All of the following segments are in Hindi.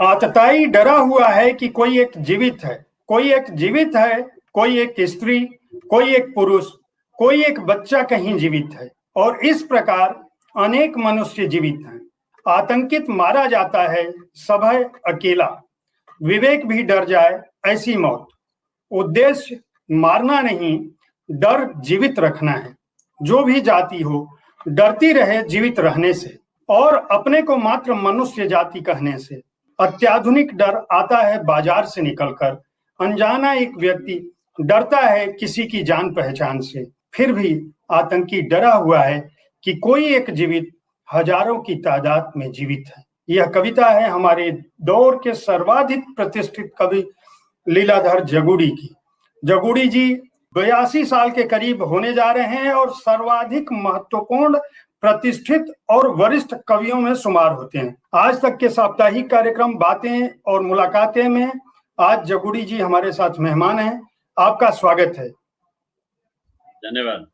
आतताई डरा हुआ है कि कोई एक जीवित है, कोई एक जीवित है, कोई एक स्त्री, कोई एक पुरुष, कोई एक बच्चा कहीं जीवित है, और इस प्रकार अनेक मनुष्य जीवित हैं। आतंकित मारा जाता है, सभय अकेला, विवेक भी डर जाए ऐसी मौत। उद्देश्य मारना नहीं, डर जीवित रखना है। जो भी जाति हो, डरती रहे जीवित रहने से और अपने को मात्र मनुष्य जाति कहने से। अत्याधुनिक डर आता है बाजार से निकलकर। अनजाना एक व्यक्ति डरता है किसी की जान पहचान से। फिर भी आतंकी डरा हुआ है कि कोई एक जीवित हजारों की तादाद में जीवित है। यह कविता है हमारे दौर के सर्वाधिक प्रतिष्ठित कवि लीलाधर जगुड़ी की। जगुड़ी जी 82 साल के करीब होने जा रहे हैं और सर्वाधिक महत्वपूर्ण, प्रतिष्ठित और वरिष्ठ कवियों में शुमार होते हैं। आज तक के साप्ताहिक कार्यक्रम बातें और मुलाकातें में आज जगुड़ी जी हमारे साथ मेहमान हैं। आपका स्वागत है। धन्यवाद।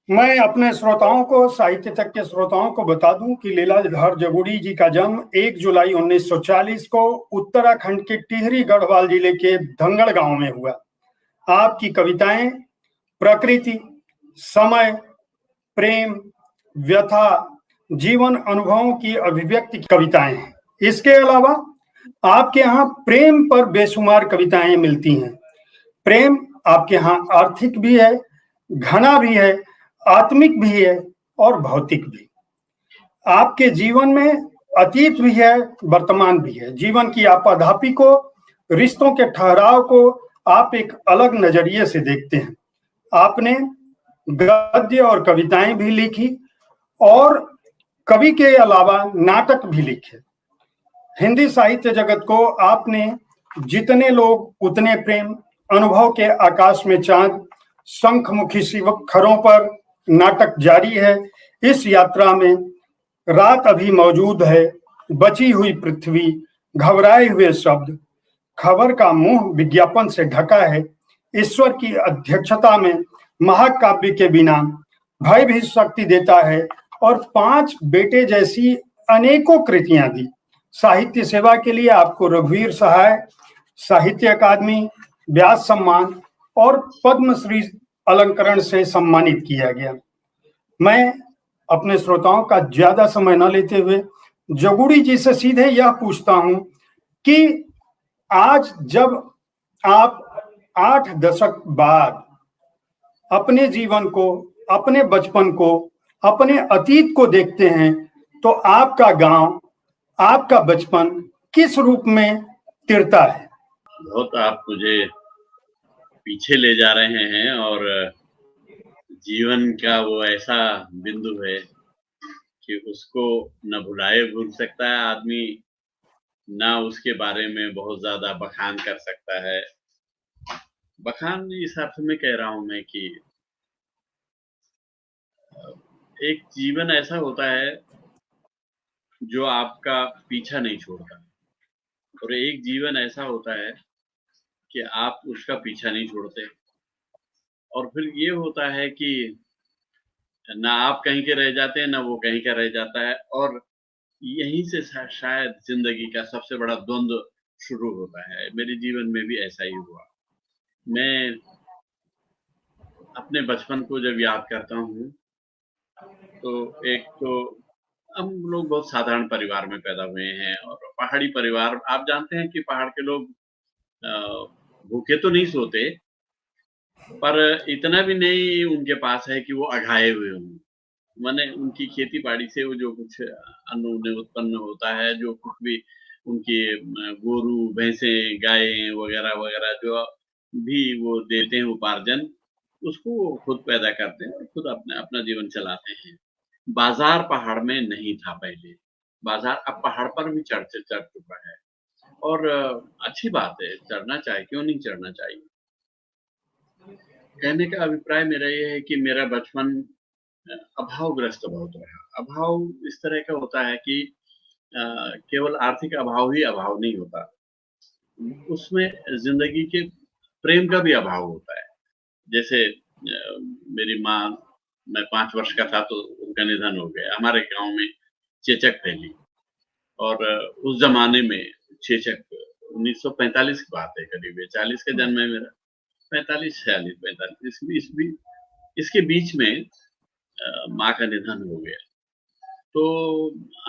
मैं अपने श्रोताओं को, साहित्य तक के श्रोताओं को बता दूं कि लीलाधर जगुड़ी जी का जन्म 1 जुलाई 1940 को उत्तराखंड के टिहरी गढ़वाल जिले के धंगड़ गांव में हुआ। आपकी कविताएं प्रकृति, समय, प्रेम, व्यथा, जीवन अनुभवों की अभिव्यक्ति कविताएं हैं। इसके अलावा आपके यहाँ प्रेम पर बेशुमार कविताएं मिलती हैं। प्रेम आपके यहाँ आर्थिक भी है, घना भी है, आत्मिक भी है और भौतिक भी। आपके जीवन में अतीत भी है, वर्तमान भी है। जीवन की आपाधापी को, रिश्तों के ठहराव को आप एक अलग नजरिए से देखते हैं। आपने गद्य और कविताएं भी लिखी और कवि के अलावा नाटक भी लिखे। हिंदी साहित्य जगत को आपने जितने लोग उतने प्रेम, अनुभव के आकाश में चांद, शंखमुखी शिखरों पर नाटक जारी है। इस यात्रा में रात अभी मौजूद है, बची हुई पृथ्वी, घबराए हुए शब्द, खबर का मुंह विज्ञापन से ढका है, ईश्वर की अध्यक्षता में महाकाव्य के बिना भय भी शक्ति देता है, और 5 बेटे जैसी अनेकों कृतियां दी। साहित्य सेवा के लिए आपको रघुवीर सहाय, साहित्य अकादमी, व्यास सम्मान और पद्मश्री अलंकरण से सम्मानित किया गया। मैं अपने श्रोताओं का ज्यादा समय न लेते हुए जगुड़ी जी से सीधे यह पूछता हूं कि आज जब आप 8 दशक बाद अपने जीवन को, अपने बचपन को, अपने अतीत को देखते हैं, तो आपका गांव, आपका बचपन किस रूप में तिरता है? बहुत आप मुझे पीछे ले जा रहे हैं और जीवन का वो ऐसा बिंदु है कि उसको न भुलाए भूल सकता है आदमी, ना उसके बारे में बहुत ज्यादा बखान कर सकता है। बखान इस अर्थ में कह रहा हूं मैं कि एक जीवन ऐसा होता है जो आपका पीछा नहीं छोड़ता, और एक जीवन ऐसा होता है कि आप उसका पीछा नहीं छोड़ते। और फिर ये होता है कि ना आप कहीं के रह जाते हैं, ना वो कहीं का रह जाता है, और यहीं से शायद जिंदगी का सबसे बड़ा द्वंद्व शुरू होता है। मेरे जीवन में भी ऐसा ही हुआ। मैं अपने बचपन को जब याद करता हूँ तो एक तो हम लोग बहुत साधारण परिवार में पैदा हुए हैं, और पहाड़ी परिवार, आप जानते हैं कि पहाड़ के लोग भूखे तो नहीं सोते, पर इतना भी नहीं उनके पास है कि वो अघाए हुए हों। माने उनकी खेती बाड़ी से वो जो कुछ अन्न उन्हें उत्पन्न होता है, जो कुछ भी उनके गोरू, भैंसे, गायें वगैरह वगैरह जो भी वो देते हैं उपार्जन, उसको वो खुद पैदा करते हैं और खुद अपना जीवन चलाते हैं। बाजार पहाड़ में नहीं था पहले, बाजार अब पहाड़ पर भी चढ़ चुका है, और अच्छी बात है, चढ़ना चाहिए, क्यों नहीं चढ़ना चाहिए। कहने का अभिप्राय मेरा ये है कि मेरा बचपन अभावग्रस्त बहुत रहा। अभाव इस तरह का होता है कि केवल आर्थिक अभाव ही अभाव नहीं होता, उसमें जिंदगी के प्रेम का भी अभाव होता है। जैसे मेरी माँ, मैं 5 वर्ष का था तो उनका निधन हो गया। हमारे गांव में चेचक फैली, और उस जमाने में चेचक 1945 की बात है, करीब 40 का जन्म है मेरा, 45, 46, 45 इसके बीच में माँ का निधन हो गया। तो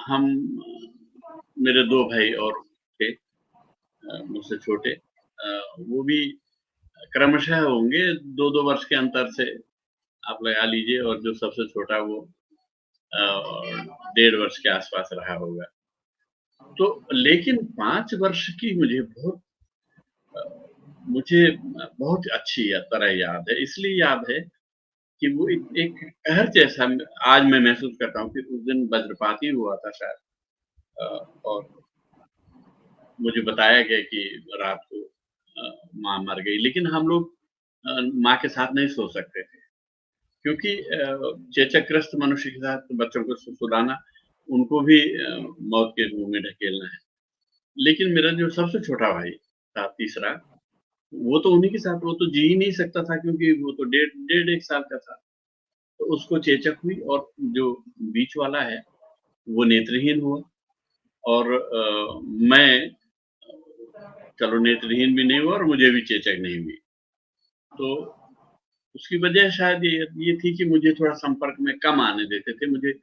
हम मेरे 2 भाई और थे मुझसे छोटे, वो भी क्रमशः होंगे 2-2 वर्ष के अंतर से आप लगा लीजिए, और जो सबसे छोटा वो 1.5 वर्ष के आसपास रहा होगा। तो लेकिन 5 वर्ष की मुझे बहुत अच्छी तरह याद है, इसलिए याद है कि वो एक कहर जैसा आज मैं महसूस करता हूँ कि उस दिन वज्रपात ही हुआ था शायद, और मुझे बताया गया कि रात को माँ मर गई, लेकिन हम लोग माँ के साथ नहीं सो सकते थे, क्योंकि चेचकग्रस्त मनुष्य के साथ बच्चों को सुलाना, उनको भी मौत के मुँह में ढकेलना है। लेकिन मेरा जो सबसे छोटा भाई था, तीसरा, वो तो उन्हीं के साथ, वो तो जी ही नहीं सकता था, क्योंकि वो तो डेढ़ 1 साल का था। तो उसको चेचक हुई, और जो बीच वाला है, वो नेत्रहीन हुआ, और मैं चलो नेत्रहीन भी नहीं हुआ और मुझे भी चेचक नहीं हुई। तो उसकी वजह शायद ये थी कि मुझे थोड़ा संपर्क में कम आने देते थे। मुझे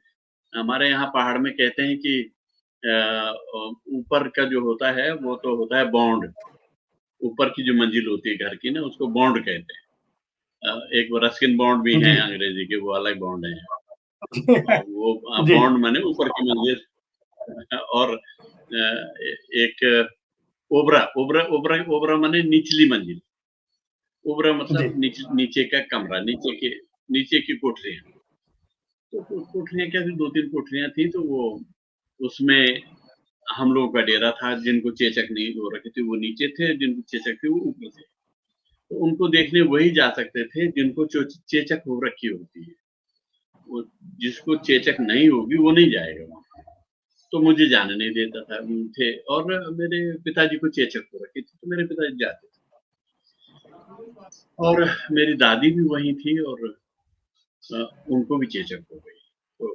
हमारे यहाँ पहाड़ में कहते हैं कि ऊपर का जो होता है वो तो होता है बॉन्ड, ऊपर की जो मंजिल होती है घर की ना, उसको बॉन्ड कहते हैं। एक वो रस्किन बॉन्ड भी हैं जी अंग्रेजी के, वो अलग बॉन्ड हैं। वो जी बॉन्ड माने ऊपर की मंजिल, और एक ओबरा ओबरा ओबरा ओबरा माने निचली मंजिल। ओबरा जी मतलब नीचे का कमरा, नीचे की कोठरियाँ। तो कोठरियाँ क्या थी, 2-3 कोठरियाँ थी, तो वो उसमें हम लोगों का डेरा था। जिनको चेचक नहीं हो रखी थी वो नीचे थे, जिनको चेचक थी वो ऊपर थे। तो उनको देखने वही जा सकते थे जिनको चेचक हो रखी होती है। वो जिसको चेचक नहीं होगी वो नहीं जाएगा वहाँ। तो मुझे जाने नहीं देता था थे, और मेरे पिताजी को चेचक हो रखी थी, तो मेरे पिताजी जाते थे। और मेरी दादी भी वहीं थी, और उनको भी चेचक हो गई। तो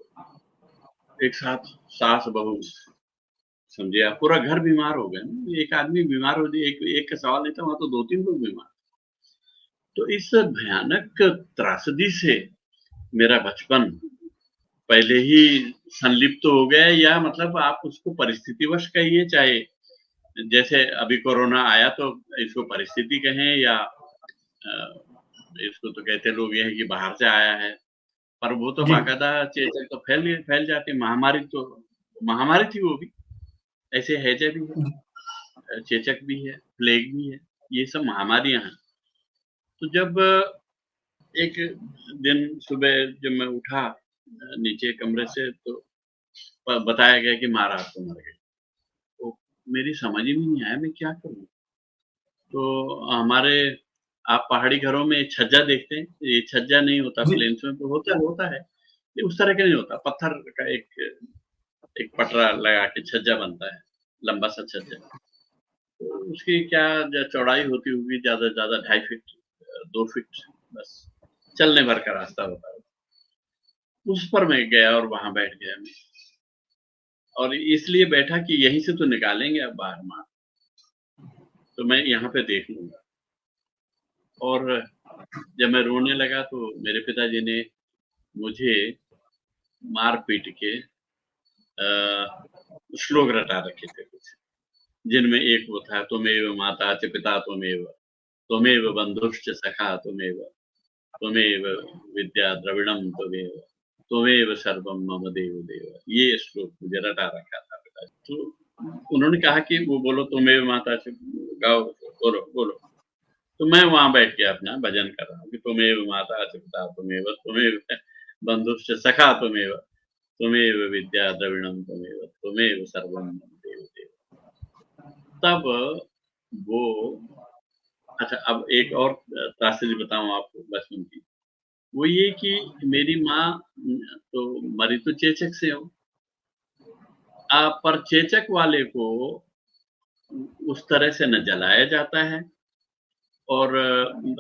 एक साथ सास-बहू, समझिए आप, पूरा घर बीमार हो गया ना। एक आदमी बीमार हो जाए, एक का सवाल नहीं था, वहाँ तो 2-3 लोग बीमार। तो इस भयानक त्रासदी से मेरा बचपन पहले ही संलिप्त तो हो गया, या मतलब आप उसको परिस्थितिवश कहिए, चाहे जैसे अभी कोरोना आया तो इसको परिस्थिति कहें, या इसको तो कहते लोग ये है कि बाहर से आया है, पर वो तो जी बाकायदा चेचक तो फैल जाती, महामारी तो महामारी थी वो भी, ऐसे हैजा भी है, चेचक भी है, प्लेग भी है, ये सब महामारियां हैं। तो जब एक दिन सुबह जब मैं उठा नीचे कमरे से, तो बताया गया कि माँ रात को मर गई। तो मेरी समझ ही में नहीं आया मैं क्या करूँ? तो हमारे, आप पहाड़ी घरों में छज्जा देखते हैं, ये छज्जा नहीं होता, जी प्लेन्स में तो होता है, ये उस तरह का नहीं होता, पत्थर का एक पटरा लगा के छज्जा बनता है, लंबा सा छज्जा। तो उसकी क्या चौड़ाई होती होगी, ज़्यादा से ज़्यादा 2.5 फीट, 2 फीट, बस चलने भर का रास्ता होता है। उस पर मैं गया और वहाँ बैठ गया मैं, और इसलिए बैठा कि यहीं से तो निकालेंगे अब बाहर माँ, तो मैं यहाँ पे देख लूँगा। और जब मैं रोने लगा तो मेरे पिताजी ने मुझे मार-पीट के श्लोक रटा रखे थे कुछ, जिनमें एक वो था, त्वमेव माता च पिता त्वमेव, त्वमेव बन्धुश्च सखा त्वमेव, त्वमेव विद्या द्रविणं त्वमेव, त्वमेव सर्वं मम देवदेव। ये श्लोक मुझे रटा रखा था पिताजी। तो उन्होंने कहा कि वो बोलो, त्वमेव माता च, गाओ, बोलो, बोलो। तो मैं वहाँ बैठ के अपना भजन कर रहा हूँ कि त्वमेव माता च पिता त्वमेव, त्वमेव बन्धुश्च सखा त्वमेव, त्वमेव विद्या द्रविणं त्वमेव, त्वमेव सर्वं मम देवदेव। तब वो, अच्छा, अब एक और त्रासदी बताऊँ आपको बचपन की। वो ये कि मेरी माँ तो मरी तो चेचक से हो, पर चेचक वाले को उस तरह से न जलाया जाता है, और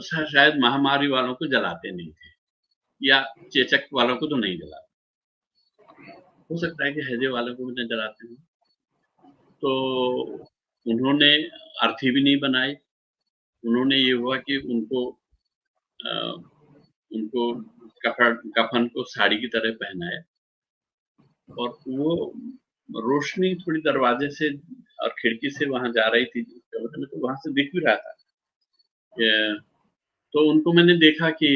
शायद महामारी वालों को जलाते नहीं थे, या चेचक वालों को तो नहीं जलाते। हो सकता है कि हैजे वालों को भी न जलाते हों। तो उन्होंने अर्थी भी नहीं बनाई। उन्होंने ये हुआ कि अ, उनको कफन को साड़ी की तरह पहनाया और वो रोशनी थोड़ी दरवाजे से और खिड़की से वहाँ जा रही थी कमरे में, तो वहाँ से दिख भी रहा था। तो उनको मैंने देखा कि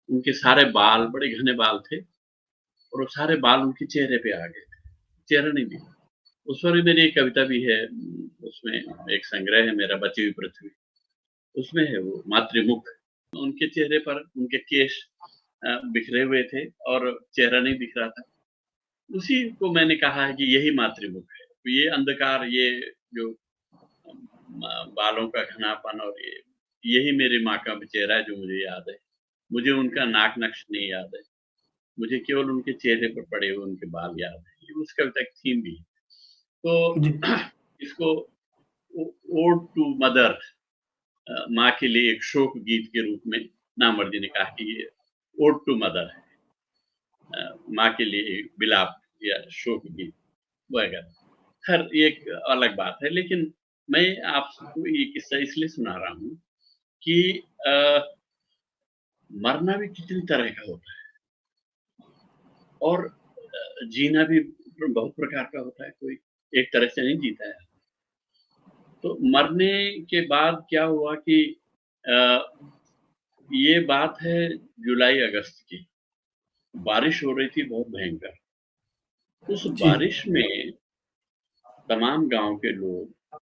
उनके सारे बाल बड़े घने बाल थे और वो सारे बाल उनके चेहरे पे आ गए थे, चेहरा नहीं दिखा। उस पर भी मेरी एक कविता भी है, उसमें एक संग्रह है मेरा, बची हुई पृथ्वी, उसमें है वो मातृमुख। उनके चेहरे पर उनके केश बिखरे हुए थे और चेहरा नहीं दिख रहा था। उसी को मैंने कहा है कि यही मातृमुख है। तो ये अंधकार, ये जो बालों का घनापन और यही मेरी माँ का चेहरा है जो मुझे याद है। मुझे उनका नाक नक्श नहीं याद है। मुझे केवल उनके चेहरे पर पड़े हुए उनके बाल याद है। ये उस कविता की थीम भी है। तो जी इसको ओड टू मदर, माँ के लिए एक शोक गीत के रूप में नामवर जी ने कहा कि ये ओड टू मदर है, माँ के लिए एक विलाप या शोक गीत वगैरह। खैर ये एक अलग बात है, लेकिन मैं आपको ये किस्सा इसलिए सुना रहा हूँ कि मरना भी कितनी तरह का होता है और जीना भी बहुत प्रकार का होता है, कोई एक तरह से नहीं जीता है। तो मरने के बाद क्या हुआ कि अ, ये बात है जुलाई अगस्त की, बारिश हो रही थी बहुत भयंकर। उस जी बारिश में तमाम गांव के लोग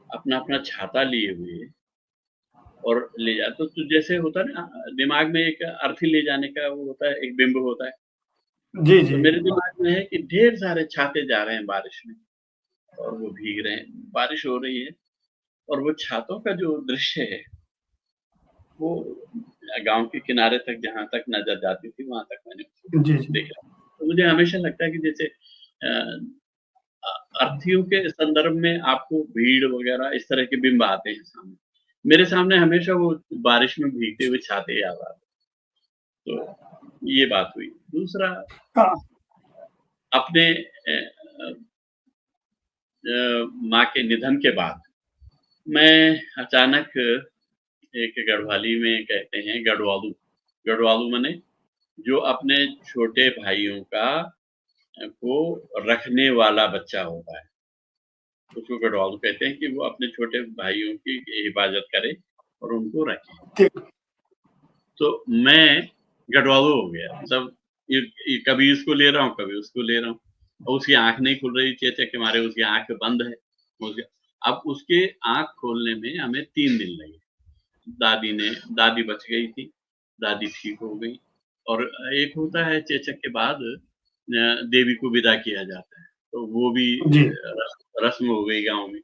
अपना अपना छाता लिए हुए और ले जा, तो जैसे होता है ना, दिमाग में एक अर्थी ले जाने का वो होता है, एक बिंब होता है। जी तो जी मेरे दिमाग में है कि ढेर सारे छाते जा रहे हैं बारिश में और वो भीग रहे हैं, बारिश हो रही है और वो छातों का जो दृश्य है वो गांव के किनारे तक, जहां तक नजर जाती थी वहां तक मैंने उसको जी जी देखा। तो मुझे हमेशा लगता है कि जैसे अर्थियों के संदर्भ में आपको भीड़ वगैरह इस तरह के बिंब आते हैं सामने। मेरे सामने हमेशा वो बारिश में भीगते हुए छाते याद आते। तो ये बात हुई। दूसरा, हाँ अपने माँ के निधन के बाद मैं अचानक एक गढ़वाली में कहते हैं गढ़वालू, गढ़वालू माने जो अपने छोटे भाइयों का को रखने वाला बच्चा होता है, उसको गढ़वालू कहते हैं कि वो अपने छोटे भाइयों की हिफाजत करे और उनको रखे। ठीक तो मैं गढ़वालू हो गया, मतलब ये कभी इसको ले रहा हूँ, कभी उसको ले रहा हूँ और उसकी आंख नहीं खुल रही, चेचे के मारे उसकी आंख बंद है। अब उसके आंख खोलने में हमें 3 दिन लगे। दादी बच गई थी, दादी ठीक हो गई और एक होता है चेचक के बाद देवी को विदा किया जाता है, तो वो भी जी रस्म हो गई गांव में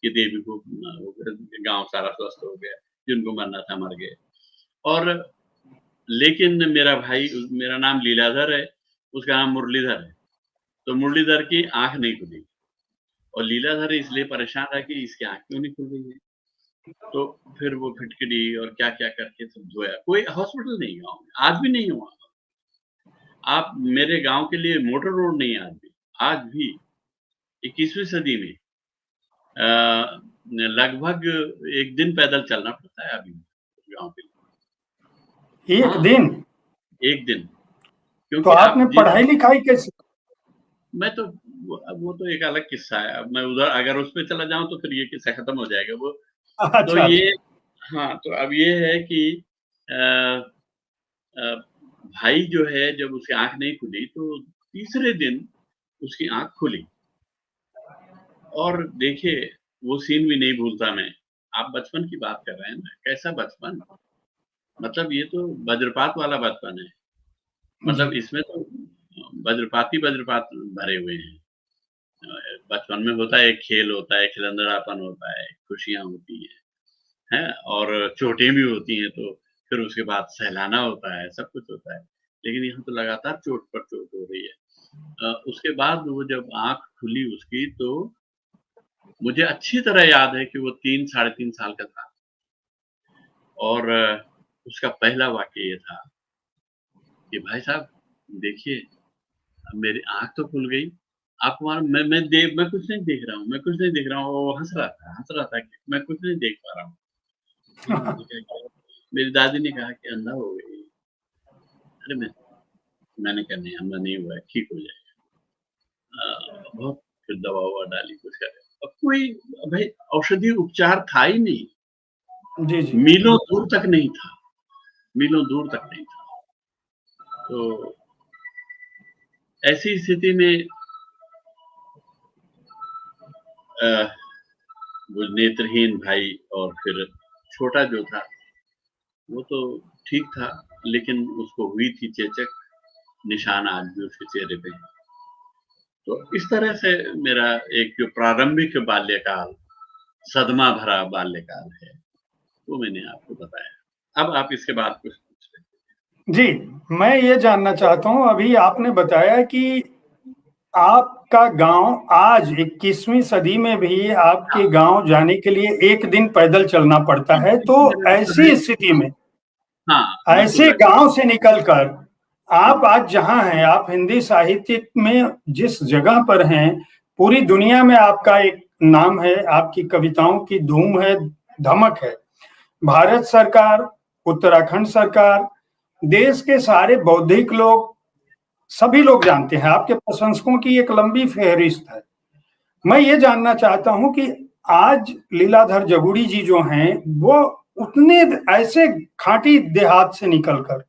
कि देवी को गांव सारा स्वस्थ हो गया, जिनको मरना था मर गए। और लेकिन मेरा भाई, मेरा नाम लीलाधर है, उसका नाम मुरलीधर है, तो मुरलीधर की आंख नहीं खुली और लीलाधर इसलिए परेशान था कि इसकी आंख क्यों नहीं खुल रही है। तो फिर वो फिटकरी और क्या-क्या करके सब धोया। कोई हॉस्पिटल नहीं गाँव में, आज भी नहीं हुआ। आप मेरे गाँव के लिए मोटर रोड नहीं है आज भी। आज भी 21वीं सदी में लगभग 1 दिन पैदल चलना पड़ता है अभी गाँव के लिए। एक हाँ, दिन 1 दिन, तो क्योंकि आपने आप पढ़ाई लिखाई कैसे मैं तो वो तो एक अलग किस्सा है। अब मैं उधर अगर उस पे चला जाऊँ तो फिर ये किस्सा खत्म हो जाएगा। वो तो अच्छा ये अच्छा हाँ, तो अब ये है कि अ अ, भाई जो है जब उसकी आँख नहीं खुली तो तीसरे दिन उसकी आँख खुली और देखिए वो सीन भी नहीं भूलता मैं। आप बचपन की बात कर रहे हैं ना, कैसा बचपन! मतलब ये तो वज्रपात वाला बचपन है। जी मतलब इसमें तो वज्रपात ही वज्रपात भरे हुए हैं। बचपन में होता है, खेल होता है, खिलंदड़ापन होता है, खुशियाँ होती हैं, और चोटें भी होती हैं, तो फिर उसके बाद सहलाना होता है, सब कुछ होता है। लेकिन यहाँ तो लगातार चोट पर चोट हो रही है। उसके बाद वो जब आँख खुली उसकी, तो मुझे अच्छी तरह याद है कि वो 3 साढ़े 3 साल का था और उसका पहला वाक़या ये था कि भाई साहब देखिए, अब मेरी आँख तो खुल गई, आप वहाँ मैं कुछ नहीं देख रहा हूँ, मैं कुछ नहीं देख रहा हूँ। वो हँस रहा था कि मैं कुछ नहीं देख पा रहा हूँ। मैंने कहा क्या? मेरी दादी ने कहा कि अंधा हो गई। अरे मैंने कहा नहीं, अंधा नहीं हुआ है, ठीक हो जाएगा। बहुत फिर दवा-ववा डाली, कुछ करे। अब कोई भाई औषधि उपचार था ही नहीं, जी, जी। मीलों दूर तक नहीं था, मीलों दूर तक नहीं था। तो ऐसी स्थिति में वो नेत्रहीन भाई और फिर छोटा जो था, वो तो ठीक था, लेकिन उसको हुई थी चेचक, निशान आज भी उसके चेहरे पे हैं। तो इस तरह से मेरा एक जो प्रारंभिक बाल्यकाल, सदमा भरा बाल्यकाल है, वो मैंने आपको बताया। अब आप इसके बाद कुछ पूछ रहे थे। जी, मैं ये जानना चाहता हूँ, अभी आपने बताया कि आपका गाँव आज 21वीं सदी में भी आपके हाँ, गाँव जाने के लिए 1 दिन पैदल चलना पड़ता है, तो मेरा तो है ऐसी ही। स्थिति में, हाँ, बिल्कुल ऐसे है। गाँव से निकलकर हुँ, आप आज जहाँ हैं, आप हिंदी साहित्य में जिस जगह पर हैं, पूरी दुनिया में आपका एक नाम है, आपकी कविताओं की धूम है, धमक है। भारत सरकार, उत्तराखंड सरकार, देश के सारे बौद्धिक लोग, सभी लोग जानते हैं, आपके प्रशंसकों की एक लंबी फ़हरिस्त है। मैं ये जानना चाहता हूँ कि आज लीलाधर जगुड़ी जी जो हैं, वो उतने ऐसे खाँटी देहात से निकलकर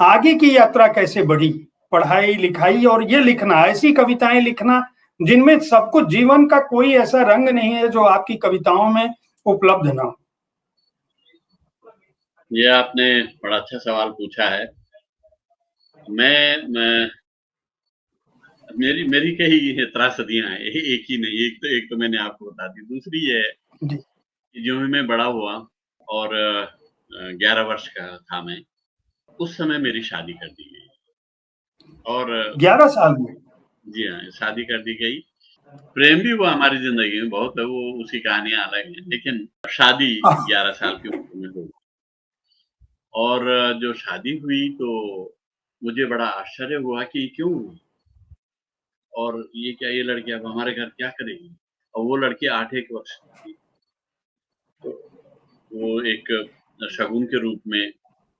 आगे की यात्रा कैसे बढ़ी? पढ़ाई-लिखाई और ये लिखना, ऐसी कविताएँ लिखना जिनमें सब कुछ जीवन का कोई ऐसा रंग नहीं है जो आपकी कविताओं में उपलब्ध ना हो। ये आपने बड़ा अच्छा सवाल पूछा है। मैं मेरी मेरी कई त्रासदियाँ हैं, एक ही नहीं, एक तो मैंने आपको बता दी। दूसरी ये है जी, कि जो मैं बड़ा हुआ और 11 वर्ष का था मैं, उस समय मेरी शादी कर दी गई और 11 साल में? जी हाँ, शादी कर दी गई। प्रेम भी हुआ हमारी ज़िंदगी में बहुत, है वो उसकी कहानियाँ अलग हैं, लेकिन शादी आह! 11 साल की उम्र में हो गई और जो शादी हुई तो मुझे बड़ा आश्चर्य हुआ कि क्यों हुई और ये क्या, ये लड़की अब हमारे घर क्या करेगी? और वो लड़की 8-1 वर्ष की थी। तो वो एक शगुन के रूप में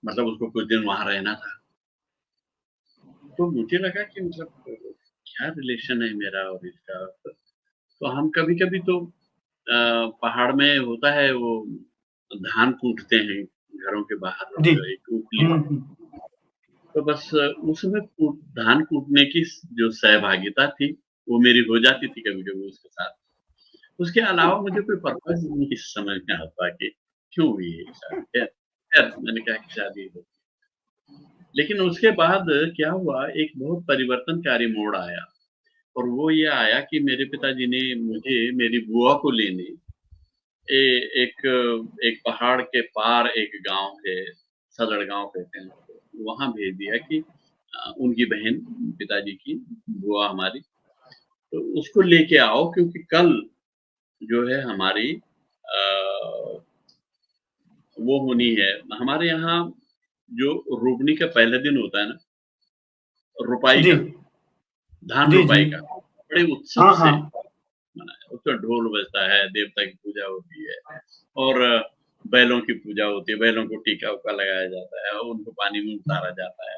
मतलब उसको कुछ दिन वहाँ रहना था। तो मुझे लगा कि मतलब क्या रिलेशन है मेरा और इसका? तो हम कभी-कभी तो पहाड़ में होता है वो धान कूटते हैं घरों के बाहर जी। एक ऊपली। हुँ, हुँ। तो बस उसमें धान कूटने की जो सहभागिता थी, वो मेरी हो जाती थी कभी-कभी उसके साथ। उसके अलावा मुझे कोई पर्पज़ नहीं समझ में आता कि क्यों हुई है ये शादी? खैर खैर मैंने कहा कि शादी हो। लेकिन उसके बाद क्या हुआ, एक बहुत परिवर्तनकारी मोड़ आया और वो ये आया कि मेरे पिताजी ने मुझे मेरी बुआ को लेने ए एक एक पहाड़ के पार एक गाँव है, सदर गाँव कहते हैं उसको, वहाँ भेज दिया कि उनकी बहन पिताजी की बुआ हमारी, तो उसको लेके आओ क्योंकि कल जो है हमारी वो होनी है। हमारे यहाँ जो रोपनी का पहला दिन होता है ना, रोपाई जी। का, धान जी, जी। रोपाई का, बड़े उत्सव हाँ, से हाँ। मनाया। उसमें ढोल बजता है, देवता की पूजा होती है और बैलों की पूजा होती है, बैलों को टीका-उका लगाया जाता है और उनको पानी में उतारा जाता है।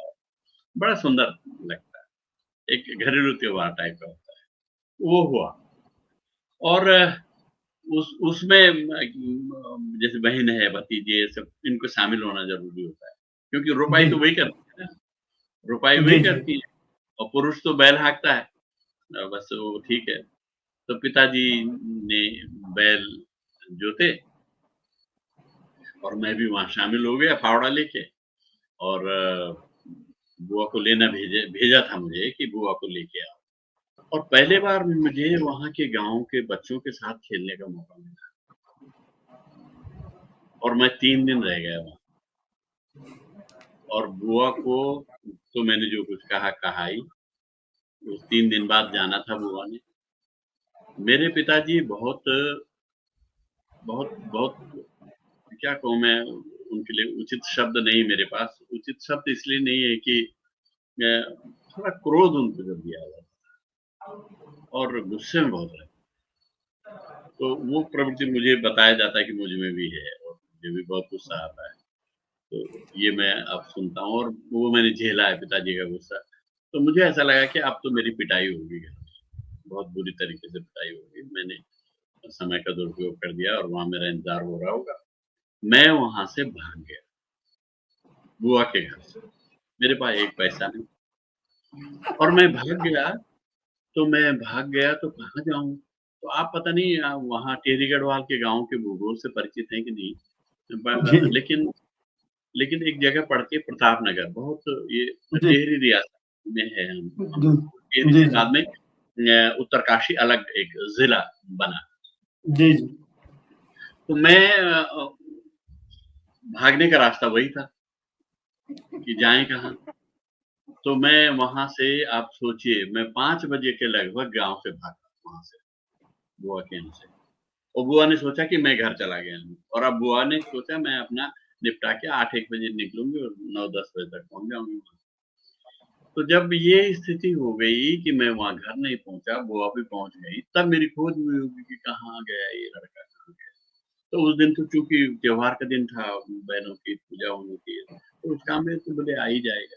बड़ा सुंदर लगता है, एक घरेलू त्योहार टाइप का होता है। वो हुआ और उसमें जैसे बहन है, भतीजे सब इनको शामिल होना ज़रूरी होता है, क्योंकि रोपाई जी। तो वही करती है ना, रोपाई वही जी, जी। करती है और पुरुष तो बैल हाँकता है। बस वो ठीक है। तो पिताजी ने बैल जोते और मैं भी वहाँ शामिल हो गया फावड़ा लेके और बुआ को लेना भेजा था मुझे कि बुआ को लेके आओ और पहली बार मुझे वहाँ के गाँव के बच्चों के साथ खेलने का मौका मिला और मैं 3 दिन रह गया वहाँ और बुआ को तो मैंने जो कुछ कहा ही। उस 3 दिन बाद जाना था बुआ ने। मेरे पिताजी बहुत बहुत बहुत क्या कहूँ मैं, उनके लिए उचित शब्द नहीं मेरे पास। उचित शब्द इसलिए नहीं है कि थोड़ा क्रोध उनको जब दिया जाता है। और गुस्से में बहुत रहता हूँ। तो वो प्रवृत्ति मुझे बताया जाता है कि मुझ में भी है और मुझे भी बहुत गुस्सा आता है। तो ये मैं अब सुनता हूँ और वो मैंने झेला है पिताजी का गुस्सा। तो मुझे ऐसा लगा कि अब तो मेरी पिटाई होगी घर में, बहुत बुरी तरीके से पिटाई होगी। मैंने समय का दुरुपयोग कर दिया और वहाँ मेरा इंतज़ार हो रहा होगा। मैं वहाँ से भाग गया, बुआ के घर से। मेरे पास एक पैसा नहीं और मैं भाग गया, तो मैं भाग गया तो कहाँ जाऊँ? तो आप पता नहीं वहाँ टिहरी गढ़वाल के गाँव के भूगोल से परिचित हैं कि नहीं? जी, लेकिन लेकिन एक जगह पड़ती है प्रताप नगर, बहुत ये जी, टिहरी रियासत में है हम जी, लोग। टिहरी जी, से जी, बाद में उत्तरकाशी अलग एक ज़िला बना। जी, जी, तो मैं भागने का रास्ता वही था कि जाएँ कहाँ? तो मैं वहाँ से आप सोचिए मैं 5 बजे के लगभग गाँव से भागा वहाँ से, बुआ के यहाँ से। और बुआ ने सोचा कि मैं घर चला गया हूँ और अब बुआ ने सोचा मैं अपना निपटा के 8-1 बजे निकलूँगी और 9-10 बजे तक पहुँच जाऊँगी वहाँ। तो जब ये स्थिति हो गई कि मैं वहाँ घर नहीं पहुँचा, बुआ भी पहुँच गई, तब मेरी खोज हुई होगी कि कहाँ गया ये लड़का, कहाँ गया? तो उस दिन तो चूँकि त्योहार का दिन था, बहनों की पूजा होनी थी, तो उस काम में तो बोले आ ही जाएगा।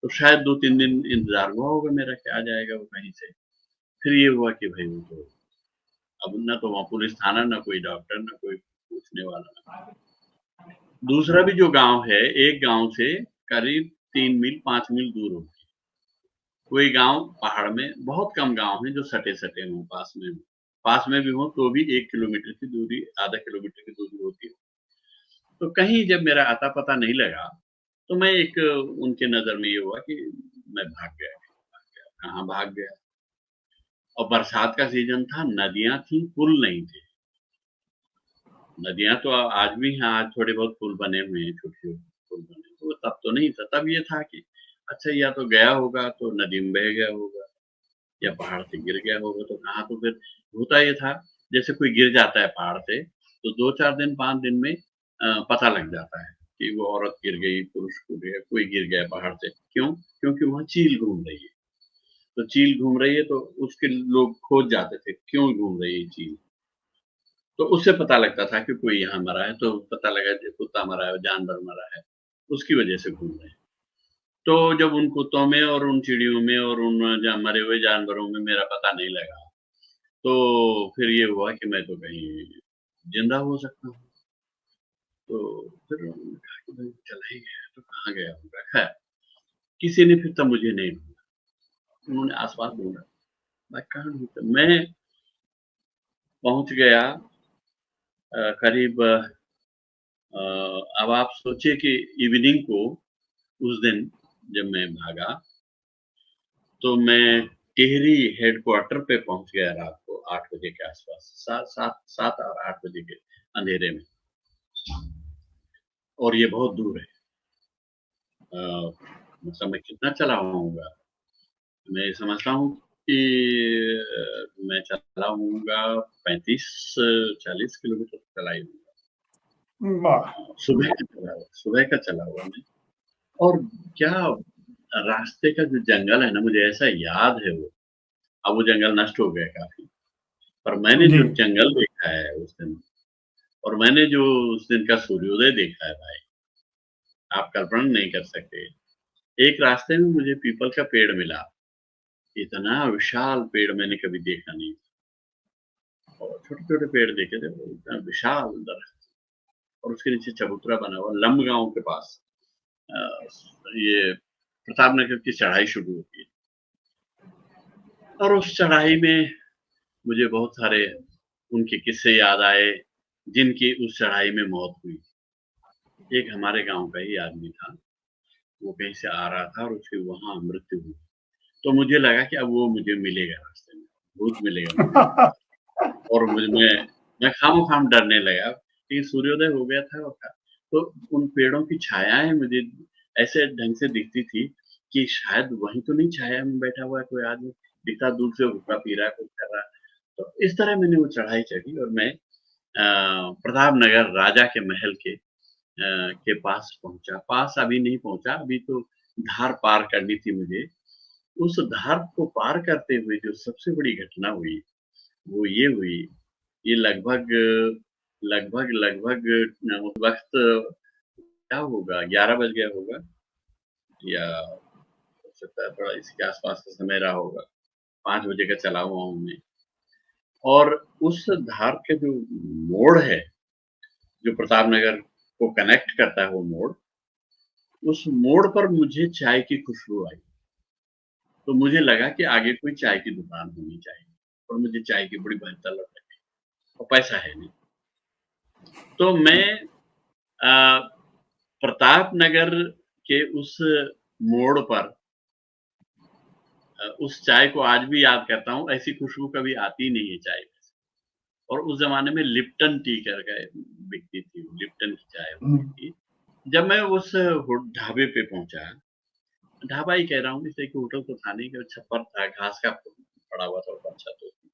तो शायद 2-3 दिन इंतज़ार हुआ होगा मेरा कि आ जाएगा वो कहीं से। फिर ये हुआ कि भई वो तो अब ना तो वहाँ पुलिस थाना, ना कोई डॉक्टर, ना कोई पूछने वाला। दूसरा भी जो गाँव है, एक गाँव से करीब 3 मील, 5 मील दूर होगी। कोई गाँव पहाड़ में बहुत कम गाँव हैं जो सटे-सटे हों, पास में हों। पास में भी हों तो भी 1 किलोमीटर की दूरी, आधा किलोमीटर की दूरी होती है। तो कहीं जब मेरा अता-पता नहीं लगा, तो मैं एक उनके नज़र में ये हुआ कि मैं भाग गया, कहाँ भाग गया? और बरसात का सीज़न था, नदियाँ थी, पुल नहीं थे। नदियाँ तो आज भी हैं, आज थोड़े बहुत पुल बने हुए हैं, छोटे-छोटे पुल बने हैं, तो तब तो नहीं था। तब ये था कि अच्छा या तो गया होगा तो नदी में बह गया होगा या पहाड़ से गिर गया होगा तो कहाँ तो फिर होता ये था, जैसे कोई गिर जाता है पहाड़ से, तो 2-4 दिन, 5 दिन में पता लग जाता है कि वो औरत गिर गई, पुरुष गिर गया, कोई गिर गया पहाड़ से। क्यों? क्योंकि वहाँ चील घूम रही है। तो चील घूम रही है तो उसके लोग खोज जाते थे, क्यों घूम रही है चील? तो उससे पता लगता था कि कोई यहाँ मरा है, तो पता लगा कि कुत्ता मरा है, जानवर मरा है, उसकी वजह से घूम रहे हैं। तो जब उन कुत्तों में और उन चिड़ियों में और उन मरे हुए जानवरों में मेरा पता नहीं लगा, तो फिर ये हुआ कि मैं तो कहीं ज़िंदा हो सकता हूँ। तो फिर उन्होंने कहा कि भाई चला ही गया है, तो कहाँ गया होगा? खैर, किसी ने फिर तब मुझे नहीं ढूँढा, उन्होंने आस-पास ढूँढा, मैं कहाँ ढूँढता? मैं पहुँच गया करीब अब आप सोचिए कि इवनिंग को उस दिन जब मैं भागा, तो मैं टिहरी हेडक्वार्टर पे पहुँच गया रात को 8 बजे के आस-पास, 7 और 8 बजे के अंधेरे में और ये बहुत दूर है। मतलब मैं कितना चला होऊँगा? मैं समझता हूँ कि मैं चला होऊँगा 35-40 किलोमीटर चला ही होऊँगा। वाह! सुबह का चला हुआ मैं और क्या रास्ते का जो जंगल है ना, मुझे ऐसा याद है वो, अब वो जंगल नष्ट हो गया काफ़ी। पर मैंने जी, जो जंगल देखा है उस दिन और मैंने जो उस दिन का सूर्योदय देखा है भाई, आप कल्पना नहीं कर सकते। एक रास्ते में मुझे पीपल का पेड़ मिला, इतना विशाल पेड़ मैंने कभी देखा नहीं और छोटे-छोटे पेड़ देखे थे, वो इतना विशाल दरख्त और उसके नीचे चबूतरा बना हुआ, लंबगाँव के पास अ, ये प्रताप नगर की चढ़ाई शुरू होती है और उस चढ़ाई में मुझे बहुत सारे उनके किस्से याद आए, जिनकी उस चढ़ाई में मौत हुई। एक हमारे गाँव का ही आदमी था, वो कहीं से आ रहा था और उसकी वहाँ मृत्यु हुई। तो मुझे लगा कि अब वो मुझे मिलेगा रास्ते में, भूत मिलेगा मुझे और मैं खामोखाम डरने लगा कि सूर्योदय हो गया था और तो उन पेड़ों की छायाएँ मुझे ऐसे ढंग से दिखती थी कि शायद वहीं तो नहीं छाया में बैठा हुआ है कोई आदमी, दिखता दूर से हुक्का पी रहा है, कुछ कर रहा है। तो इस तरह मैंने वो चढ़ाई चढ़ी और मैं प्रताप नगर राजा के महल के पास पहुँचा। पास अभी नहीं पहुँचा, अभी तो धार पार करनी थी मुझे। उस धार को पार करते हुए जो सबसे बड़ी घटना हुई, वो ये हुई, ये लगभग वक़्त क्या होगा 11 बज गया होगा या हो सकता है थोड़ा इसके आस-पास का समय रहा होगा। 5 बजे का चला हुआ हूँ मैं और उस धार के जो मोड़ है, जो प्रताप नगर को कनेक्ट करता है वो मोड़, उस मोड़ पर मुझे चाय की खुशबू आई। तो मुझे लगा कि आगे कोई चाय की दुकान होनी चाहिए और मुझे चाय की बड़ी भयंकर लत लगी और पैसा है नहीं। तो मैं प्रताप नगर के उस मोड़ पर उस चाय को आज भी याद करता हूँ, ऐसी खुशबू कभी आती नहीं है चाय में। और उस ज़माने में लिप्टन टी करके बिकती थी, लिप्टन की चाय होती थी। जब मैं उस ढाबे पे पहुँचा, ढाबा ही कह रहा हूँ जैसे कि होटल तो था नहीं, कि छप्पर था, घास का पड़ा हुआ था ऊपर छत होती,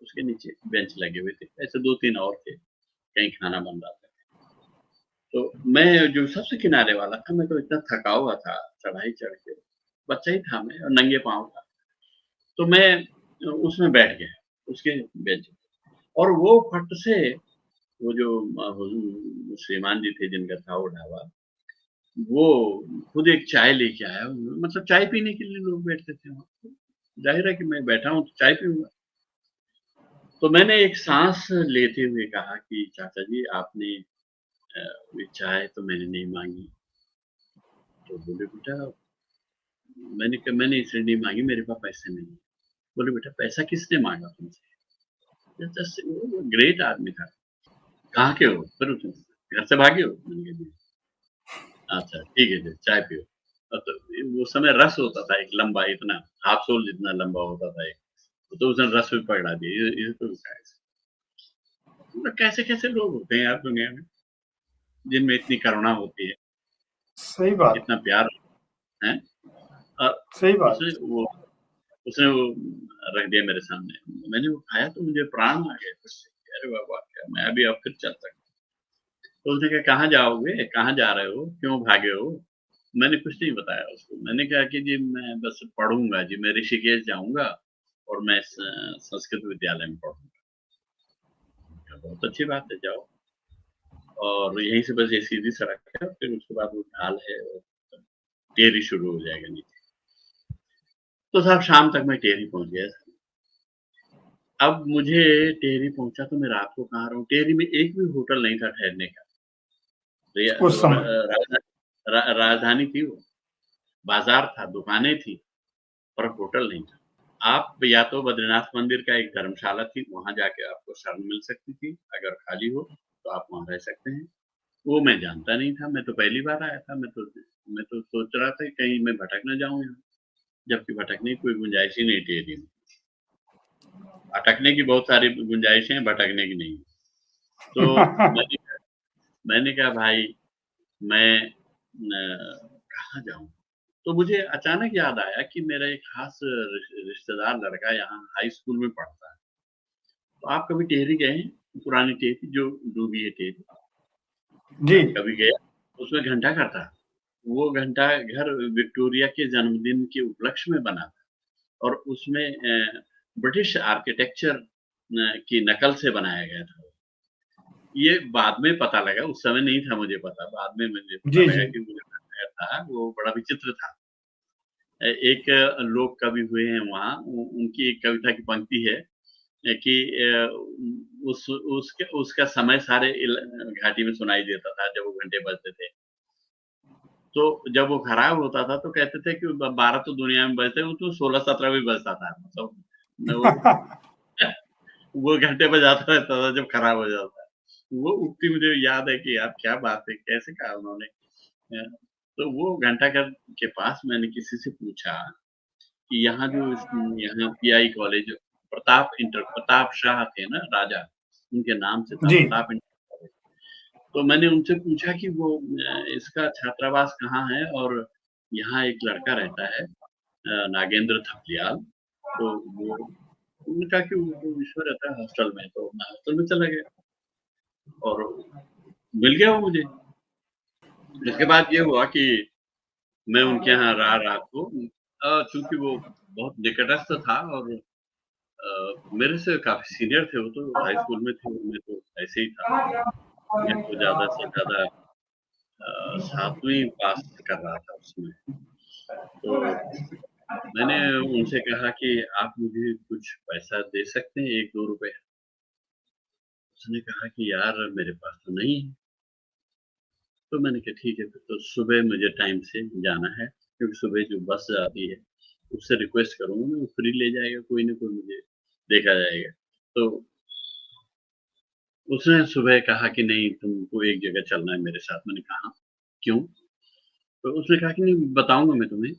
उसके नीचे बेंच लगे हुए थे, ऐसे 2-3 और थे, कहीं खाना बन रहा था। तो मैं जो सबसे किनारे वाला था, मैं तो इतना थका हुआ था चढ़ाई चढ़ के, बच्चा ही था मैं और नंगे पाँव था। तो मैं उसमें बैठ गया, उसके बेंच और वो फट से वो जो श्रीमान जी थे जिनका था वो ढाबा, वो खुद एक चाय लेके आया, मतलब चाय पीने के लिए लोग बैठते थे वहाँ। ज़ाहिर है कि मैं बैठा हूँ तो चाय पीऊँगा। तो मैंने एक साँस लेते हुए कहा कि चाचा जी आपने ये चाय तो मैंने नहीं माँगी। तो बोले बेटा मैंने कहा मैंने इसलिए नहीं माँगी मेरे पास पैसे नहीं है। बोले बेटा पैसा किसने माँगा तुमसे? जस्ट वो ग्रेट आदमी था। कहाँ के हो? फिर घर से भागे हो? मैंने कहा जी। अच्छा ठीक है, चाय पियो। तो उस समय रस होता था एक लंबा इतना, हाफ सोल जितना लंबा होता था एक, तो उसने रस भी पकड़ा दिया, ये तो क्या है? मतलब कैसे-कैसे लोग होते हैं यार दुनिया में, जिनमें इतनी करुणा होती है, सही बात। इतना प्यार है। अ, सही उसने बात। वो उसने वो रख दिया मेरे सामने, मैंने वो खाया तो मुझे प्राण आ गए फिर से, अरे वाह, वाह! क्या मैं अभी अब फिर चल सकता। तो उसने कहा, "कहाँ जाओगे? कहाँ जा रहे हो? क्यों भागे हो?" मैंने कुछ नहीं बताया उसको। मैंने कहा कि जी मैं बस पढ़ूँगा जी, मैं ऋषिकेश जाऊँगा और मैं संस्कृत विद्यालय में पढ़ूँगा। कहा, बहुत अच्छी बात है, जाओ और यहीं से बस ये सीधी सड़क है, फिर उसके बाद वो ढाल है और टेहरी शुरू हो जाएगा नीचे। तो साहब शाम तक मैं टेहरी पहुँच गया। अब मुझे टेहरी पहुँचा तो मैं रात को कहाँ रहूँ? टेहरी में एक भी होटल नहीं था ठहरने का। तो ये उस समय। राजधानी थी वो, बाज़ार था, दुकानें थी पर होटल नहीं था। आप या तो बद्रीनाथ मंदिर का एक धर्मशाला थी, वहाँ जाके आपको शरण मिल सकती थी, अगर खाली हो तो आप वहाँ रह सकते हैं। वो मैं जानता नहीं था, मैं तो पहली बार आया था, मैं तो सोच रहा था कि कहीं मैं भटक ना जाऊँ यहाँ, जबकि भटकने की कोई गुंजाइश ही नहीं टेहरी में। अटकने की बहुत सारी गुंजाइशें हैं, भटकने की नहीं। तो मैंने कहा भाई मैं कहाँ जाऊँ? तो मुझे अचानक याद आया कि मेरा एक ख़ास रिश्तेदार लड़का यहाँ हाई स्कूल में पढ़ता है। तो आप कभी टेहरी गए हैं? पुरानी टेहरी जो डूबी है टेहरी? जी। कभी गया? उसमें घंटाघर था। वो घंटाघर विक्टोरिया के जन्मदिन के उपलक्ष्य में बना था और उसमें ब्रिटिश आर्किटेक्चर की नकल से बनाया गया था। ये बाद में पता लगा, उस समय नहीं था मुझे पता, बाद में मुझे पता जी, लगा जी। कि वो जो घंटाघर था, वो बड़ा विचित्र था। एक लोग कवि हुए हैं वहाँ, उनकी एक कविता की पंक्ति है कि उसका समय सारे घाटी में सुनाई देता था जब वो घंटे बजते थे। तो जब वो खराब होता था तो कहते थे कि 12 तो दुनिया में बजते हैं, वो तो 16-17 भी बजता था। मतलब न वो घंटे बजाता रहता था जब खराब हो जाता। वो उक्ति मुझे याद है कि यार क्या बात है, कैसे कहा उन्होंने। तो वो घंटाघर के पास मैंने किसी से पूछा कि यहाँ जो यहाँ पीआई कॉलेज प्रताप शाह थे ना राजा, उनके नाम से था जी। Pratap inter college. तो मैंने उनसे पूछा कि वो इसका छात्रावास कहाँ है और यहाँ एक लड़का रहता है नागेंद्र थपलियाल, तो वो उन्होंने कहा कि वो ईश्वर रहता है हॉस्टल में, तो मैं हॉस्टल में चला गया और मिल गया वो मुझे। इसके बाद ये हुआ कि मैं उनके यहाँ रहा रात को, चूँकि वो बहुत निकटस्थ था और मेरे से काफ़ी सीनियर थे वो तो हाई स्कूल में थे और मैं तो ऐसे ही था। मैं तो ज़्यादा से ज़्यादा 7वीं पास कर रहा था उसमें। तो मैंने उनसे कहा कि आप मुझे कुछ पैसा दे सकते हैं 1-2 रुपए? उसने कहा कि यार मेरे पास तो नहीं है। तो मैंने कहा ठीक है फिर तो सुबह मुझे टाइम से जाना है क्योंकि सुबह जो बस जाती है उससे रिक्वेस्ट करूँगा मैं वो फ्री ले जाएगा कोई ना कोई मुझे देखा जाएगा। तो उसने सुबह कहा कि नहीं तुमको एक जगह चलना है मेरे साथ। मैंने कहा क्यों? तो उसने कहा कि नहीं बताऊँगा मैं तुम्हें।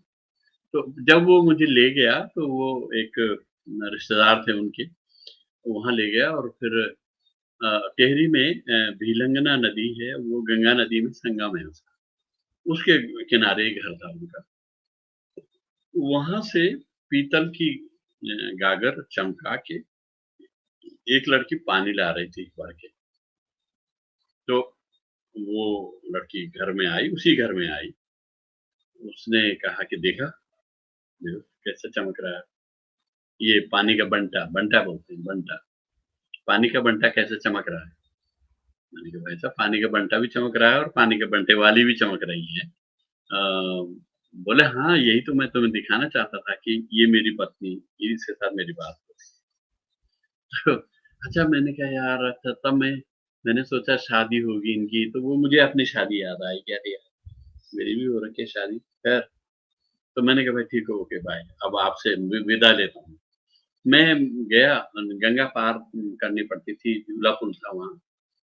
तो जब वो मुझे ले गया तो वो एक रिश्तेदार थे उनके, वहाँ ले गया और फिर टेहरी में भीलंगना नदी है, वो गंगा नदी में संगम है उसका। उसके किनारे घर था उनका। वहाँ से पीतल की गागर चमका के एक लड़की पानी ला रही थी भर के। तो वो लड़की घर में आई, उसी घर में आई। उसने कहा कि देखा, देखो कैसे चमक रहा है। ये पानी का बंटा, बंटा बोलते हैं बंटा। पानी का बंटा कैसे चमक रहा है? मैंने कहा भाई साहब पानी का बंटा भी चमक रहा है और पानी के बंटे वाली भी चमक रही है। बोले हाँ, यही तो मैं तुम्हें दिखाना चाहता था कि ये मेरी पत्नी, इसके साथ मेरी बात हो रही। तो अच्छा मैंने कहा यार अच्छा तब मैंने सोचा शादी होगी इनकी, तो वो मुझे अपनी शादी याद आई कि अरे यार, मेरी भी हो रखी है शादी। खैर, तो मैंने कहा भाई ठीक है, ओके बाय। अब आपसे विदा लेता हूँ। मैं गया, गंगा पार करनी पड़ती थी, झूला पुल था वहाँ।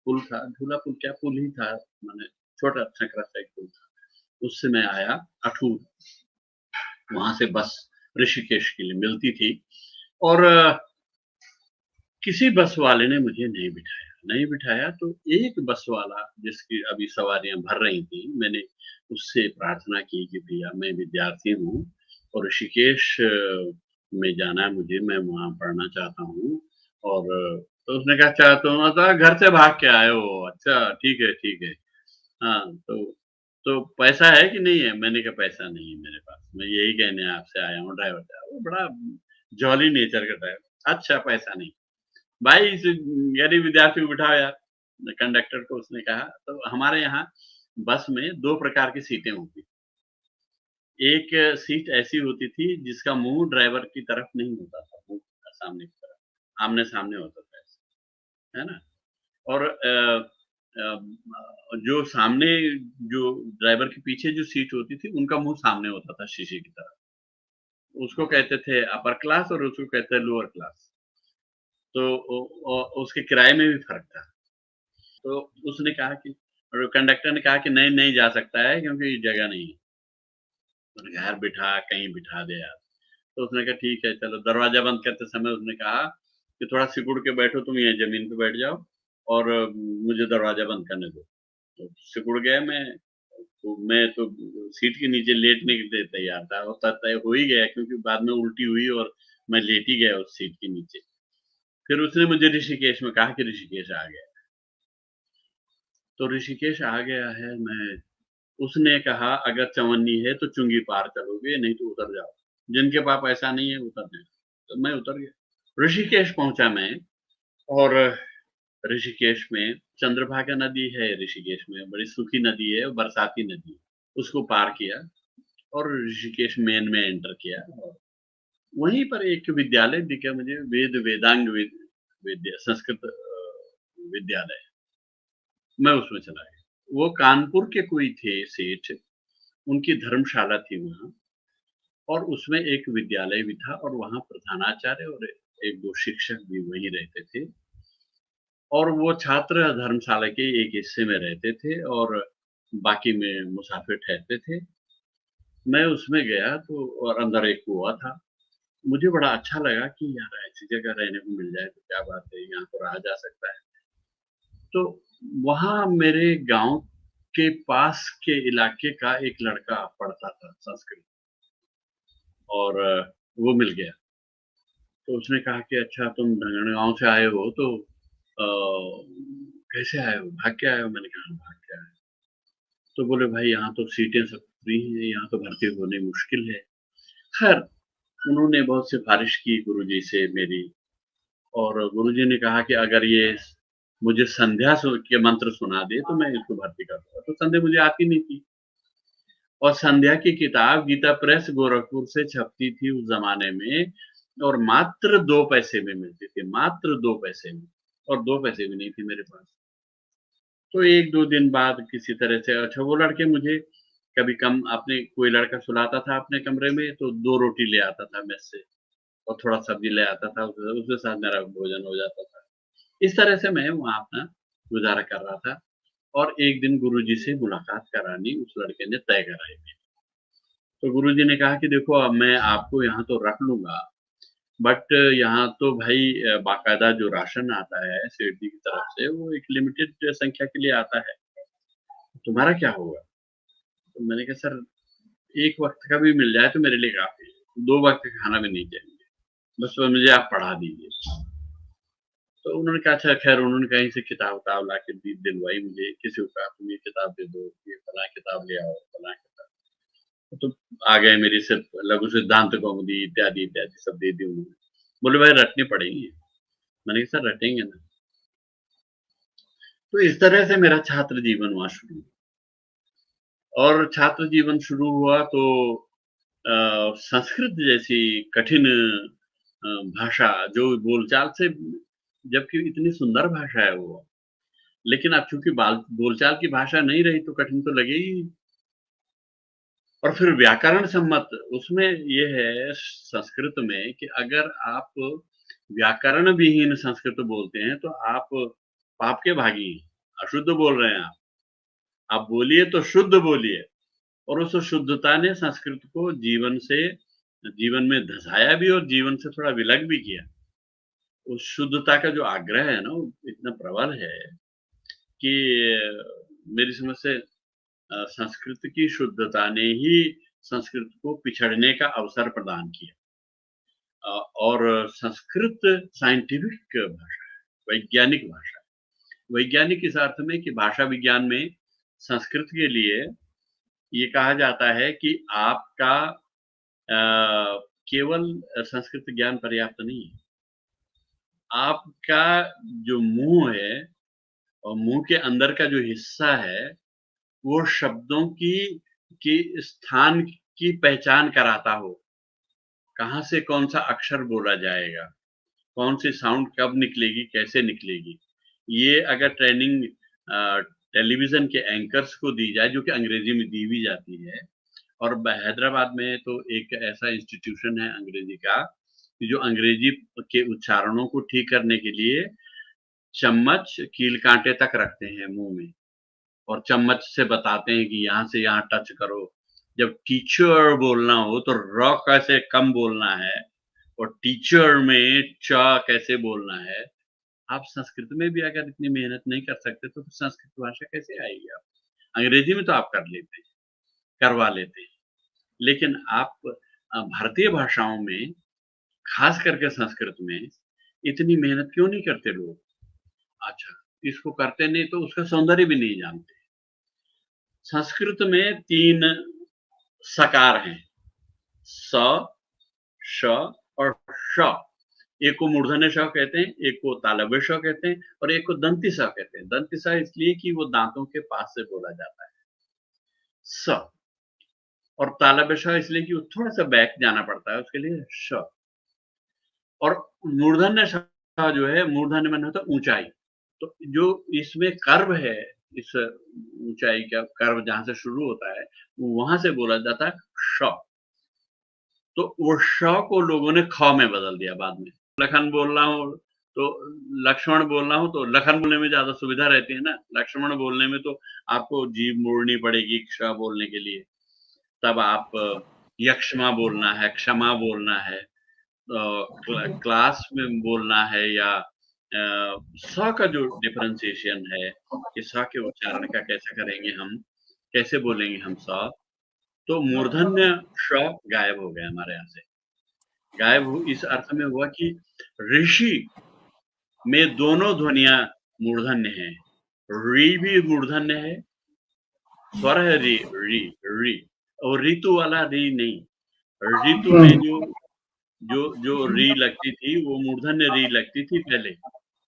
पुल था, झूला पुल क्या पुल ही था, माने छोटा संकरा सा एक पुल था। उससे मैं आया अठूर, वहाँ से बस ऋषिकेश के लिए मिलती थी और किसी बस वाले ने मुझे नहीं बिठाया तो एक बस वाला जिसकी अभी सवारियाँ भर रही थी, मैंने उससे प्रार्थना की कि भैया मैं विद्यार्थी हूँ और ऋषिकेश में जाना है मुझे, मैं वहाँ पढ़ना चाहता हूँ और तो उसने कहा अच्छा तुम मतलब घर से भाग के आए हो, अच्छा ठीक है। हाँ, तो पैसा है कि नहीं है? मैंने कहा पैसा नहीं है मेरे पास, मैं यही कहने आपसे आया हूँ ड्राइवर साहब। वो बड़ा जॉली नेचर का ड्राइवर, अच्छा पैसा नहीं। भाई इस गरीब विद्यार्थी को बिठाओ यार, कंडक्टर को उसने कहा। तो हमारे यहाँ बस में 2 प्रकार की सीटें होती थी। एक सीट ऐसी होती थी जिसका मुँह ड्राइवर की तरफ नहीं होता था, मुँह सामने की तरफ, आमने-सामने होता था ऐसे, है ना? और जो सामने जो ड्राइवर के पीछे जो सीट होती थी, उनका मुँह सामने होता था शीशे की तरह। उसको कहते थे अपर क्लास और उसको कहते हैं लोअर क्लास। तो उसके किराए में भी फ़र्क था। तो उसने कहा कि और कंडक्टर ने कहा कि नहीं, नहीं जा सकता है क्योंकि जगह नहीं है। मैंने कहा यार बिठा, कहीं बिठा दे यार। तो उसने कहा ठीक है चलो, दरवाज़ा बंद करते समय उसने कहा कि थोड़ा सिकुड़ के बैठो, तुम यहीं ज़मीन पे बैठ जाओ और मुझे दरवाज़ा बंद करने दो। तो सिकुड़ गया मैं, तो मैं तो सीट के नीचे लेटने के लिए तैयार था और तय हो ही गया क्योंकि बाद में उल्टी हुई और मैं लेट ही गया उस सीट के नीचे। फिर उसने मुझे ऋषिकेश में कहा कि ऋषिकेश आ गया। तो ऋषिकेश आ गया है, मैं उसने कहा अगर चवन्नी है तो चुंगी पार चलोगे नहीं तो उतर जाओ। जिनके पास पैसा नहीं है उतर जाओ। तो मैं उतर गया। ऋषिकेश पहुँचा मैं और ऋषिकेश में चंद्रभागा नदी है ऋषिकेश में, बड़ी सूखी नदी है, बरसाती नदी है। उसको पार किया और ऋषिकेश मेन में एंटर किया और वहीं पर एक विद्यालय दिखा मुझे, वेदांग विद्या संस्कृत विद्यालय। मैं उसमें चला गया। वो कानपुर के कोई थे सेठ, उनकी धर्मशाला थी वहाँ और उसमें एक विद्यालय भी था और वहाँ प्रधानाचार्य और 1-2 शिक्षक भी वहीं रहते थे और वो छात्र धर्मशाला के एक हिस्से में रहते थे और बाकी में मुसाफिर ठहरते थे। मैं उसमें गया तो और अंदर एक कुआँ था। मुझे बड़ा अच्छा लगा कि यार ऐसी जगह रहने को मिल जाए तो क्या बात है, यहाँ तो रहा जा सकता है। तो वहाँ मेरे गाँव के पास के इलाके का एक लड़का पढ़ता था संस्कृत और वो मिल गया। तो उसने कहा कि अच्छा तुम ढंगड़गाँव से आए हो तो कैसे आए हो? भाग के आए हो? मैंने कहा हाँ, भाग के आए। तो बोले भाई यहाँ तो सीटें सब फ्री हैं, यहाँ तो भर्ती होनी मुश्किल है। खैर उन्होंने बहुत सिफ़ारिश की गुरुजी से मेरी, और गुरुजी ने कहा कि अगर ये मुझे संध्या के मंत्र सुना दे तो मैं इसको भर्ती कर दूँगा। तो संध्या मुझे आती नहीं थी, और संध्या की किताब गीता प्रेस गोरखपुर से छपती थी उस ज़माने में, और मात्र 2 पैसे में मिलती थी, मात्र 2 पैसे में, और 2 पैसे भी नहीं थे मेरे पास। तो 1-2 दिन बाद किसी तरह से, अच्छा वो लड़के मुझे कभी कम, आपने कोई लड़का सुलाता था अपने कमरे में तो 2 रोटी ले आता था मेस से, और थोड़ा सब्ज़ी ले आता था, उसके साथ मेरा भोजन हो जाता था। इस तरह से मैं वहाँ अपना गुज़ारा कर रहा था, और एक दिन गुरुजी से मुलाकात करानी उस लड़के ने तय कराई थी। तो गुरुजी ने कहा कि देखो, अब मैं आपको यहाँ तो रख लूँगा, बट यहाँ तो भाई बाकायदा जो राशन आता है सेठ जी की तरफ से, वो एक लिमिटेड संख्या के लिए आता है। तुम्हारा क्या होगा? तो मैंने कहा, सर, 1 वक़्त का भी मिल जाए तो मेरे लिए काफ़ी है, 2 वक़्त का खाना भी नहीं चाहिए, बस मुझे आप पढ़ा दीजिए। तो उन्होंने कहा, अच्छा, ख़ैर उन्होंने कहीं से किताब-विताब ला के दिलवाई मुझे, किसी को कहा तुम ये किताब दे दो, ये फलाँ किताब ले आओ, फलाँ किताब। तो आ गए मेरी सिर्फ़ लघु सिद्धांत कौमुदी इत्यादि, इत्यादि सब दे दी उन्होंने। बोले, भाई रटनी पड़ेगी। मैंने कहा, सर रटेंगे ना। तो इस तरह से मेरा छात्र जीवन वहाँ शुरू, और छात्र जीवन शुरू हुआ तो संस्कृत जैसी कठिन भाषा, जो बोलचाल से, जबकि इतनी सुंदर भाषा है वो, लेकिन अब चूँकि बोलचाल की भाषा नहीं रही तो कठिन तो लगेगी। और फिर व्याकरण सम्मत उसमें ये है संस्कृत में कि अगर आप व्याकरण विहीन संस्कृत बोलते हैं तो आप पाप के भागी हैं, अशुद्ध बोल रहे हैं आप। आप बोलिए तो शुद्ध बोलिए, और उस शुद्धता ने संस्कृत को जीवन में धँसाया भी, और जीवन से थोड़ा विलग भी किया। उस शुद्धता का जो आग्रह है ना, वो इतना प्रबल है कि मेरी समझ से संस्कृत की शुद्धता ने ही संस्कृत को पिछड़ने का अवसर प्रदान किया। और संस्कृत साइंटिफिक भाषा है, वैज्ञानिक भाषा है। वैज्ञानिक इस अर्थ में कि भाषा विज्ञान में संस्कृत के लिए ये कहा जाता है कि आपका केवल संस्कृत ज्ञान पर्याप्त नहीं है। आपका जो मुँह है, और मुँह के अंदर का जो हिस्सा है, वो शब्दों की स्थान की पहचान कराता हो। कहाँ से कौन-सा अक्षर बोला जाएगा, कौन-सी साउंड कब निकलेगी, कैसे निकलेगी। ये अगर ट्रेनिंग टेलीविज़न के एंकर्स को दी जाए, जो कि अंग्रेज़ी में दी भी जाती है, और हैदराबाद में तो एक ऐसा इंस्टीट्यूशन है अंग्रेज़ी का, कि जो अंग्रेज़ी के उच्चारणों को ठीक करने के लिए चम्मच कील काँटे तक रखते हैं मुँह में, और चम्मच से बताते हैं कि यहाँ से यहाँ टच करो। जब टीचर बोलना हो तो र कैसे कम बोलना है, और टीचर में च कैसे बोलना है। आप संस्कृत में भी अगर इतनी मेहनत नहीं कर सकते तो फिर संस्कृत भाषा कैसे आएगी आप? अंग्रेज़ी में तो आप कर लेते हैं, करवा लेते हैं। लेकिन आप भारतीय भाषाओं में, ख़ास करके संस्कृत में, इतनी मेहनत क्यों नहीं करते लोग? अच्छा, इसको करते नहीं तो उसका सौंदर्य भी नहीं जानते। संस्कृत में 3 सकार हैं, स, श और ष। एक को मूर्धन्य ष कहते हैं, एक को तालव्य ष कहते हैं, और एक को दंती स कहते हैं। दंती स इसलिए कि वो दाँतों के पास से बोला जाता है। स, और तालव्य ष इसलिए कि वो थोड़ा-सा बैक जाना पड़ता है, उसके लिए श। और मूर्धन्य ष जो है, मूर्धन्य माने होता है ऊँचाई। तो जो इसमें कर्व है, इस ऊँचाई का कर्व जहाँ से शुरू होता है, वहाँ से बोला जाता है ष। तो वो ष को लोगों ने ख में बदल दिया बाद में। लखन बोलना हो तो लक्ष्मण बोलना हो तो लखन बोलने में ज़्यादा सुविधा रहती है ना, लक्ष्मण बोलने में तो आपको जीभ मोड़नी पड़ेगी क्ष बोलने के लिए। तब आप यक्ष्मा बोलना है, क्षमा बोलना है, क्लास में बोलना है, या स का जो डिफरेंशिएशन है कि स के उच्चारण का कैसे करेंगे हम, कैसे बोलेंगे हम स, तो मूर्धन्य ष गायब हो गया हमारे यहाँ से। गायब हु इस अर्थ में हुआ कि ऋषि में दोनों ध्वनियाँ मूर्धन्य हैं। ऋ भी मूर्धन्य है, स्वर है रि, रि, रि, और ऋतु वाला रि नहीं। ऋतु में जो जो जो री लगती थी वो मूर्धन्य री लगती थी पहले।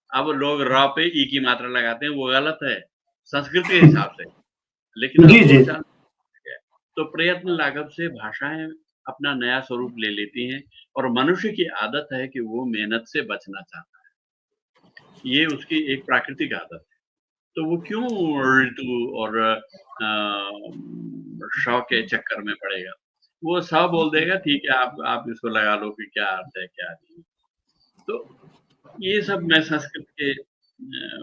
अब लोग र पे ई की मात्रा लगाते हैं, वो गलत है संस्कृत के हिसाब से, लेकिन जी अब जी बोलचाल है। तो प्रयत्न लाघव से भाषाएं अपना नया स्वरूप ले लेती हैं और मनुष्य की आदत है कि वो मेहनत से बचना चाहता है, ये उसकी एक प्राकृतिक आदत है। तो वो क्यों ऋतु और श के चक्कर में पड़ेगा। वो स बोल देगा, ठीक है, आप इसको लगा लो कि क्या अर्थ है क्या नहीं। तो ये सब मैं संस्कृत के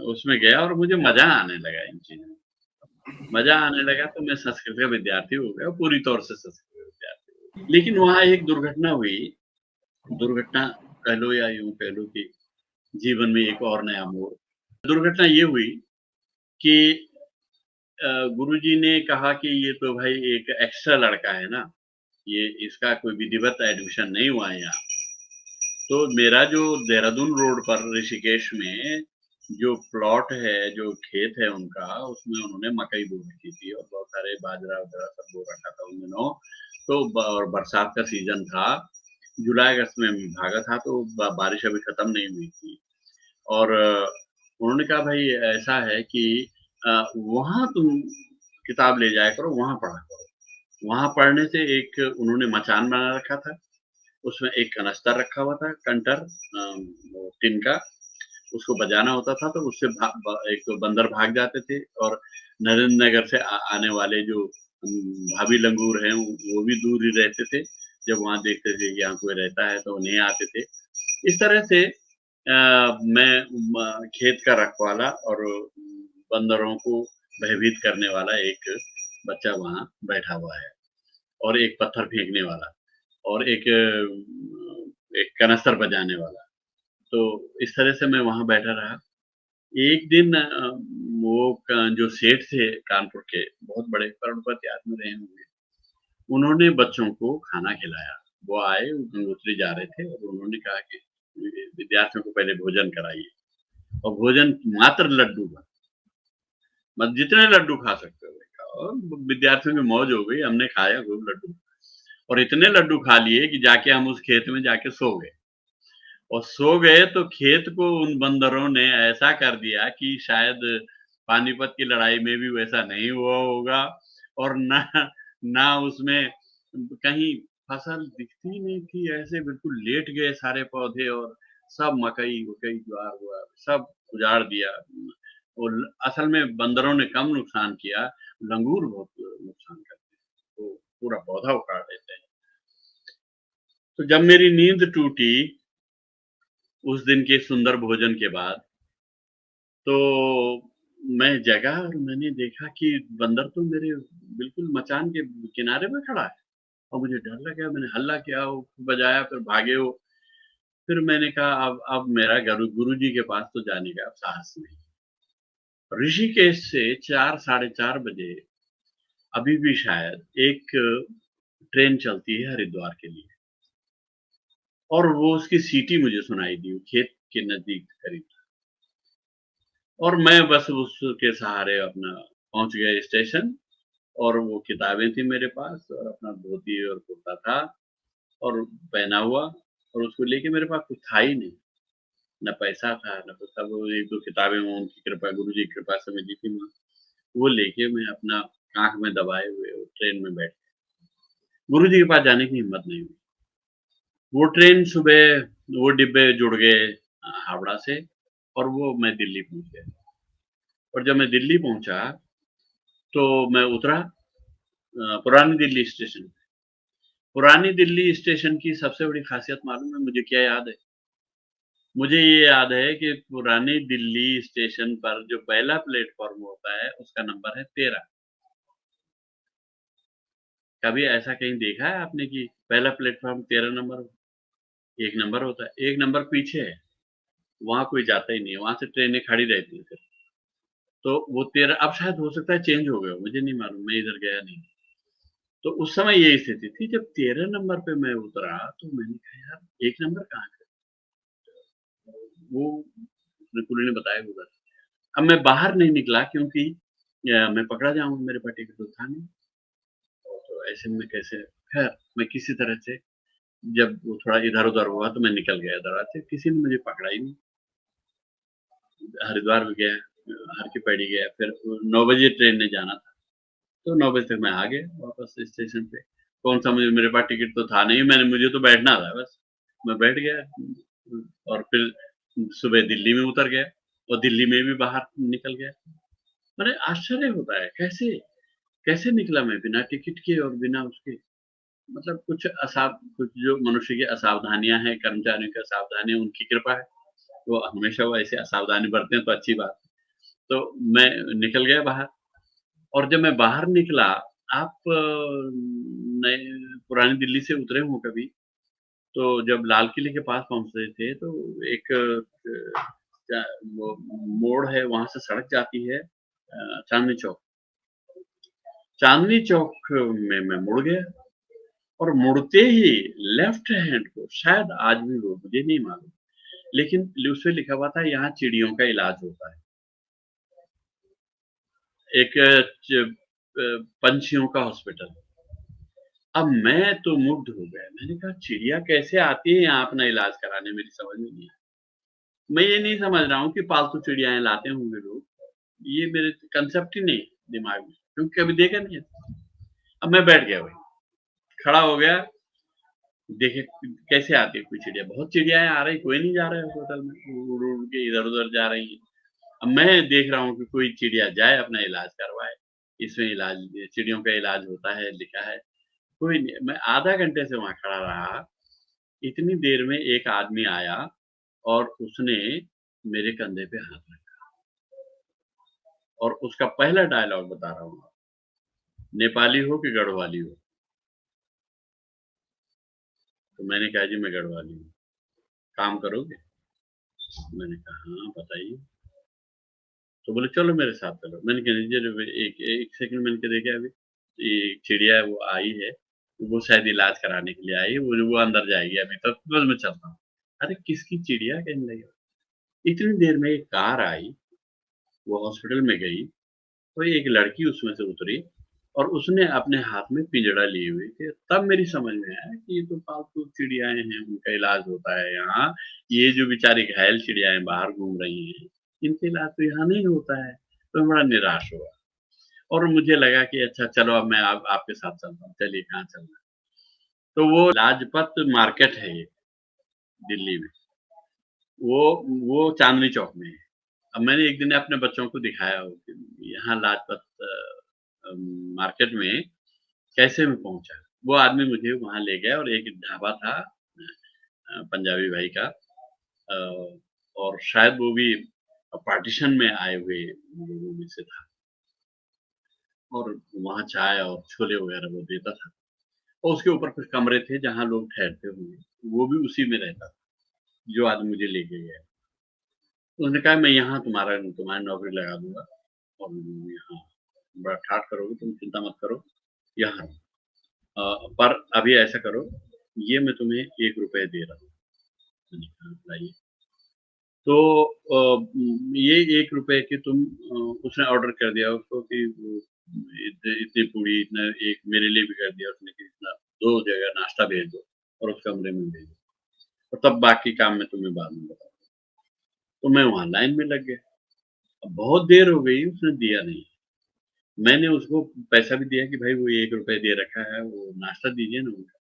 उसमें गया और मुझे मजा आने लगा इन चीजों में। मजा आने लगा तो मैं संस्कृत का विद्यार्थी हो गया, पूरी तौर से संस्कृत का विद्यार्थी हो गया। लेकिन वहाँ एक दुर्घटना हुई, दुर्घटना कह लो या यूं कह लो कि जीवन में एक और नया मोड़। दुर्घटना ये हुई कि गुरुजी ने कहा कि ये तो भाई एक एक्स्ट्रा लड़का है ना, ये इसका कोई विधिवत एडमिशन नहीं हुआ है यहाँ। तो मेरा जो देहरादून रोड पर ऋषिकेश में जो प्लॉट है, जो खेत है उनका, उसमें उन्होंने मकई बो रखी थी और बहुत सारे बाजरा वगैरह सब बो रखा था उन दिनों। तो और बरसात का सीजन था, जुलाई अगस्त में भागा था, तो बारिश अभी खत्म नहीं हुई थी। और उन्होंने कहा भाई ऐसा है कि वहां तुम किताब ले जाया करो, वहां पढ़ा करो। वहां पढ़ने से एक उन्होंने मचान बना रखा था, उसमें एक कनस्तर रखा हुआ था, कंटर टिन का, उसको बजाना होता था तो उससे एक तो बंदर भाग जाते थे और नरेंद्र नगर से आने वाले जो भाभी लंगूर हैं वो भी दूर ही रहते थे। जब वहां देखते थे कि यहाँ कोई रहता है तो नहीं आते थे। इस तरह से मैं खेत का रखवाला और बंदरों को भयभीत करने वाला एक बच्चा वहां बैठा हुआ है, और एक पत्थर फेंकने वाला, और एक कनस्तर बजाने वाला। तो इस तरह से मैं वहां बैठा रहा। एक दिन जो सेठ थे कानपुर के, बहुत बड़े करोड़पति आदमी रहे होंगे, उन्होंने बच्चों को खाना खिलाया। वो आए, गंगोत्री जा रहे थे और उन्होंने कहा कि विद्यार्थियों को पहले भोजन कराइए, और भोजन मात्र लड्डू का, मतलब जितने लड्डू खा सकते हो और विद्यार्थियों की मौज हो गई। हमने खाया खूब लड्डू, और इतने लड्डू खा लिए कि जाके हम उस खेत में जाके सो गए। और सो गए तो खेत को उन बंदरों ने ऐसा कर दिया कि शायद पानीपत की लड़ाई में भी वैसा नहीं हुआ होगा, और ना उसमें कहीं फसल दिखती नहीं थी। ऐसे बिल्कुल लेट गए सारे पौधे, और सब मकई वकई ज्वार हुआ सब उजाड़ दिया। और असल में बंदरों ने कम नुकसान किया, लंगूर बहुत नुकसान करते हैं, तो पूरा पौधा उखाड़ देते हैं। तो जब मेरी नींद टूटी उस दिन के सुंदर भोजन के बाद, तो मैं जगा और मैंने देखा कि बंदर तो मेरे बिल्कुल मचान के किनारे पे खड़ा है, और मुझे डर लगा। मैंने हल्ला किया, वो बजाया, फिर भागे वो। फिर मैंने कहा अब मेरा गुरुजी के पास तो जाने का अब साहस नहीं। ऋषिकेश से 4 साढ़े 4 बजे अभी भी शायद एक ट्रेन चलती है हरिद्वार के लिए, और वो उसकी सीटी मुझे सुनाई दी खेत के नजदीक करीब। और मैं बस उसके सहारे अपना पहुंच गया स्टेशन, और वो किताबें थी मेरे पास, और अपना धोती और कुर्ता था और पहना हुआ, और उसको लेके मेरे पास कुछ था ही नहीं, न पैसा था न कुछ था। वो 1-2 किताबें वो उनकी कृपा, गुरुजी की कृपा से मिली थी मुझे, वो लेके मैं अपना आँख में दबाए हुए वो ट्रेन में बैठ गुरुजी के पास जाने की हिम्मत नहीं हुई। वो ट्रेन सुबह, वो डिब्बे जुड़ गए हावड़ा से, और वो मैं दिल्ली पहुँच गया। और जब मैं दिल्ली पहुँचा तो मैं उतरा पुरानी दिल्ली स्टेशन पे। पुरानी दिल्ली स्टेशन की सबसे बड़ी ख़ासियत मालूम है मुझे क्या याद है? मुझे ये याद है कि पुरानी दिल्ली स्टेशन पर जो पहला प्लेटफ़ॉर्म होता है उसका नंबर है 13। कभी ऐसा कहीं देखा है आपने कि पहला प्लेटफ़ॉर्म 13 नंबर हो? 1 नंबर होता है, 1 नंबर पीछे है, वहाँ कोई जाता ही नहीं है, वहाँ से ट्रेनें खड़ी रहती हैं फिर। तो वो 13 अब शायद हो सकता है चेंज हो गया हो, मुझे नहीं मालूम, मैं इधर गया नहीं। तो उस समय ये स्थिति थी। जब 13 नंबर पे मैं उतरा तो मैंने कहा यार 1 नंबर कहाँ है? वो कुली ने बताया होगा। अब मैं बाहर नहीं निकला क्योंकि मैं पकड़ा जाऊँगा, मेरे पास टिकट तो था नहीं। तो ऐसे में कैसे खैर मैं किसी तरह से जब वो थोड़ा इधर-उधर हुआ तो मैं निकल गया दरवाज़े से, किसी ने मुझे पकड़ा ही नहीं। हरिद्वार भी गया, हर की पैड़ी गया, फिर 9 बजे ट्रेन ने जाना था, तो 9 बजे तक मैं आ गया वापस स्टेशन पे। कौन-सा मेरे पास टिकट तो था नहीं, मुझे तो बैठना था बस। मैं बैठ गया और फिर सुबह दिल्ली में उतर गया और दिल्ली में भी बाहर निकल गया। अरे आश्चर्य होता है, कैसे निकला मैं बिना टिकट के और बिना उसके। मतलब कुछ जो मनुष्य की असावधानियाँ हैं, कर्मचारियों की असावधानियाँ उनकी कृपा है। वो हमेशा वो ऐसे असावधानी बरतें तो अच्छी बात। तो मैं निकल गया बाहर और जब मैं बाहर निकला, आप नए पुरानी दिल्ली से उतरे हों कभी, तो जब लाल किले के पास पहुँचे थे तो एक क्या वो मोड़ है, वहाँ से सड़क जाती है चांदनी चौक। चांदनी चौक में मैं मुड़ गया और मुड़ते ही लेफ्ट हैंड को शायद आज भी वो मुझे नहीं मालूम, लेकिन उसपे लिखा हुआ था यहाँ चिड़ियों का इलाज होता है। एक पंछियों का हॉस्पिटल। अब मैं तो मुग्ध हो गया। मैंने कहा चिड़िया कैसे आती है यहाँ अपना इलाज कराने, मेरी समझ में नहीं आया। मैं ये नहीं समझ रहा हूँ कि पालतू चिड़ियाएँ लाते होंगे लोग, ये मेरे कांसेप्ट ही नहीं है दिमाग में, क्योंकि कभी देखा नहीं है। अब मैं बैठ गया वहीं, खड़ा हो गया, देखे कैसे आती है कोई चिड़िया, बहुत चिड़ियाएँ आ रही, कोई नहीं जा रहा है हॉस्पिटल में, उड़-उड़ के इधर-उधर जा रही हैं। अब मैं देख रहा हूँ कि कोई चिड़िया जाए अपना इलाज करवाए, इसमें इलाज चिड़ियों का इलाज होता है लिखा है, कोई नहीं। मैं आधा घंटे से वहाँ खड़ा रहा, इतनी देर में एक आदमी आया और उसने मेरे कंधे पे हाथ रखा और उसका पहला डायलॉग बता रहा हूँ, नेपाली हो कि गढ़वाली हो? तो मैंने कहा जी मैं गढ़वाली हूँ, काम करोगे? मैंने कहा हाँ बताइए। तो बोले चलो मेरे साथ चलो। मैंने कहा नहीं एक एक सेकंड, मैंने कहा देखिए अभी ये चिड़िया है वो आई है, वो शायद इलाज कराने के लिए आई है, वो अंदर जाएगी अभी तक, बस मैं चलता हूँ। अरे किसकी चिड़िया कहने लगे। इतनी देर में एक कार आई, वो हॉस्पिटल में गई, तो एक लड़की उसमें से उतरी और उसने अपने हाथ में पिंजड़ा लिए हुए थे। तब मेरी समझ में आया कि ये तो पालतू चिड़ियाएँ हैं, उनका इलाज होता है यहाँ। ये जो बेचारी घायल चिड़ियाएँ बाहर घूम रही हैं, इनका इलाज तो यहाँ नहीं होता है। तो मैं बड़ा निराश हुआ और मुझे लगा कि अच्छा चलो अब मैं आपके साथ चलता हूँ। चलिए कहाँ चलना है? तो वो लाजपत मार्केट है ये, दिल्ली में। वो वो चांदनी चौक में है। अब मैंने एक दिन अपने बच्चों को दिखाया हो कि यहाँ लाजपत मार्केट में कैसे मैं पहुँचा। वो आदमी मुझे वहाँ ले गया और एक ढाबा था पंजाबी भाई का, और शायद वो भी पार्टीशन में आए हुए लोगों में से था और वहाँ चाय और छोले वगैरह वो देता था और उसके ऊपर कुछ कमरे थे जहाँ लोग ठहरते होंगे, वो भी उसी में रहता था, जो आदमी मुझे लेके गया। उसने कहा मैं यहाँ तुम्हारी नौकरी लगा दूँगा और यहाँ बड़ा ठाठ करोगे तुम, चिंता मत करो, यहाँ पर अभी ऐसा करो, ये मैं तुम्हें ₹1 दे रहा हूँ। मैंने कहा लाइए। तो ये ₹1 के तुम उसने ऑर्डर कर दिया उसको कि वो इतनी पूड़ी, इतना एक मेरे लिए भी कर दिया उसने कि इतना 2 जगह नाश्ता भेज दो और उस कमरे में भेज दो और तब बाकी काम मैं तुम्हें बाद में बताऊँगा। तो मैं वहाँ लाइन में लग गया। अब बहुत देर हो गई, उसने दिया नहीं। मैंने उसको पैसा भी दिया कि भाई वो ₹1 दे रखा है, वो नाश्ता दीजिए ना उनका।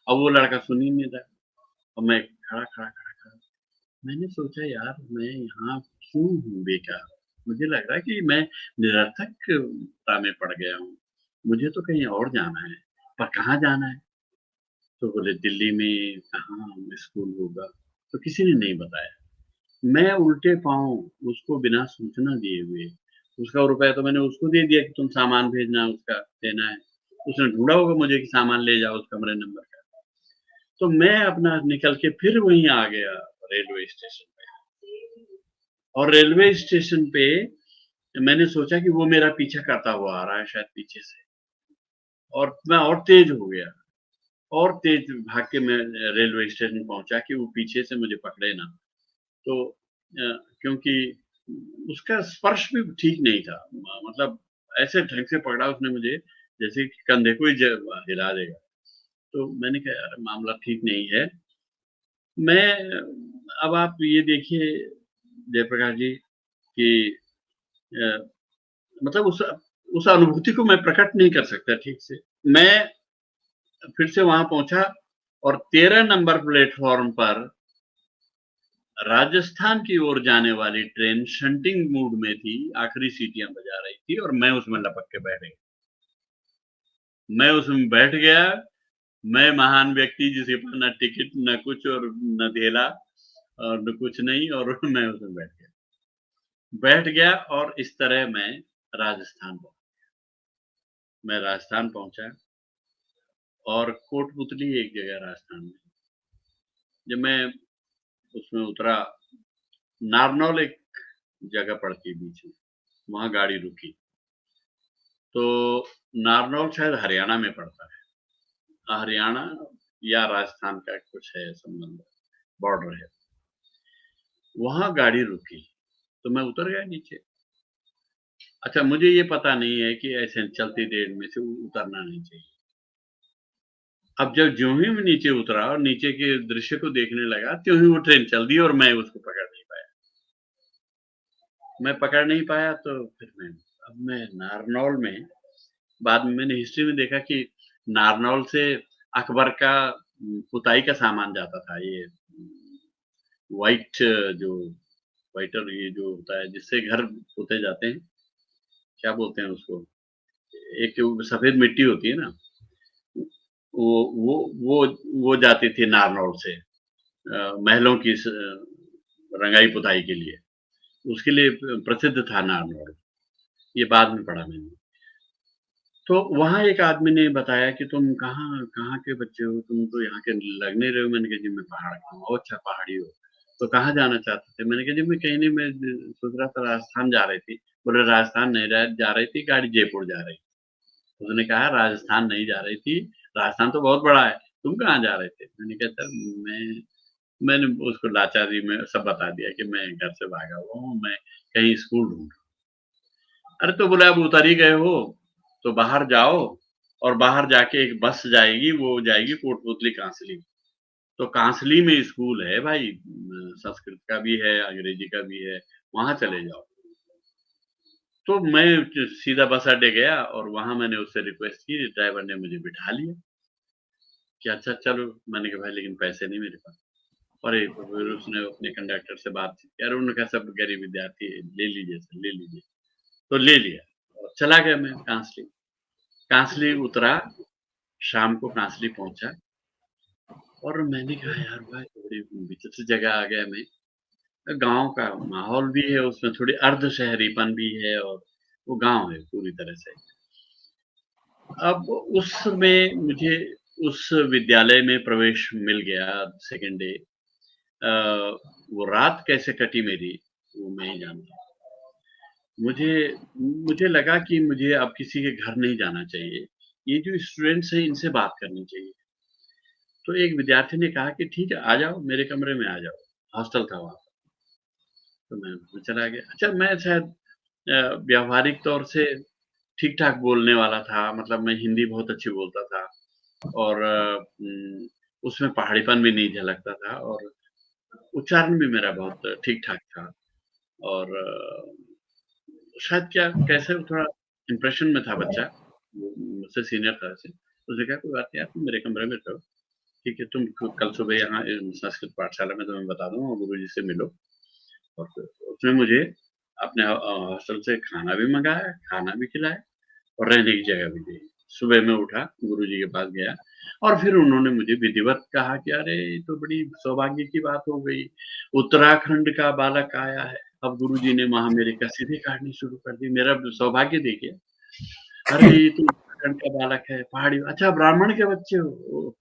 अब वो लड़का सुन ही नहीं रहा और मैं खड़ा। मैंने सोचा यार मैं यहाँ क्यों हूँ बेकार? मुझे लग रहा है कि मैं निरर्थकता में पड़ गया हूँ। मुझे तो कहीं और जाना है, पर कहाँ जाना है? तो बोले दिल्ली में कहाँ स्कूल होगा? तो किसी ने नहीं बताया। मैं उल्टे पाँव उसको बिना सूचना दिए हुए, उसका रुपया तो मैंने उसको दे दिया कि तुम सामान भेजना है उसका, देना है। उसने ढूँढा होगा मुझे कि सामान ले जाओ उस कमरे नंबर का। तो मैं अपना निकल के फिर वहीं आ गया रेलवे स्टेशन पे और रेलवे स्टेशन पे मैंने सोचा कि वो मेरा पीछा करता हुआ आ रहा है शायद पीछे से और मैं और तेज़ हो गया और तेज़ भाग के मैं रेलवे स्टेशन पहुँचा कि वो पीछे से मुझे पकड़े ना। तो क्योंकि उसका स्पर्श भी ठीक नहीं था, मतलब ऐसे ढंग से पकड़ा उसने मुझे जैसे कि कंधे को ही हिला देगा। तो मैंने कहा यार मामला ठीक नहीं है। अब आप ये देखिए जयप्रकाश जी कि मतलब उस अनुभूति को मैं प्रकट नहीं कर सकता ठीक से। मैं फिर से वहां पहुंचा और 13 नंबर प्लेटफॉर्म पर राजस्थान की ओर जाने वाली ट्रेन शंटिंग मूड में थी, आखिरी सीटियां बजा रही थी और मैं उसमें लपक के बैठ गया। मैं उसमें बैठ गया, मैं महान व्यक्ति जिसके पास न टिकट न कुछ और न धेला और न कुछ नहीं, और मैं उसमें बैठ गया और इस तरह मैं राजस्थान पहुंचा और कोटपुतली एक जगह राजस्थान में, जब मैं उसमें उतरा, नारनौल एक जगह पड़ती है बीच में, वहां गाड़ी रुकी। तो नारनौल शायद हरियाणा में पड़ता है, हरियाणा या राजस्थान का कुछ है संबंध, बॉर्डर है। वहां गाड़ी रुकी तो मैं उतर गया नीचे। अच्छा, मुझे ये पता नहीं है कि ऐसे चलती देर में से उतरना नहीं चाहिए। अब जब ज्यों ही मैं नीचे उतरा और नीचे के दृश्य को देखने लगा, त्यों ही वो ट्रेन चल दी और मैं उसको पकड़ नहीं पाया। तो फिर मैं नारनौल में, बाद में मैंने हिस्ट्री में देखा कि नारनौल से अकबर का पुताई का सामान जाता था, ये व्हाइट जो व्हाइटर ये जो होता है जिससे घर पोते जाते हैं, क्या बोलते हैं उसको, एक सफेद मिट्टी होती है ना, वो वो जाती थी नारनौल से महलों की रंगाई पुताई के लिए, उसके लिए प्रसिद्ध था नारनौल। ये बाद में पढ़ा मैंने। तो वहां एक आदमी ने बताया कि तुम कहाँ के बच्चे हो, तुम तो यहाँ के लग नहीं रहे हो। मैंने कहा जी मैं पहाड़ का हूँ। अच्छा, पहाड़ी हो, तो कहाँ जाना चाहते थे? मैंने कहा जी मैं कहीं नहीं, मैं सोच रहा था राजस्थान जा रही थी। बोले राजस्थान नहीं जा रही थी, गाड़ी जयपुर जा रही थी। उसने कहा राजस्थान नहीं जा रही थी, राजस्थान तो बहुत बड़ा है, तुम कहाँ जा रहे थे? मैंने कहा सर मैंने उसको लाचारी में सब बता दिया कि मैं घर से भागा हुआ हूँ, मैं कहीं स्कूल ढूंढ रहा हूँ। अरे तो बोले अब उतर ही गए हो तो बाहर जाओ, और बाहर जाके एक बस जाएगी, वो जाएगी कोटपुतली कांसली। तो कांसली में स्कूल है भाई, संस्कृत का भी है, अंग्रेजी का भी है, वहां चले जाओ। तो मैं सीधा बस अड्डे गया और वहां मैंने उससे रिक्वेस्ट की, ड्राइवर ने मुझे बिठा लिया कि अच्छा चलो। मैंने कहा भाई लेकिन पैसे नहीं मेरे पास। और फिर उसने अपने कंडक्टर से बातचीत की, अरे उन्होंने कहा सब गरीब विद्यार्थी ले लीजिए सर, ले लीजिए। तो ले लिया और चला गया मैं कांसली उतरा, शाम को कांसली पहुंचा और मैंने कहा यार भाई बड़ी विचित्र जगह आ गया मैं। गांव का माहौल भी है, उसमें थोड़ी अर्ध शहरीपन भी है और वो गांव है पूरी तरह से। अब उसमें मुझे उस विद्यालय में प्रवेश मिल गया सेकेंड डे। वो रात कैसे कटी मेरी वो मैं ही जानता हूँ। मुझे लगा कि मुझे अब किसी के घर नहीं जाना चाहिए, ये जो स्टूडेंट्स हैं इनसे बात करनी चाहिए। तो एक विद्यार्थी ने कहा कि ठीक है आ जाओ मेरे कमरे में आ जाओ, हॉस्टल था वहाँ। तो मैं चला गया। अच्छा, मैं शायद व्यावहारिक तौर से ठीक-ठाक बोलने वाला था, मतलब मैं हिंदी बहुत अच्छी बोलता था और उसमें पहाड़ीपन भी नहीं झलकता था और उच्चारण भी मेरा बहुत ठीक-ठाक था और शायद क्या कैसे थोड़ा इम्प्रेशन में था बच्चा, वो मुझसे सीनियर था वैसे। उसने कहा कोई बात नहीं यार तुम मेरे कमरे में रहो, ठीक है, तुम कल सुबह यहाँ संस्कृत पाठशाला में तुम्हें बता दूँगा, गुरुजी से मिलो। और फिर उसने मुझे अपने हॉस्टल से खाना भी मँगाया, खाना भी खिलाया और रहने की जगह भी दी। सुबह मैं उठा, गुरुजी के पास गया और फिर उन्होंने मुझे विधिवत कहा कि अरे ये तो बड़ी सौभाग्य की बात हो गई, उत्तराखंड का बालक आया है। अब गुरुजी ने वहाँ मेरी कसीदे काटनी शुरू कर दी। मेरा सौभाग्य देखिए, अरे ये तो उत्तराखंड का बालक है, पहाड़ी, अच्छा ब्राह्मण के बच्चे हो।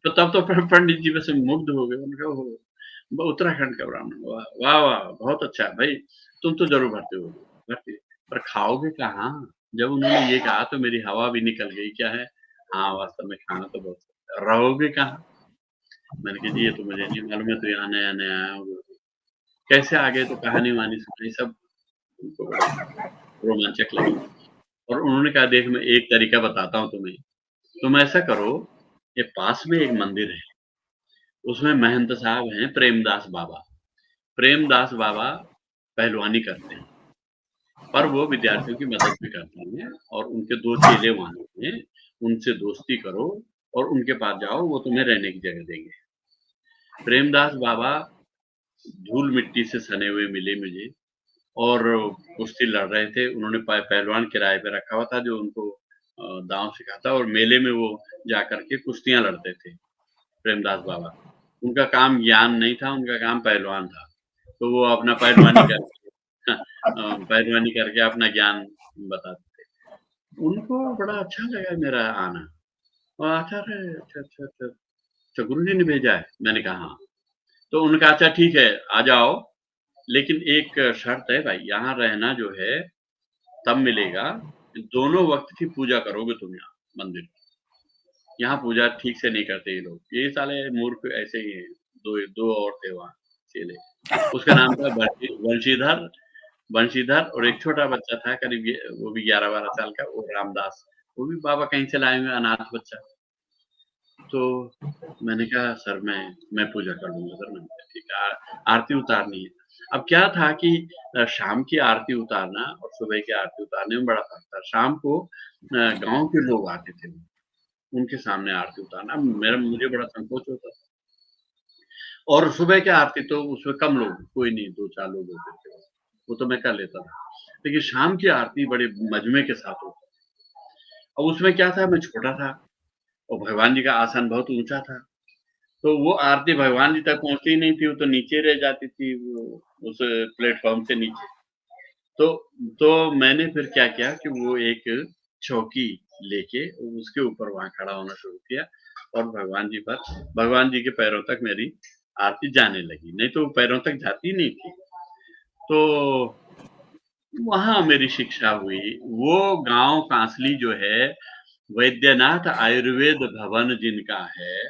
तो तब तो पंडित जी वैसे मुग्ध हो गए। उन्होंने कहा ओहो! उत्तराखंड का ब्राह्मण, वाह! वाह, वाह! बहुत अच्छा भाई, तुम तो ज़रूर भर्ती होगे, भर्ती। पर खाओगे कहाँ? जब उन्होंने ये कहा तो मेरी हवा भी निकल गई, क्या है? हाँ, वास्तव में खाना तो बहुत, रहोगे कहाँ? मैंने कहा जी ये तो मुझे नहीं मालूम, मैं तो यहाँ नया-नया आया हूँ। कैसे आ गए? तो कहानी-वहानी सुनाई, सब उनको बड़ा रोमांचक लगी और उन्होंने कहा देख मैं एक तरीका बताता हूँ तुम्हें, तुम ऐसा करो, ये पास में एक मंदिर है, उसमें महंत साहब हैं प्रेमदास बाबा। प्रेमदास बाबा पहलवानी करते हैं, पर वो विद्यार्थियों की मदद भी करते हैं और उनके 2 चेले वहाँ हैं, उनसे दोस्ती करो और उनके पास जाओ, वो तुम्हें रहने की जगह देंगे। प्रेमदास बाबा धूल-मिट्टी से सने हुए मिले मुझे और कुश्ती लड़ रहे थे। उन्होंने पहलवान किराए पे रखा हुआ था जो उनको दाँव सिखाता और मेले में वो जाकर के कुश्तियाँ लड़ते थे, प्रेमदास बाबा। उनका काम ज्ञान नहीं था, उनका काम पहलवान था। तो वो अपना पहलवानी करके अपना ज्ञान बताते थे। उनको बड़ा अच्छा लगा मेरा आना और आचार्य अच्छा गुरुजी ने भेजा है? मैंने कहा हाँ। तो उन्होंने कहा अच्छा ठीक है, आ जाओ, लेकिन एक शर्त है भाई, यहाँ रहना जो है तब मिलेगा, दोनों वक़्त की पूजा करोगे तुम यहाँ मंदिर की। यहाँ पूजा ठीक से नहीं करते ये लोग। ये साले मूर्ख ऐसे ही हैं, 2 और थे वहाँ चेले। उसका नाम था वंशीधर वंशीधर और एक छोटा बच्चा था करीब वो भी 11-12 साल का, वो रामदास। वो भी बाबा कहीं से लाए हुए अनाथ बच्चा। तो मैंने कहा सर मैं पूजा कर लूँगा सर। मैंने कहा ठीक है, आरती उतारनी है। अब क्या था कि शाम की आरती उतारना और सुबह की आरती उतारने में बड़ा फ़र्क था। शाम को गाँव के लोग आते थे, उनके सामने आरती उतारना मुझे बड़ा संकोच होता था। और सुबह की आरती तो उसमें कम लोग, कोई नहीं, 2-4 लोग होते थे, वो तो मैं कर लेता था। लेकिन शाम की आरती बड़े मजमे के साथ होती। अब उसमें क्या था, मैं छोटा था और भगवान जी का आसन बहुत ऊँचा था। तो वो आरती भगवान जी तक पहुँचती ही नहीं थी, वो तो नीचे रह जाती थी, वो उस प्लेटफ़ॉर्म से नीचे। तो तो मैंने फिर क्या किया कि वो एक चौकी लेके उसके ऊपर वहाँ खड़ा होना शुरू किया और भगवान जी के पैरों तक मेरी आरती जाने लगी, नहीं तो वो पैरों तक जाती नहीं थी। तो वहाँ मेरी शिक्षा हुई। वो गाँव कांसली जो है, वैद्यनाथ आयुर्वेद भवन जिनका है,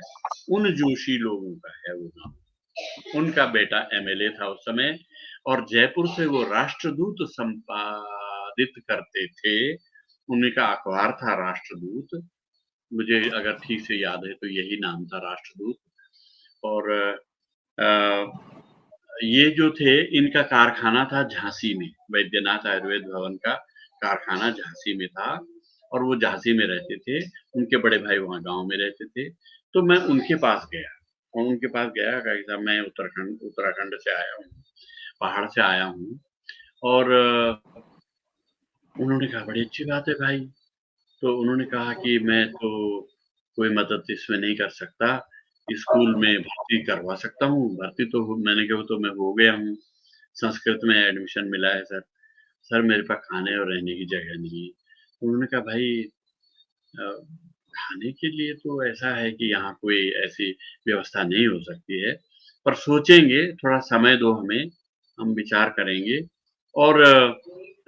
उन जोशी लोगों का है वो गाँव। उनका बेटा एमएलए था उस समय और जयपुर से वो राष्ट्रदूत संपादित करते थे। उन्हीं का अखबार था राष्ट्रदूत। मुझे अगर ठीक से याद है तो यही नाम था राष्ट्रदूत। और ये जो थे इनका कारखाना था झांसी में, वैद्यनाथ आयुर्वेद भवन का कारखाना झांसी में था और वो झांसी में रहते थे। उनके बड़े भाई वहाँ गाँव में रहते थे। तो मैं उनके पास गया और उनके पास गया कहा कि साहब मैं उत्तराखंड से आया हूँ, पहाड़ से आया हूँ और उन्होंने कहा बड़ी अच्छी बात है भाई। तो उन्होंने कहा कि मैं तो कोई मदद इसमें नहीं कर सकता, स्कूल में भर्ती करवा सकता हूँ, भर्ती तो मैंने कहा तो मैं हो गया हूँ, संस्कृत में एडमिशन मिला है सर। सर मेरे पास खाने और रहने की जगह नहीं है। तो उन्होंने कहा भाई अ, खाने के लिए तो ऐसा है कि यहाँ कोई ऐसी व्यवस्था नहीं हो सकती है, पर सोचेंगे, थोड़ा समय दो हमें, हम विचार करेंगे और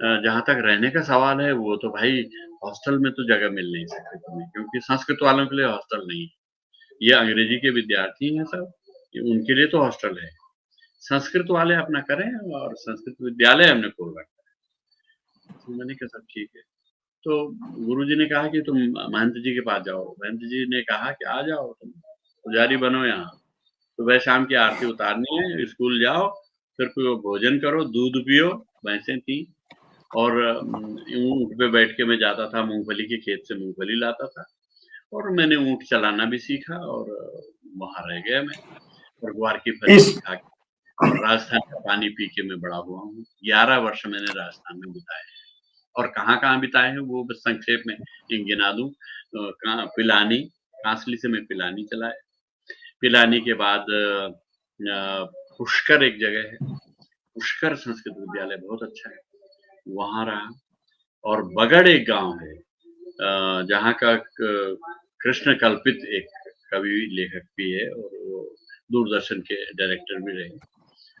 जहाँ तक रहने का सवाल है वो तो भाई हॉस्टल में तो जगह मिल नहीं सकती तुम्हें क्योंकि संस्कृत वालों के लिए हॉस्टल नहीं है। ये अंग्रेजी के विद्यार्थी हैं सब, उनके लिए तो हॉस्टल है। संस्कृत वाले अपना करें और संस्कृत विद्यालय हमने खोल रखा है। तो मैंने कहा सब ठीक है। तो गुरुजी ने कहा कि तुम महंत जी के पास जाओ। महंत जी ने कहा कि आ जाओ तुम, पुजारी बनो यहाँ। सुबह शाम की आरती उतारनी है, स्कूल जाओ, फिर कोई भोजन करो, दूध पियो, भैंसें थी और ऊँट पे बैठ के मैं जाता था, मूँगफली के खेत से मूँगफली लाता था और मैंने ऊँट चलाना भी सीखा और वहाँ रह गया मैं और ग्वार की फली इस खा के और राजस्थान का पानी पी के मैं बड़ा हुआ हूँ। 11 वर्ष मैंने राजस्थान में बिताए और कहाँ-कहाँ बिताए हैं वो बस संक्षेप में गिना दूँ। पिलानी, कांसली से मैं पिलानी चला आया। पिलानी के बाद पुष्कर एक जगह है, पुष्कर संस्कृत विद्यालय बहुत अच्छा है, वहाँ रहा और बगड़ एक गाँव है जहाँ का कृष्ण कल्पित एक कवि लेखक भी है और वो दूरदर्शन के डायरेक्टर भी रहे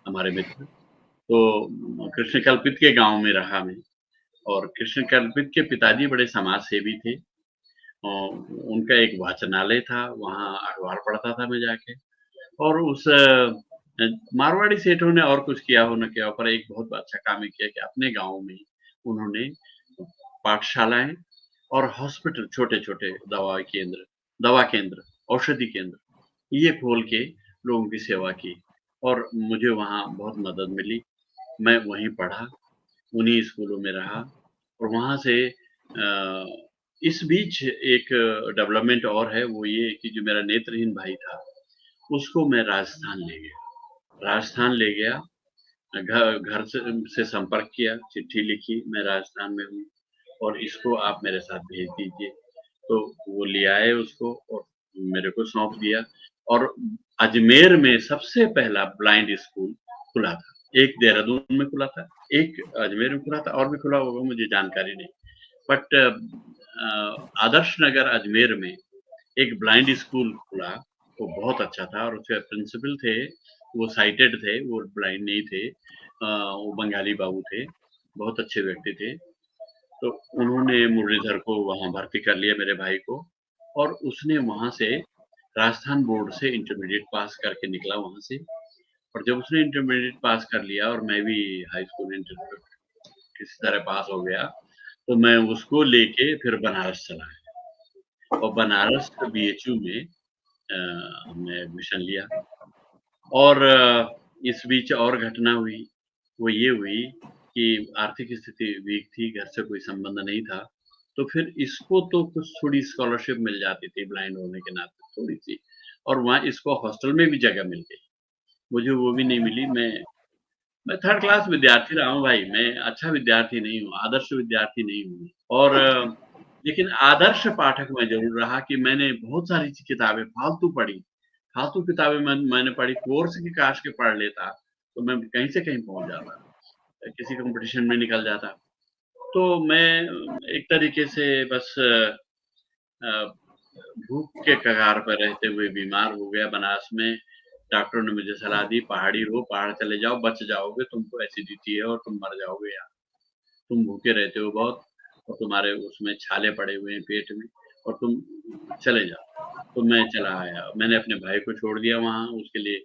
हमारे मित्र। तो कृष्ण कल्पित के गाँव में रहा मैं और कृष्ण कल्पित के पिताजी बड़े समाज सेवी थे। उनका एक वाचनालय था, वहाँ अखबार पढ़ता था मैं जाके और उस मारवाड़ी सेठों ने और कुछ किया हो न किया हो पर एक बहुत अच्छा काम किया कि अपने गाँव में उन्होंने पाठशालाएँ और हॉस्पिटल, छोटे-छोटे दवा केंद्र, औषधि केंद्र, ये खोल के लोगों की सेवा की और मुझे वहाँ बहुत मदद मिली। मैं वहीं पढ़ा, उन्हीं स्कूलों में रहा और वहाँ से इस बीच एक डेवलपमेंट और है, वो ये कि जो मेरा नेत्रहीन भाई था, उसको मैं राजस्थान ले गया। राजस्थान ले गया, घर से संपर्क किया, चिट्ठी लिखी, मैं राजस्थान में हूँ और इसको आप मेरे साथ भेज दीजिए। तो वो ले आए उसको और मेरे को सौंप दिया और अजमेर में सबसे पहला ब्लाइंड स्कूल खुला था। एक देहरादून में खुला था, एक अजमेर में खुला था और भी खुला होगा, मुझे जानकारी नहीं। बट आदर्श नगर अजमेर में एक ब्लाइंड स्कूल खुला, वो बहुत अच्छा था और उसके प्रिंसिपल थे, वो साइटेड थे, वो ब्लाइंड नहीं थे। वो बंगाली बाबू थे, बहुत अच्छे व्यक्ति थे। तो उन्होंने मुरलीधर को वहाँ भर्ती कर लिया, मेरे भाई को, और उसने वहाँ से राजस्थान बोर्ड से इंटरमीडिएट पास करके निकला वहाँ से। और जब उसने इंटरमीडिएट पास कर लिया और मैं भी हाई स्कूल इंटरमीडिएट किसी तरह पास हो गया, तो मैं उसको लेके फिर बनारस चला गया और बनारस बीएचयू में हमने एडमिशन लिया। और इस बीच और घटना हुई, वो ये हुई कि आर्थिक स्थिति वीक थी, घर से कोई संबंध नहीं था, तो फिर इसको तो कुछ थोड़ी स्कॉलरशिप मिल जाती थी ब्लाइंड होने के नाते, थोड़ी-सी, और वहाँ इसको हॉस्टल में भी जगह मिल गई। मुझे वो भी नहीं मिली। मैं थर्ड क्लास विद्यार्थी रहा हूँ भाई, मैं अच्छा विद्यार्थी नहीं हूँ, आदर्श विद्यार्थी नहीं हूँ। और लेकिन आदर्श पाठक मैं ज़रूर रहा कि मैंने बहुत सारी किताबें फालतू पढ़ी। फालतू किताबें मैंने पढ़ी, कोर्स की काश के पढ़ लेता, तो मैं कहीं से कहीं पहुँच जाता, किसी कॉम्पिटिशन में निकल जाता। तो मैं एक तरीके से बस भूख के कगार पर रहते हुए बीमार हो गया बनारस में। डॉक्टरों ने मुझे सलाह दी, पहाड़ी हो, पहाड़ चले जाओ, बच जाओगे, तुमको एसिडिटी है और तुम मर जाओगे यहाँ। तुम भूखे रहते हो बहुत और तुम्हारे उसमें छाले पड़े हुए हैं पेट में और तुम चले जाओ। तो मैं चला आया। मैंने अपने भाई को छोड़ दिया वहाँ, उसके लिए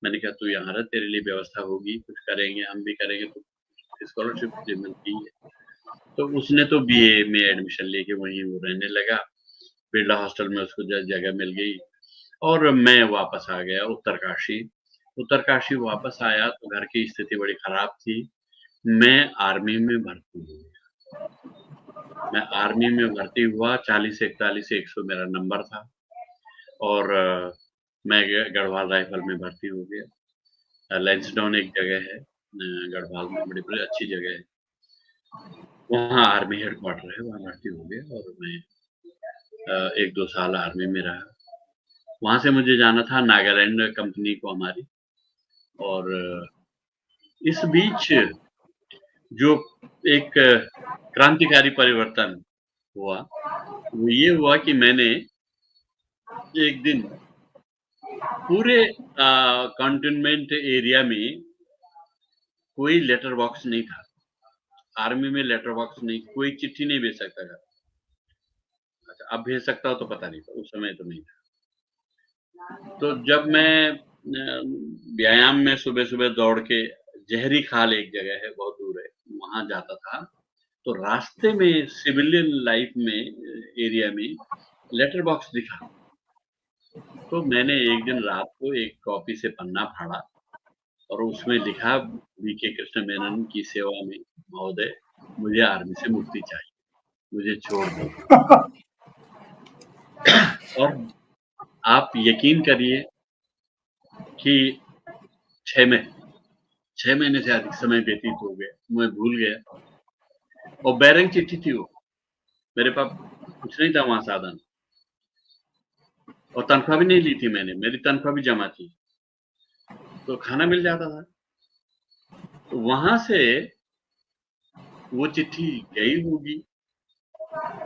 मैंने कहा तू यहाँ रह, तेरे लिए व्यवस्था होगी, कुछ करेंगे, हम भी करेंगे, तो स्कॉलरशिप तुझे मिलती है। तो उसने तो बीए में एडमिशन लेके वहीं वो रहने लगा। बिरला हॉस्टल में उसको जगह मिल गई और मैं वापस आ गया उत्तरकाशी। उत्तरकाशी वापस आया तो घर की स्थिति बड़ी खराब थी। मैं आर्मी में भर्ती हुआ। मैं आर्मी में भर्ती हुआ, 40-41 100 मेरा नंबर था और मैं गढ़वाल राइफल में भर्ती हो गया। लैंसडाउन एक जगह है गढ़वाल में, बड़ी अच्छी जगह है, वहाँ आर्मी हेडक्वार्टर है, वहाँ भर्ती हो गया और मैं 1-2 साल आर्मी में रहा। वहाँ से मुझे जाना था नागालैंड कंपनी को हमारी, और इस बीच जो एक क्रांतिकारी परिवर्तन हुआ, वो ये हुआ कि मैंने एक दिन पूरे कंटेनमेंट एरिया में कोई लेटर बॉक्स नहीं था। आर्मी में लेटर बॉक्स नहीं, कोई चिट्ठी नहीं भेज सकता था। अच्छा, अब भेज सकता हो तो पता नहीं, उस समय तो नहीं था। तो जब मैं व्यायाम में सुबह-सुबह दौड़ के, जहरी खाल एक जगह है, बहुत दूर है, वहाँ जाता था, तो रास्ते में सिविलियन लाइफ में एरिया में लेटर बॉक्स दिखा। तो मैंने एक दिन रात को एक कॉपी से पन्ना फाड़ा और उसमें लिखा, वीके कृष्ण मेनन की सेवा में महोदय, मुझे आर्मी से मुक्ति चाहिए, मुझे छोड़ दो। और आप यकीन करिए कि 6 महीने से अधिक समय व्यतीत हो गया, मैं भूल गया। और बैरंग चिट्ठी थी वो, मेरे पास कुछ नहीं था वहाँ साधन, और तनख्वाह भी नहीं ली थी मैंने, मेरी तनख्वाह भी जमा थी, तो खाना मिल जाता था। तो वहाँ से वो चिट्ठी गई होगी,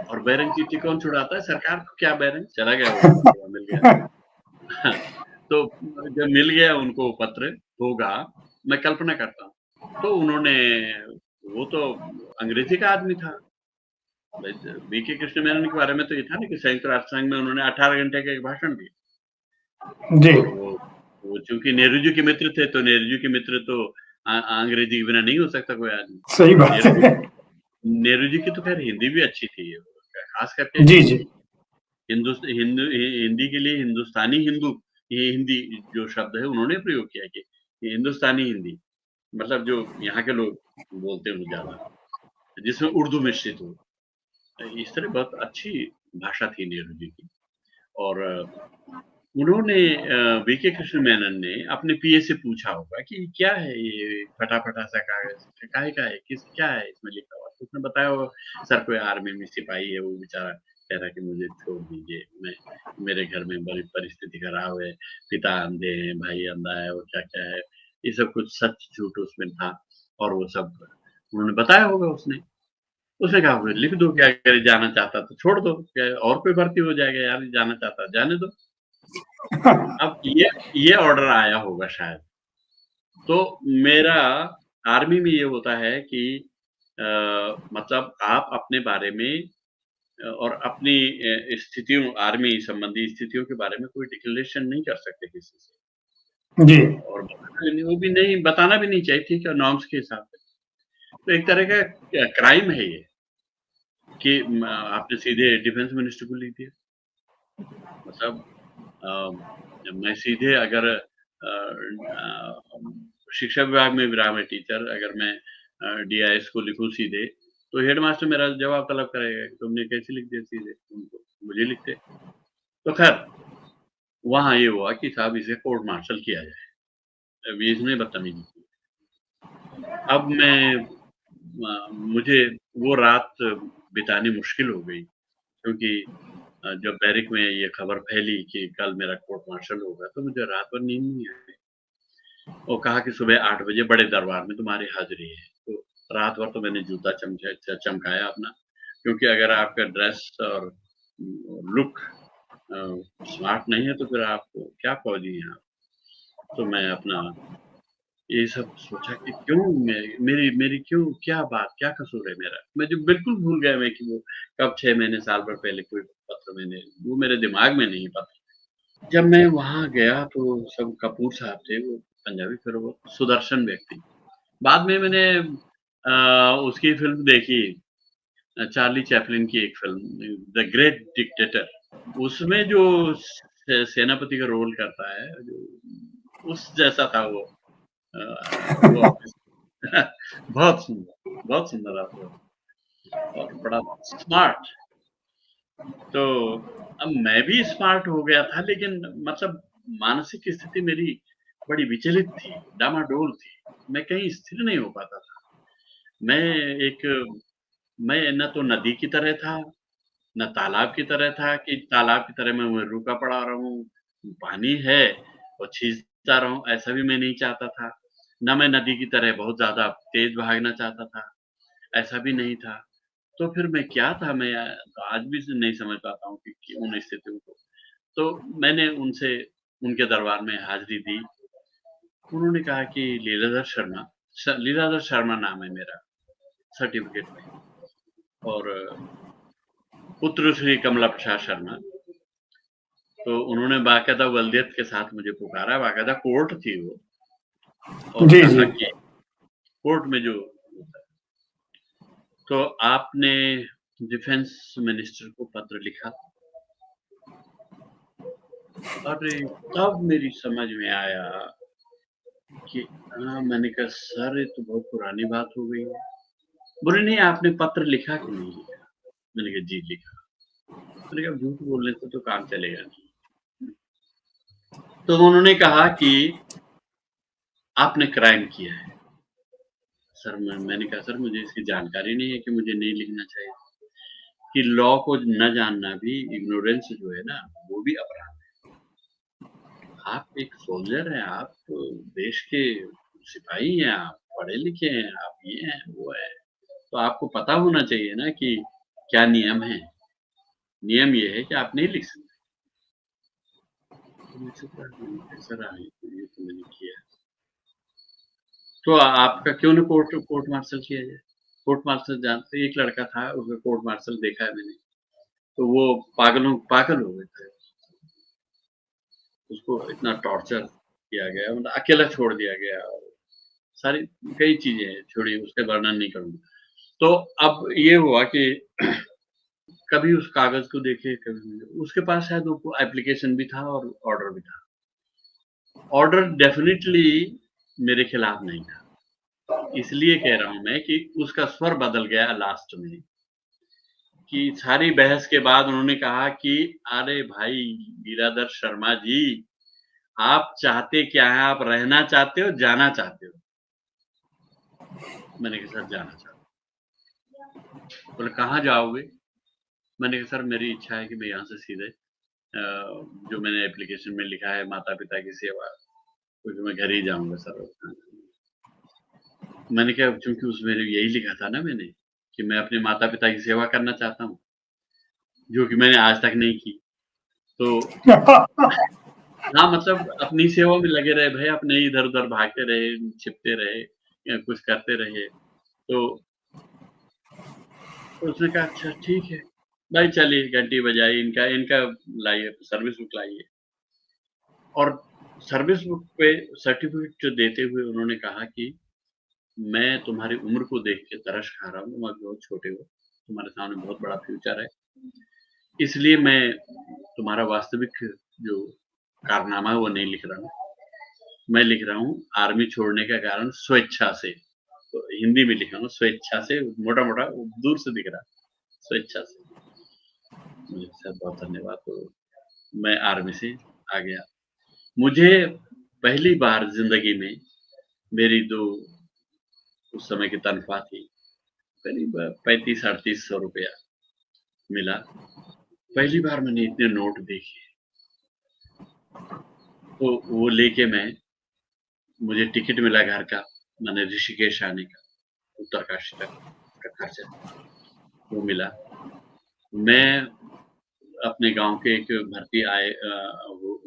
और बैरंग चिट्ठी कौन छुड़ाता है, सरकार को क्या बैरंग, चला गया वो, मिल गया। तो जब मिल गया उनको पत्र होगा, मैं कल्पना करता हूँ, तो उन्होंने, वो तो अंग्रेजी का आदमी था, वीके कृष्ण मेनन के बारे में तो ये था ना कि संयुक्त राष्ट्र संघ में उन्होंने 18 घंटे का एक भाषण दिया जी। और वो चूंकि नेहरू जी के मित्र थे, तो नेहरू जी के मित्र तो अंग्रेजी के बिना नहीं हो सकता कोई आदमी। सही बात है। नेहरू जी की तो खैर हिंदी भी अच्छी थी, खास करके जी जी हिंदी के लिए हिंदुस्तानी ये हिंदी जो शब्द है उन्होंने प्रयोग किया कि हिंदुस्तानी हिंदी, मतलब जो यहाँ के लोग बोलते हो ज्यादा, जिसमें उर्दू मिश्रित हो। इस तरह बहुत अच्छी भाषा थी नेहरू जी की। और उन्होंने वीके कृष्ण मेनन ने अपने पीए से पूछा होगा कि क्या है ये फटा-फटा सा कागज, काहे का है? क्या है इसमें लिखा हुआ? तो उसने बताया होगा सर कोई आर्मी में सिपाही है, वो बेचारा कह रहा है कि मुझे छोड़ दीजिए, मेरे घर में बड़ी परिस्थिति खराब है, पिता अंधे हैं, भाई अंधा है और क्या-क्या है। ये सब कुछ सच-झूठ उसमें था और वो सब उन्होंने बताया होगा उसने। उसने कहा फिर लिख दो कि अगर ये जाना चाहता तो छोड़ दो, क्या और कोई भर्ती हो जाएगा यार, जाना चाहता जाने दो। अब ये ऑर्डर आया होगा शायद। तो मेरा आर्मी में ये होता है कि मतलब आप अपने बारे में और अपनी स्थितियों आर्मी संबंधी स्थितियों के बारे में कोई डिक्लेरेशन नहीं कर सकते किसी से। जी और बताना भी नहीं चाहिए, ठीक है, नॉर्म्स के हिसाब से। तो एक तरह का क्राइम है ये कि आपने सीधे डिफेंस मिनिस्टर को लिख दिया। मतलब मैं सीधे अगर शिक्षा विभाग में भी रहा मैं टीचर, अगर मैं डीआईएस को लिखूँ सीधे, तो हेडमास्टर मेरा जवाब तलब करेगा कि तुमने कैसे लिख दिया सीधे, उनको मुझे लिखते। तो खैर, वहाँ ये हुआ कि साहब इसे कोर्ट मार्शल किया जाए, अब इसने बदतमीजी की। अब मुझे वो रात बितानी मुश्किल हो गई, क्योंकि जब बैरिक में ये खबर फैली कि कल मेरा कोर्ट मार्शल होगा, तो मुझे रात भर नींद नहीं आई। और कहा कि सुबह 8 बजे बड़े दरबार में तुम्हारी हाज़िरी है। तो रात भर तो मैंने जूता चमकाया अपना, क्योंकि अगर आपका ड्रेस और लुक स्मार्ट नहीं है तो फिर आप क्या फौजी हैं आप। तो मैं अपना ये सब सोचा कि क्यों मेरी क्यों क्या कसूर है मेरा? मुझे बिल्कुल भूल गया मैं कि वो कब 6 महीने, साल भर पहले कोई पत्र वो मेरे दिमाग में नहीं पत्र। जब मैं वहाँ गया तो सब कपूर साहब थे, वो पंजाबी फिर वो सुदर्शन व्यक्ति। बाद में मैंने उसकी फ़िल्म देखी, चार्ली चैपलिन की एक फ़िल्म द ग्रेट डिक्टेटर। उसमें जो सेनापति का रोल करता है, जो उस जैसा था वो। वो ऑफिस बहुत सुंदर आदमी और बड़ा स्मार्ट। तो अब मैं भी स्मार्ट हो गया था, लेकिन मतलब मानसिक स्थिति मेरी बड़ी विचलित थी, डामाडोल थी। मैं कहीं स्थिर नहीं हो पाता था। मैं एक मैं न तो नदी की तरह था, न तालाब की तरह था कि तालाब की तरह मैं रुका पड़ा रहूँ, पानी है और खींचता रहूँ, ऐसा भी मैं नहीं चाहता था। ना मैं नदी की तरह बहुत ज़्यादा तेज़ भागना चाहता था, ऐसा भी नहीं था। तो फिर मैं क्या था, मैं तो आज भी नहीं समझ पाता हूँ कि उन स्थितियों को। तो मैंने उनके दरबार में हाज़िरी दी। उन्होंने कहा कि लीलाधर शर्मा नाम है मेरा सर्टिफ़िकेट में, और पुत्र श्री कमला प्रसाद शर्मा। तो उन्होंने बाकायदा वल्दियत के साथ मुझे पुकारा, बाकायदा कोर्ट थी वो, और जी कहा जी कि कोर्ट में जो तो आपने डिफेंस मिनिस्टर को पत्र लिखा। अरे! तब मेरी समझ में आया कि मैंने कहा सर ये तो बहुत पुरानी बात हो गई है। बोले नहीं आपने पत्र लिखा कि नहीं लिखा? मैंने कहा जी लिखा। मैंने कहा झूठ बोलने से तो काम चलेगा नहीं। तो उन्होंने कहा कि आपने क्राइम किया है। सर मैंने कहा सर मुझे इसकी जानकारी नहीं है कि मुझे नहीं लिखना चाहिए, कि लॉ को न जानना भी, इग्नोरेंस जो है ना, वो भी अपराध है। आप एक सोल्जर हैं, आप देश के सिपाही हैं, आप पढ़े लिखे हैं, आप ये हैं, वो हैं, तो आपको पता होना चाहिए ना कि क्या नियम है। नियम ये है कि आप नहीं लिख सकते। तो मैं चुप रहा, मैंने कहा सर ये तो मैंने किया। तो आपका क्यों ना कोर्ट मार्शल किया जाए? कोर्ट मार्शल जानते, एक लड़का था, उसका कोर्ट मार्शल देखा है मैंने, तो वो पागल हो गए थे। उसको इतना टॉर्चर किया गया, मतलब अकेला छोड़ दिया गया, सारी कई चीज़ें छोड़िए, उसका वर्णन नहीं करूँगा। तो अब ये हुआ कि कभी उस कागज को देखे, कभी उसके पास शायद वो एप्लीकेशन भी था और ऑर्डर भी था। ऑर्डर डेफिनेटली मेरे खिलाफ नहीं था, इसलिए कह रहा हूं मैं कि उसका स्वर बदल गया लास्ट में, कि सारी बहस के बाद उन्होंने कहा कि अरे भाई गिराधर शर्मा जी, आप चाहते क्या हैं? आप रहना चाहते हो, जाना चाहते हो? मैंने कहा सर जाना चाहता हूं। बोले कहाँ जाओगे? मैंने कहा सर मेरी इच्छा है कि मैं यहाँ से सीधे जो मैंने एप्लीकेशन में लिखा है माता पिता की सेवा, क्योंकि मैं घर ही जाऊंगा सर। मैंने कहा क्योंकि उसमें यही लिखा था ना मैंने, कि मैं अपने माता पिता की सेवा करना चाहता हूँ, जो कि मैंने आज तक नहीं की। तो हाँ, मतलब अपनी सेवा में लगे रहे भाई, अपने इधर-उधर भागते रहे, छिपते रहे या कुछ करते रहे। तो उसने कहा अच्छा ठीक है, भाई चलिए घंटी बजाई, इनका लाइए सर्विस बुक लाइए। और सर्विस बुक पे सर्टिफिकेट जो देते हुए उन्होंने कहा कि मैं तुम्हारी उम्र को देख के तरस खा रहा हूँ, तुम अभी बहुत छोटे हो, तुम्हारे सामने बहुत बड़ा फ्यूचर है, इसलिए मैं तुम्हारा वास्तविक जो कारनामा है वो नहीं लिख रहा हूँ। मैं लिख रहा हूँ आर्मी छोड़ने का कारण स्वेच्छा से, तो हिंदी में लिखा हूँ स्वेच्छा से, मोटा-मोटा दूर से दिख रहा है, स्वेच्छा से। मुझे सर बहुत धन्यवाद। तो मैं आर्मी से आ गया। मुझे पहली बार ज़िंदगी में मेरी जो उस समय की तनख्वाह थी, करीब 35-3800 रुपया मिला। पहली बार मैंने इतने नोट देखे। तो वो लेके मुझे टिकट मिला घर का, मैंने ऋषिकेश आने का, उत्तरकाशी तक का खर्चा वो मिला। मैं अपने गाँव के एक भर्ती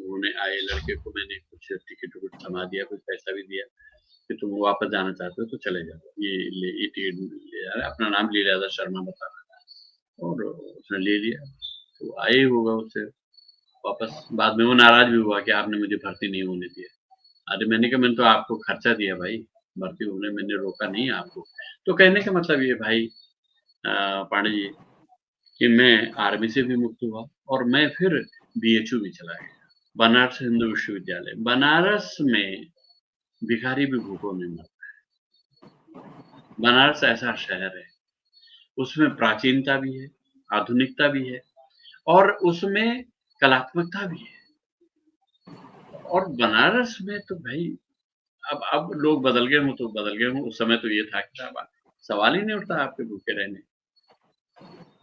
होने आए लड़के को मैंने कुछ टिकट थमा दिया, कुछ पैसा भी दिया कि तुम वापस जाना चाहते हो तो चले जाओ, ये टिकट ले जा रहा है, अपना नाम लीलाधर शर्मा बताना। और उसने ले लिया, तो आए होगा उससे वापस। बाद में वो नाराज भी हुआ कि आपने मुझे भर्ती नहीं होने दिया। अरे मैंने कहा मैंने तो आपको खर्चा दिया भाई, भर्ती होने मैंने रोका नहीं आपको। तो कहने का मतलब ये भाई पांडे जी, कि मैं आर्मी से भी मुक्त हुआ और मैं फिर बीएचयू भी चला गया, बनारस हिंदू विश्वविद्यालय। बनारस में भिखारी भी भूखों नहीं मरता। बनारस ऐसा शहर है, उसमें प्राचीनता भी है, आधुनिकता भी है और उसमें कलात्मकता भी है। और बनारस में तो भाई अब लोग बदल गए हों तो बदल गए हों, उस समय तो ये था कि अब सवाल ही नहीं उठता आपके भूखे रहने।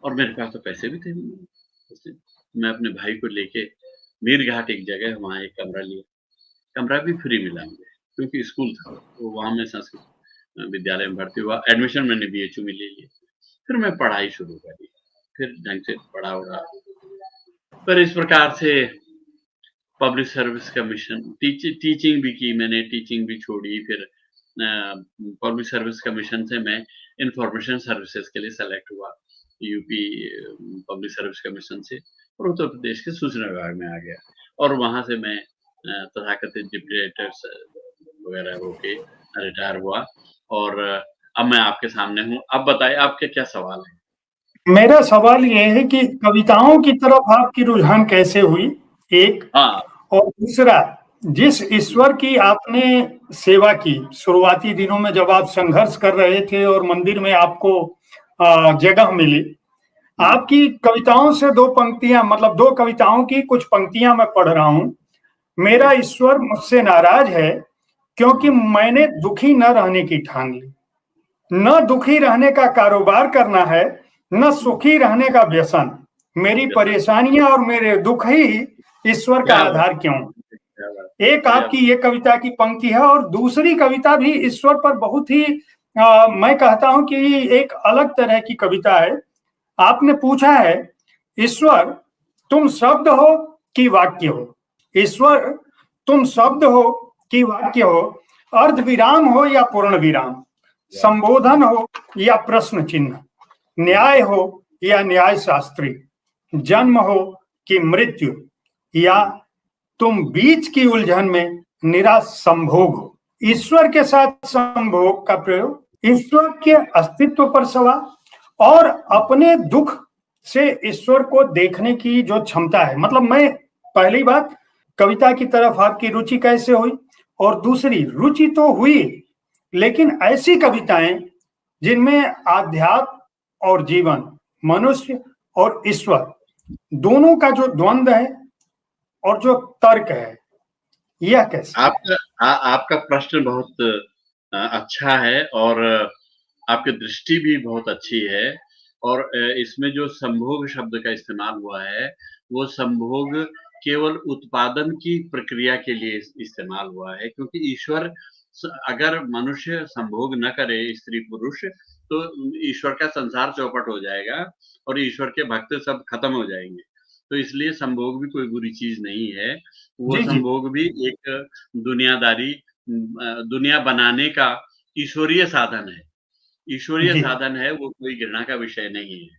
और मेरे पास तो पैसे भी थे नहीं। मैं अपने भाई को लेके मीर घाट एक जगह है, वहाँ एक कमरा लिया। कमरा भी फ्री मिला मुझे, क्योंकि स्कूल था, तो वहाँ मैं संस्कृत विद्यालय में भर्ती हुआ। एडमिशन मैंने बीएचयू में ले लिया। फिर मैं पढ़ाई शुरू करी, फिर ढंग से पढ़ा-वढ़ा। पर इस प्रकार से पब्लिक सर्विस कमीशन टीचिंग भी की मैंने, टीचिंग भी छोड़ी। फिर पब्लिक सर्विस कमीशन से मैं इंफॉर्मेशन सर्विसेज के लिए सेलेक्ट हुआ, यूपी पब्लिक सर्विस कमीशन से, और उत्तर प्रदेश के सूचना विभाग में आ गया। और वहाँ से मैं तथाकथित डिप्टी डायरेक्टर वगैरह होके रिटायर हुआ। और अब मैं आपके सामने हूँ। अब बताइए आपके क्या सवाल है? मेरा सवाल ये है कि कविताओं की तरफ आपकी रुझान कैसे हुई, एक। हाँ। और दूसरा, जिस ईश्वर की आपने सेवा की शुरुआती दिनों में, जब आप संघर्ष कर रहे थे और मंदिर में आपको जगह मिली, आपकी कविताओं से दो पंक्तियां, मतलब दो कविताओं की कुछ पंक्तियां मैं पढ़ रहा हूं। मेरा ईश्वर मुझसे नाराज है क्योंकि मैंने दुखी न रहने की ठान ली। न दुखी रहने का कारोबार करना है, न सुखी रहने का व्यसन। मेरी परेशानियां और मेरे दुख ही ईश्वर का आधार क्यों। एक आपकी ये कविता की पंक्ति है, और दूसरी कविता भी ईश्वर पर बहुत ही मैं कहता हूं कि एक अलग तरह की कविता है। आपने पूछा है, ईश्वर तुम शब्द हो कि वाक्य हो। ईश्वर तुम शब्द हो कि वाक्य हो, अर्ध विराम हो या पूर्ण विराम, संबोधन हो या प्रश्न चिन्ह, न्याय हो या न्याय शास्त्री, जन्म हो कि मृत्यु, या तुम बीच की उलझन में निराश संभोग हो। ईश्वर के साथ संभोग का प्रयोग, ईश्वर के अस्तित्व पर सवाल और अपने दुख से ईश्वर को देखने की जो क्षमता है, मतलब मैं पहली बात कविता की तरफ आपकी रुचि कैसे हुई, और दूसरी रुचि तो हुई, लेकिन ऐसी कविताएं जिनमें आध्यात्म और जीवन, मनुष्य और ईश्वर दोनों का जो द्वंद्व है और जो तर्क है, यह कैसे? आपका प्रश्न बहुत अच्छा है और आपकी दृष्टि भी बहुत अच्छी है और इसमें जो संभोग शब्द का इस्तेमाल हुआ है, वो संभोग केवल उत्पादन की प्रक्रिया के लिए इस्तेमाल हुआ है, क्योंकि ईश्वर अगर मनुष्य संभोग न करे स्त्री पुरुष, तो ईश्वर का संसार चौपट हो जाएगा और ईश्वर के भक्त सब खत्म हो जाएंगे। तो इसलिए संभोग भी कोई बुरी चीज नहीं है। वो जी जी संभोग भी एक दुनियादारी, दुनिया बनाने का ईश्वरीय साधन है। ईश्वरीय जी साधन है, वो कोई घृणा का विषय नहीं है।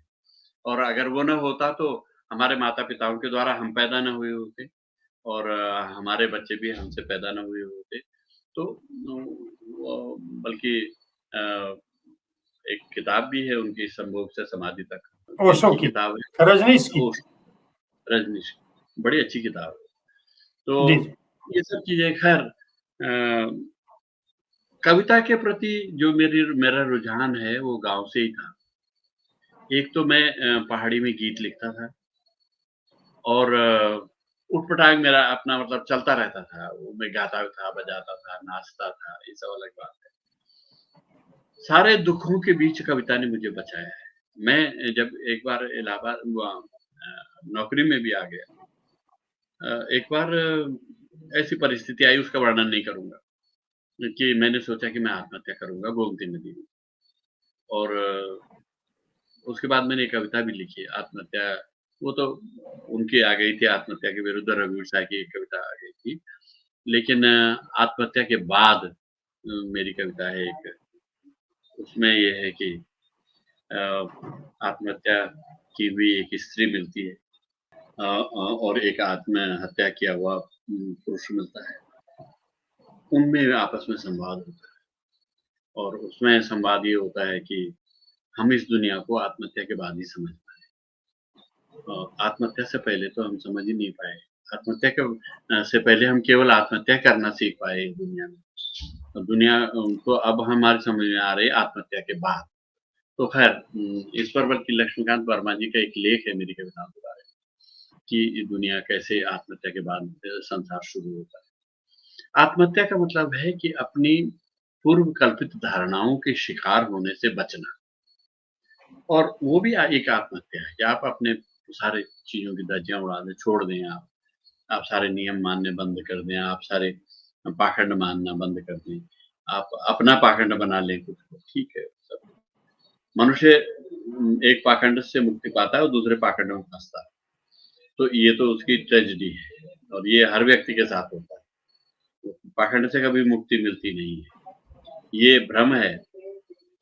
और अगर वो न होता तो हमारे माता-पिताओं के द्वारा हम पैदा न हुए होते और हमारे बच्चे भी हमसे पैदा न हुए होते। तो बल्कि अ, एक किताब भी है उनकी संभोग से समाधि तक, बड़ी ओशो अच्छी की, किताब है। रजनीश की। ओशो, रजनीश, बड़ी अच्छी किताब है। तो जी जी ये सब चीज़ें खैर कविता के प्रति जो मेरा रुझान है वो गाँव से ही था। एक तो मैं पहाड़ी में गीत लिखता था और उठ-पटांग मेरा अपना मतलब चलता रहता था। वो मैं गाता था, बजाता था, नाचता था, ये सब अलग बात है। सारे दुखों के बीच कविता ने मुझे बचाया है। मैं जब एक बार इलाहाबाद नौकरी में भी आ गया। एक बार ऐसी परिस्थिति आई, उसका वर्णन नहीं करूँगा, कि मैंने सोचा कि मैं आत्महत्या करूँगा गोमती नदी में। और उसके बाद मैंने एक कविता भी लिखी आत्महत्या, वो तो उनकी आ गई थी आत्महत्या के विरुद्ध, रघुवीर साहब की एक कविता आ गई थी। लेकिन आत्महत्या के बाद मेरी कविता है एक, उसमें ये है कि आत्महत्या की हुई एक स्त्री मिलती है और एक आत्महत्या किया हुआ पुरुष मिलता है। उनमें आपस में संवाद होता है और उसमें संवाद ये होता है कि हम इस दुनिया को आत्महत्या के बाद ही समझ पाए। आत्महत्या से पहले तो हम समझ ही नहीं पाए। आत्महत्या के से पहले हम केवल आत्महत्या करना सीख पाए इस दुनिया में। दुनिया तो अब हमारी समझ में आ रही है आत्महत्या के बाद। तो खैर ईश्वर बल्कि लक्ष्मीकांत वर्मा जी का एक लेख है मेरी कविताओं के बारे में कि दुनिया कैसे आत्महत्या के बाद संसार शुरू होता है। आत्महत्या का मतलब है कि अपनी पूर्व कल्पित धारणाओं के शिकार होने से बचना, और वो भी एक आत्महत्या है कि आप अपने सारे चीज़ों की धज्जियाँ उड़ा दें, छोड़ दें आप सारे नियम मानने बंद कर दें, आप सारे पाखंड मानना बंद कर दें, आप अपना पाखंड बना लें खुद को, ठीक है सब। मनुष्य एक पाखंड से मुक्ति पाता है और दूसरे पाखंड में फँसता है। तो ये तो उसकी ट्रेजेडी है और ये हर व्यक्ति के साथ होता है। पाखंड से कभी मुक्ति मिलती नहीं है। ये भ्रम है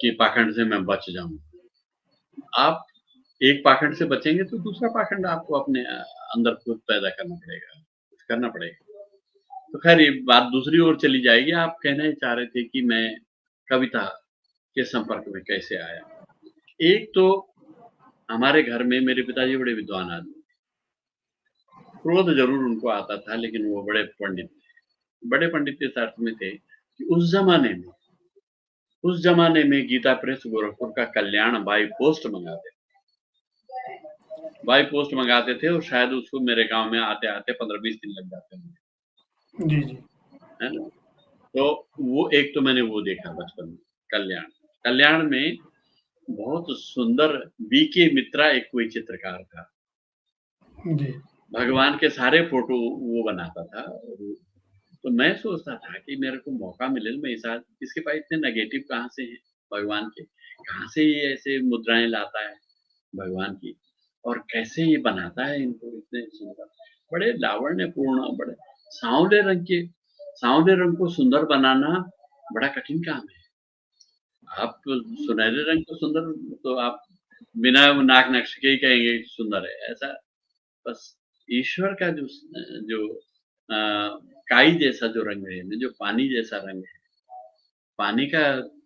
कि पाखंड से मैं बच जाऊँ। आप एक पाखंड से बचेंगे तो दूसरा पाखंड आपको अपने अंदर खुद पैदा करना पड़ेगा, कुछ करना पड़ेगा। तो खैर ये बात दूसरी ओर चली जाएगी। आप कहना ही चाह रहे थे कि मैं कविता के संपर्क में कैसे आया। एक तो हमारे घर में मेरे पिताजी बड़े विद्वान आदमी थे। क्रोध ज़रूर उनको आता था, लेकिन वो बड़े पंडित थे। बड़े पंडित इस अर्थ में थे कि उस ज़माने में गीता प्रेस गोरखपुर का कल्याण बाय पोस्ट मँगाते थे। बाय पोस्ट मँगाते थे और शायद उसको मेरे गाँव में आते-आते 15-20 दिन लग जाते होंगे। जी जी है ना? तो वो एक तो मैंने वो देखा बचपन में, कल्याण। कल्याण में बहुत सुंदर बीके मित्रा एक कोई चित्रकार था। जी भगवान के सारे फ़ोटो वो बनाता था। तो मैं सोचता था कि मेरे को मौका मिले तो मैं इसके पास इतने नेगेटिव कहाँ से हैं भगवान के? कहाँ से ये ऐसे मुद्राएँ लाता है भगवान की? और कैसे ये बनाता है इनको इतने सुंदर? बड़े लावण्यपूर्ण, बड़े साँवले रंग के, साँवले रंग को सुंदर बनाना बड़ा कठिन काम है। आप सुनहरे रंग को सुंदर, तो आप बिना नाक नक्शे के ही कहेंगे सुंदर है, ऐसा बस ईश्वर का जो काई जैसा जो रंग है, जो पानी जैसा रंग है, पानी का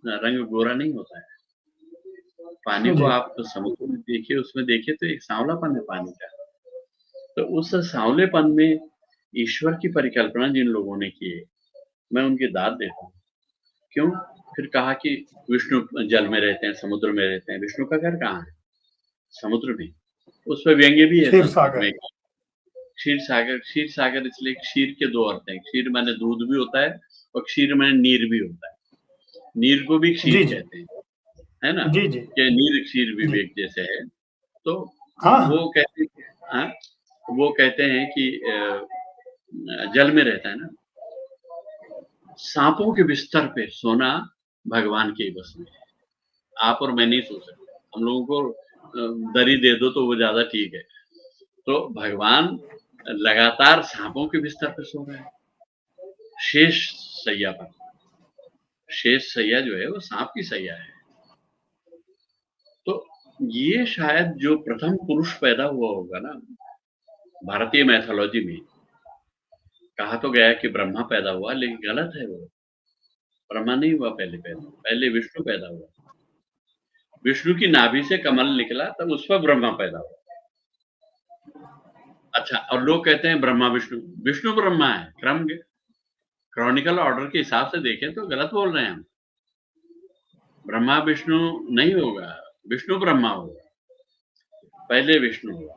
रंग गोरा नहीं होता है। पानी को जी। आप समुद्र में देखिए, उसमें देखिए तो एक सांवलापन है पानी का। तो उस सांवलेपन में ईश्वर की परिकल्पना जिन लोगों ने की है, मैं उनकी दाद देता हूँ। क्यों? फिर कहा कि विष्णु जल में रहते हैं, समुद्र में रहते हैं। विष्णु का घर कहाँ है? समुद्र में। उस पे व्यंग्य भी है क्षीर संस्कृत सागर। में। क्षीर सागर इसलिए क्षीर के दो अर्थ हैं। क्षीर माने दूध भी होता है और क्षीर माने नीर भी होता है। नीर को भी क्षीर जी जी। कहते हैं, है ना? जी जी। कि नीर क्षीर जी। विवेक जैसे है। तो हाँ वो हाँ। कहते हाँ, वो कहते हैं कि जल में रहता है ना। सांपों के बिस्तर पे सोना भगवान के बस में है। आप और मैं नहीं सो सकते। हम लोगों को दरी दे दो तो वो ज्यादा ठीक है। तो भगवान लगातार सांपों के बिस्तर पे सो रहे हैं, शेष सैया पर। शेष सैया जो है वो सांप की सैया है। तो ये शायद जो प्रथम पुरुष पैदा हुआ होगा ना भारतीय मैथोलॉजी में, कहा तो गया कि ब्रह्मा पैदा हुआ, लेकिन गलत है वो। ब्रह्मा नहीं हुआ पहले विष्णु पैदा हुआ। विष्णु की नाभि से कमल निकला तब उस पर ब्रह्मा पैदा हुआ। अच्छा, और लोग कहते हैं ब्रह्मा विष्णु, विष्णु ब्रह्मा है। क्रॉनिकल ऑर्डर के हिसाब से देखें तो गलत बोल रहे हैं हम। ब्रह्मा विष्णु नहीं होगा, विष्णु ब्रह्मा होगा। पहले विष्णु हुआ,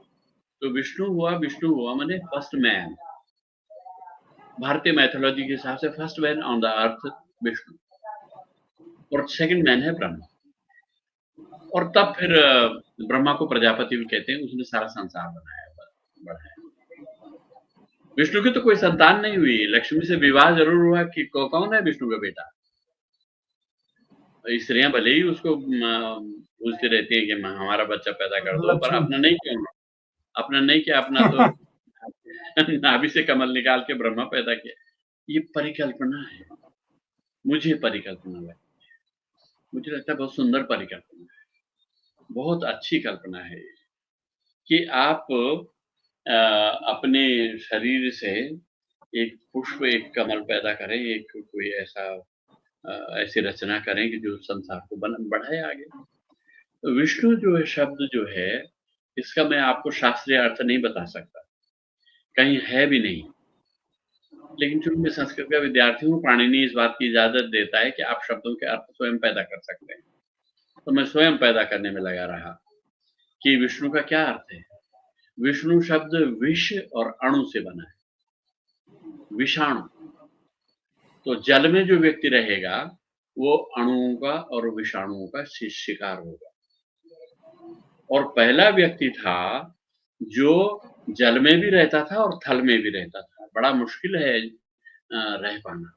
तो विष्णु हुआ माने फर्स्ट मैन। भारतीय मैथोलॉजी के हिसाब से first man on the earth Vishnu, और सेकंड मैन है ब्रह्मा। और तब फिर ब्रह्मा को प्रजापति भी कहते हैं, उसने सारा संसार बढ़ाया। विष्णु की तो कोई संतान नहीं हुई। लक्ष्मी से विवाह जरूर हुआ कि कौन है विष्णु का बेटा। स्त्रियां भले ही उसको पूछती रहती है कि हमारा बच्चा पैदा कर दो, पर लक्ष्मी। अपना नहीं किया। अपना नहीं किया, अपना तो नाभि से कमल निकाल के ब्रह्मा पैदा किया। ये परिकल्पना है, मुझे परिकल्पना लगती है। मुझे लगता है बहुत सुंदर परिकल्पना है, बहुत अच्छी कल्पना है कि आप अपने शरीर से एक पुष्प, एक कमल पैदा करें, एक कोई ऐसी रचना करें कि जो संसार को बढ़ाए आगे। तो विष्णु जो है, शब्द जो है, इसका मैं आपको शास्त्रीय अर्थ नहीं बता सकता, कहीं है भी नहीं। लेकिन चूंकि मैं संस्कृत का विद्यार्थी हूँ, पाणिनि इस बात की इजाजत देता है कि आप शब्दों के अर्थ स्वयं पैदा कर सकते हैं। तो मैं स्वयं पैदा करने में लगा रहा कि विष्णु का क्या अर्थ है। विष्णु शब्द विष और अणु से बना है, विषाणु। तो जल में जो व्यक्ति रहेगा वो अणुओं का और विषाणुओं का शिकार होगा। और पहला व्यक्ति था जो जल में भी रहता था और थल में भी रहता था। बड़ा मुश्किल है रह पाना।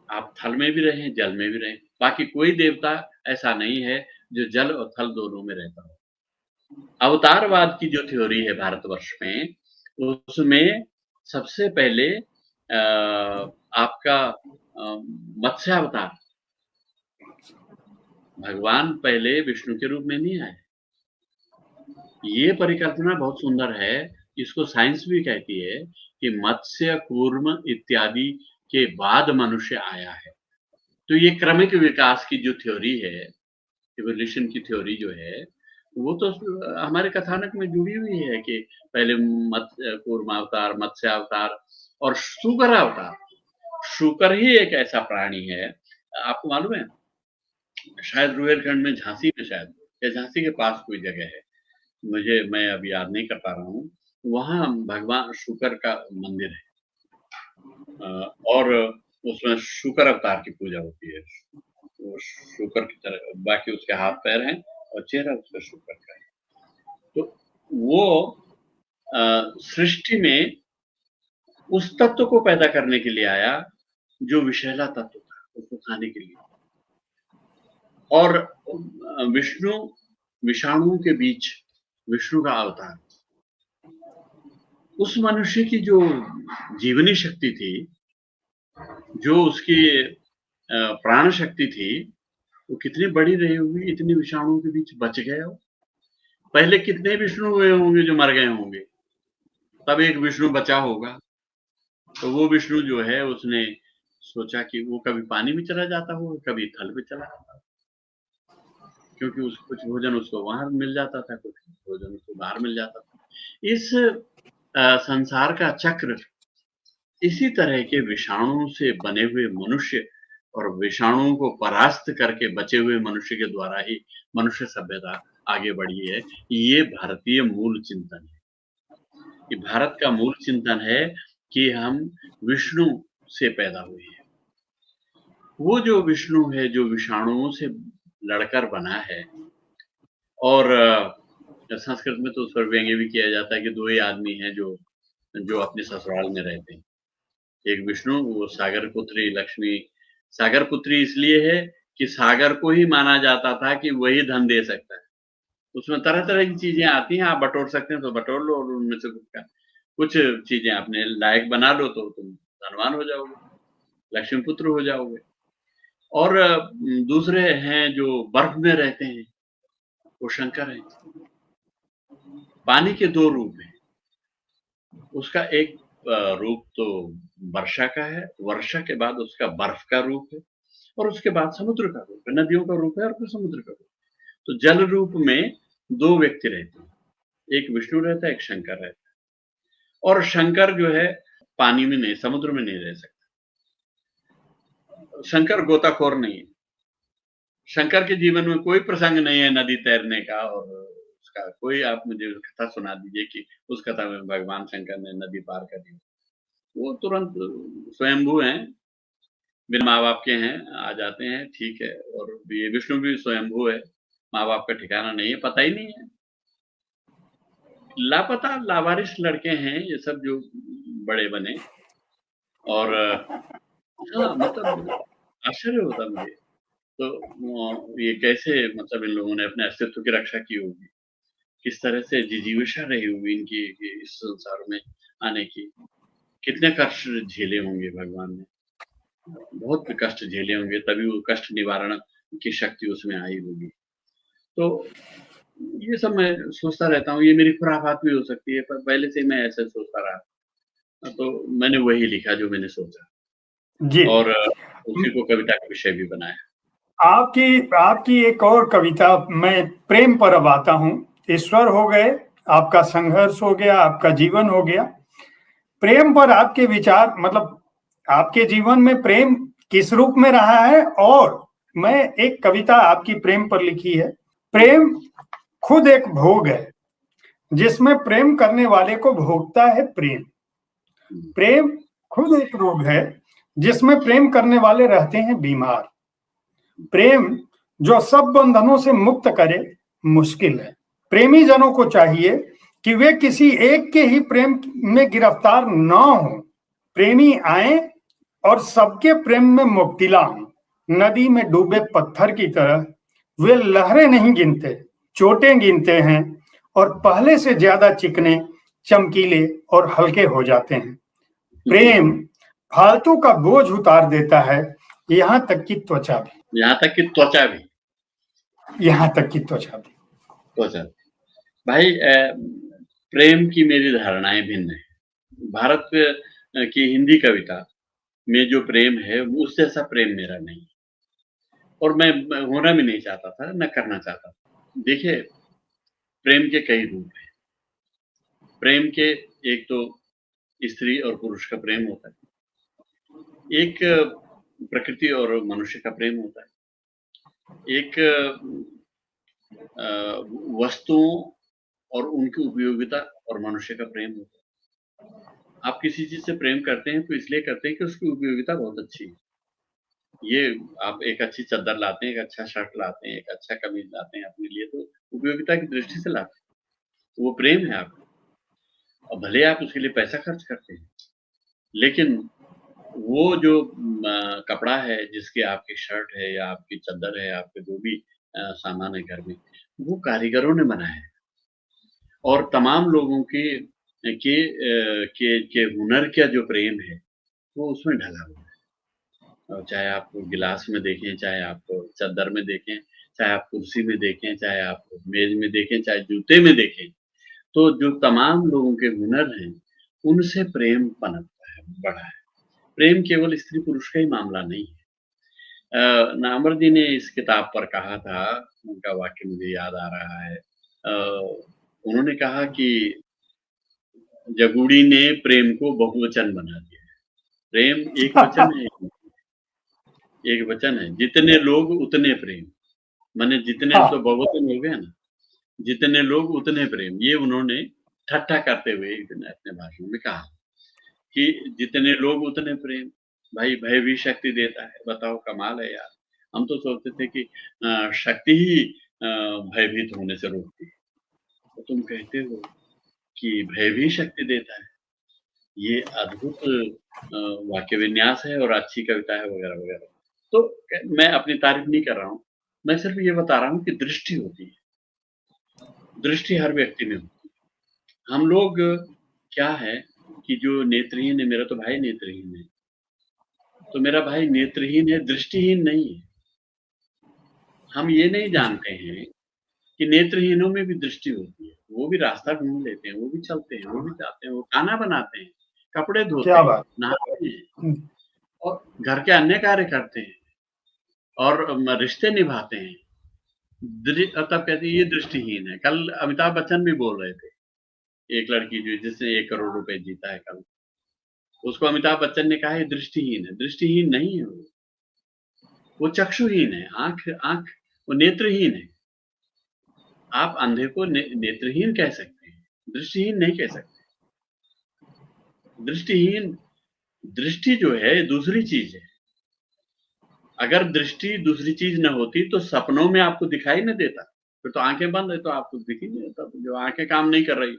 आप थल में भी रहें, जल में भी रहें। बाकी कोई देवता ऐसा नहीं है जो जल और थल दोनों में रहता हो। अवतारवाद की जो थ्योरी है भारतवर्ष में, उसमें सबसे पहले आपका मत्स्यावतार, भगवान पहले विष्णु के रूप में नहीं आए। ये परिकल्पना बहुत सुंदर है। इसको साइंस भी कहती है कि मत्स्य, कूर्म इत्यादि के बाद मनुष्य आया है। तो ये क्रमिक विकास की जो थ्योरी है, इवोल्यूशन की थ्योरी जो है, वो तो हमारे कथानक में जुड़ी हुई है कि पहले कूर्मावतार, मत्स्यावतार और शुकर अवतार। शुकर ही एक ऐसा प्राणी है, आपको मालूम है, शायद रुहेलखंड में, झांसी में शायद, या झांसी के पास कोई जगह है, मैं अभी याद नहीं कर पा रहा हूँ। वहां भगवान शुकर का मंदिर है और उसमें शुकर अवतार की पूजा होती है। वो शुकर की तरह, बाकी उसके हाथ पैर हैं और चेहरा उसका शुकर का है। तो वो सृष्टि में उस तत्व को पैदा करने के लिए आया जो विषैला तत्व था, उसको खाने के लिए। और विष्णु विषाणुओं के बीच विष्णु का अवतार। उस मनुष्य की जो जीवनी शक्ति थी, जो उसकी प्राण शक्ति थी, वो कितनी बड़ी रही होगी, इतने विषाणुओं के बीच बच गया हो। पहले कितने विष्णु हुए होंगे जो मर गए होंगे, तब एक विष्णु बचा होगा। तो वो विष्णु जो है, उसने सोचा कि वो कभी पानी में चला जाता होगा, कभी थल में चला जाता होगा। क्योंकि कुछ भोजन उसको वहां मिल जाता था, कुछ भोजन उसको बाहर मिल जाता था। इस संसार का चक्र इसी तरह के विषाणु से बने हुए मनुष्य और विषाणुओं को परास्त करके बचे हुए मनुष्य के द्वारा ही मनुष्य सभ्यता आगे बढ़ी है। ये भारतीय मूल चिंतन है। ये भारत का मूल चिंतन है कि हम विष्णु से पैदा हुए हैं। वो जो विष्णु है, जो विषाणुओं से लड़कर बना है, और संस्कृत में तो उस पर व्यंग्य भी किया जाता है कि दो ही आदमी हैं जो अपने ससुराल में रहते हैं। एक विष्णु, वो सागर पुत्री लक्ष्मी। सागर पुत्री इसलिए है कि सागर को ही माना जाता था कि वही धन दे सकता है। उसमें तरह-तरह की चीजें आती हैं, आप बटोर सकते हैं तो बटोर लो, और उनमें से कुछ चीजें अपने लायक बना लो तो तुम धनवान हो जाओगे, लक्ष्मी पुत्र हो जाओगे। और दूसरे हैं जो बर्फ में रहते हैं, वो शंकर हैं। पानी के दो रूप हैं। उसका एक रूप तो वर्षा का है, वर्षा के बाद उसका बर्फ का रूप है, और उसके बाद समुद्र का रूप है, नदियों का रूप है और फिर समुद्र का रूप। तो जल रूप में दो व्यक्ति रहते हैं, एक विष्णु रहता है, एक शंकर रहता है। और शंकर जो है पानी में नहीं, समुद्र में नहीं रह सकता। शंकर गोताखोर नहीं है। शंकर के जीवन में कोई प्रसंग नहीं है नदी तैरने का, और उसका कोई आप मुझे कथा सुना दीजिए कि उस कथा में भगवान शंकर ने नदी पार कर दी। वो तुरंत स्वयंभू हैं, बिन माँ बाप के हैं, आ जाते हैं, ठीक है। और ये विष्णु भी स्वयंभू है, माँ बाप का ठिकाना नहीं है, पता ही नहीं है, लापता लावारिस लड़के हैं ये सब जो बड़े बने। और हाँ, मतलब आश्चर्य होता मुझे। तो ये कैसे, मतलब इन लोगों ने अपने अस्तित्व की रक्षा की होगी, किस तरह से जिजीविषा रही होगी इनकी इस संसार में आने की, कितने कष्ट झेले होंगे भगवान ने, बहुत कष्ट झेले होंगे, तभी वो कष्ट निवारण की शक्ति उसमें आई होगी। तो ये सब मैं सोचता रहता हूँ, ये मेरी खुराफात भी हो सकती है, पर पहले से मैं ऐसे सोचता रहा, तो मैंने वही लिखा जो मैंने सोचा, जी। और उसी को कविता का विषय भी बनाया। आपकी आपकी एक और कविता, मैं प्रेम पर अब आता हूँ। ईश्वर हो गए, आपका संघर्ष हो गया, आपका जीवन हो गया। प्रेम पर आपके विचार, मतलब आपके जीवन में प्रेम किस रूप में रहा है? और मैं एक कविता आपकी प्रेम पर लिखी है। प्रेम खुद एक भोग है, जिसमें प्रेम करने वाले को भोगता है प्रेम। प्रेम खुद एक रोग है, जिसमें प्रेम करने वाले रहते हैं बीमार। प्रेम जो सब बंधनों से मुक्त करे, मुश्किल है। प्रेमी जनों को चाहिए कि वे किसी एक के ही प्रेम में गिरफ्तार न हो। प्रेमी आए और सबके प्रेम में मुब्तिला हों। नदी में डूबे पत्थर की तरह वे लहरें नहीं गिनते, चोटें गिनते हैं, और पहले से ज्यादा चिकने, चमकीले और हल्के हो जाते हैं। प्रेम फालतू का बोझ उतार देता है, यहाँ तक कि त्वचा भी। यहाँ तक कि त्वचा भी। यहाँ तक कि त्वचा भी। त्वचा भाई, प्रेम की मेरी धारणाएं भिन्न है। भारत की हिंदी कविता में जो प्रेम है, वो उससे ऐसा प्रेम मेरा नहीं, और मैं होना भी नहीं चाहता था, न करना चाहता था। देखिए, प्रेम के कई रूप हैं। प्रेम के, एक तो स्त्री और पुरुष का प्रेम होता है, एक प्रकृति और मनुष्य का प्रेम होता है, एक वस्तुओं और उनकी उपयोगिता और मनुष्य का प्रेम होता है। आप किसी चीज से प्रेम करते हैं तो इसलिए करते हैं कि उसकी उपयोगिता बहुत अच्छी है। ये आप एक अच्छी चद्दर लाते हैं, एक अच्छा शर्ट लाते हैं, एक अच्छा कमीज लाते हैं अपने लिए, तो उपयोगिता की दृष्टि से लाते हैं, तो वो प्रेम है आपका। और भले आप उसके लिए पैसा खर्च करते हैं, लेकिन वो जो कपड़ा है, जिसके आपकी शर्ट है या आपकी चद्दर है, आपके जो भी सामान है घर में, वो कारीगरों ने बनाया है, और तमाम लोगों के हुनर का जो प्रेम है, वो उसमें ढला हुआ है। और चाहे आप गिलास में देखें, चाहे आप चद्दर में देखें, चाहे आप कुर्सी में देखें, चाहे आप मेज में देखें, चाहे जूते में देखें, तो जो तमाम लोगों के हुनर हैं, उनसे प्रेम पनपता है, बढ़ा है। प्रेम केवल स्त्री पुरुष का ही मामला नहीं है। नामवर जी ने इस किताब पर कहा था उनका वाक्य मुझे याद आ रहा है। उन्होंने कहा कि जगूड़ी ने प्रेम को बहुवचन बना दिया है। प्रेम एक वचन है, एक वचन है, जितने लोग उतने प्रेम, माने जितने हाँ। तो बहुवचन हो गया ना, जितने लोग उतने प्रेम। ये उन्होंने ठट्ठा करते हुए एक दिन अपने भाषण में कहा कि जितने लोग उतने प्रेम। भाई भय भी शक्ति देता है, बताओ कमाल है यार। हम तो सोचते थे कि शक्ति ही भयभीत होने से रोकती है, तो तुम कहते हो कि भय भी शक्ति देता है। ये अद्भुत वाक्य विन्यास है और अच्छी कविता है वगैरह वगैरह। तो मैं अपनी तारीफ नहीं कर रहा हूँ, मैं सिर्फ ये बता रहा हूँ कि दृष्टि होती है, दृष्टि हर व्यक्ति में होती है। हम लोग क्या है कि जो नेत्रहीन है, मेरा तो भाई नेत्रहीन है, तो मेरा भाई नेत्रहीन है, दृष्टिहीन नहीं है। हम ये नहीं जानते हैं कि नेत्रहीनों में भी दृष्टि होती है, वो भी रास्ता ढूंढ लेते हैं, वो भी चलते हैं, वो भी जाते हैं, वो खाना बनाते हैं, कपड़े धोते क्या हैं, बात। नहाते हैं और घर के अन्य कार्य करते हैं और रिश्ते निभाते हैं। तब कहते हैं ये दृष्टिहीन है। कल अमिताभ बच्चन भी बोल रहे थे, एक लड़की जो जिसने 1 करोड़ रुपए जीता है कल, उसको अमिताभ बच्चन ने कहा ये दृष्टिहीन है। दृष्टिहीन नहीं है वो चक्षुहीन है, आंख वो नेत्रहीन है। आप अंधे को नेत्रहीन कह सकते हैं, दृष्टिहीन नहीं कह सकते। दृष्टिहीन, दृष्टि जो है दूसरी चीज है। अगर दृष्टि दूसरी चीज न होती तो सपनों में आपको दिखाई न देता, फिर तो आंखें बंद है तो आपको दिख ही नहीं देता। तो जो आंखें काम नहीं कर रही,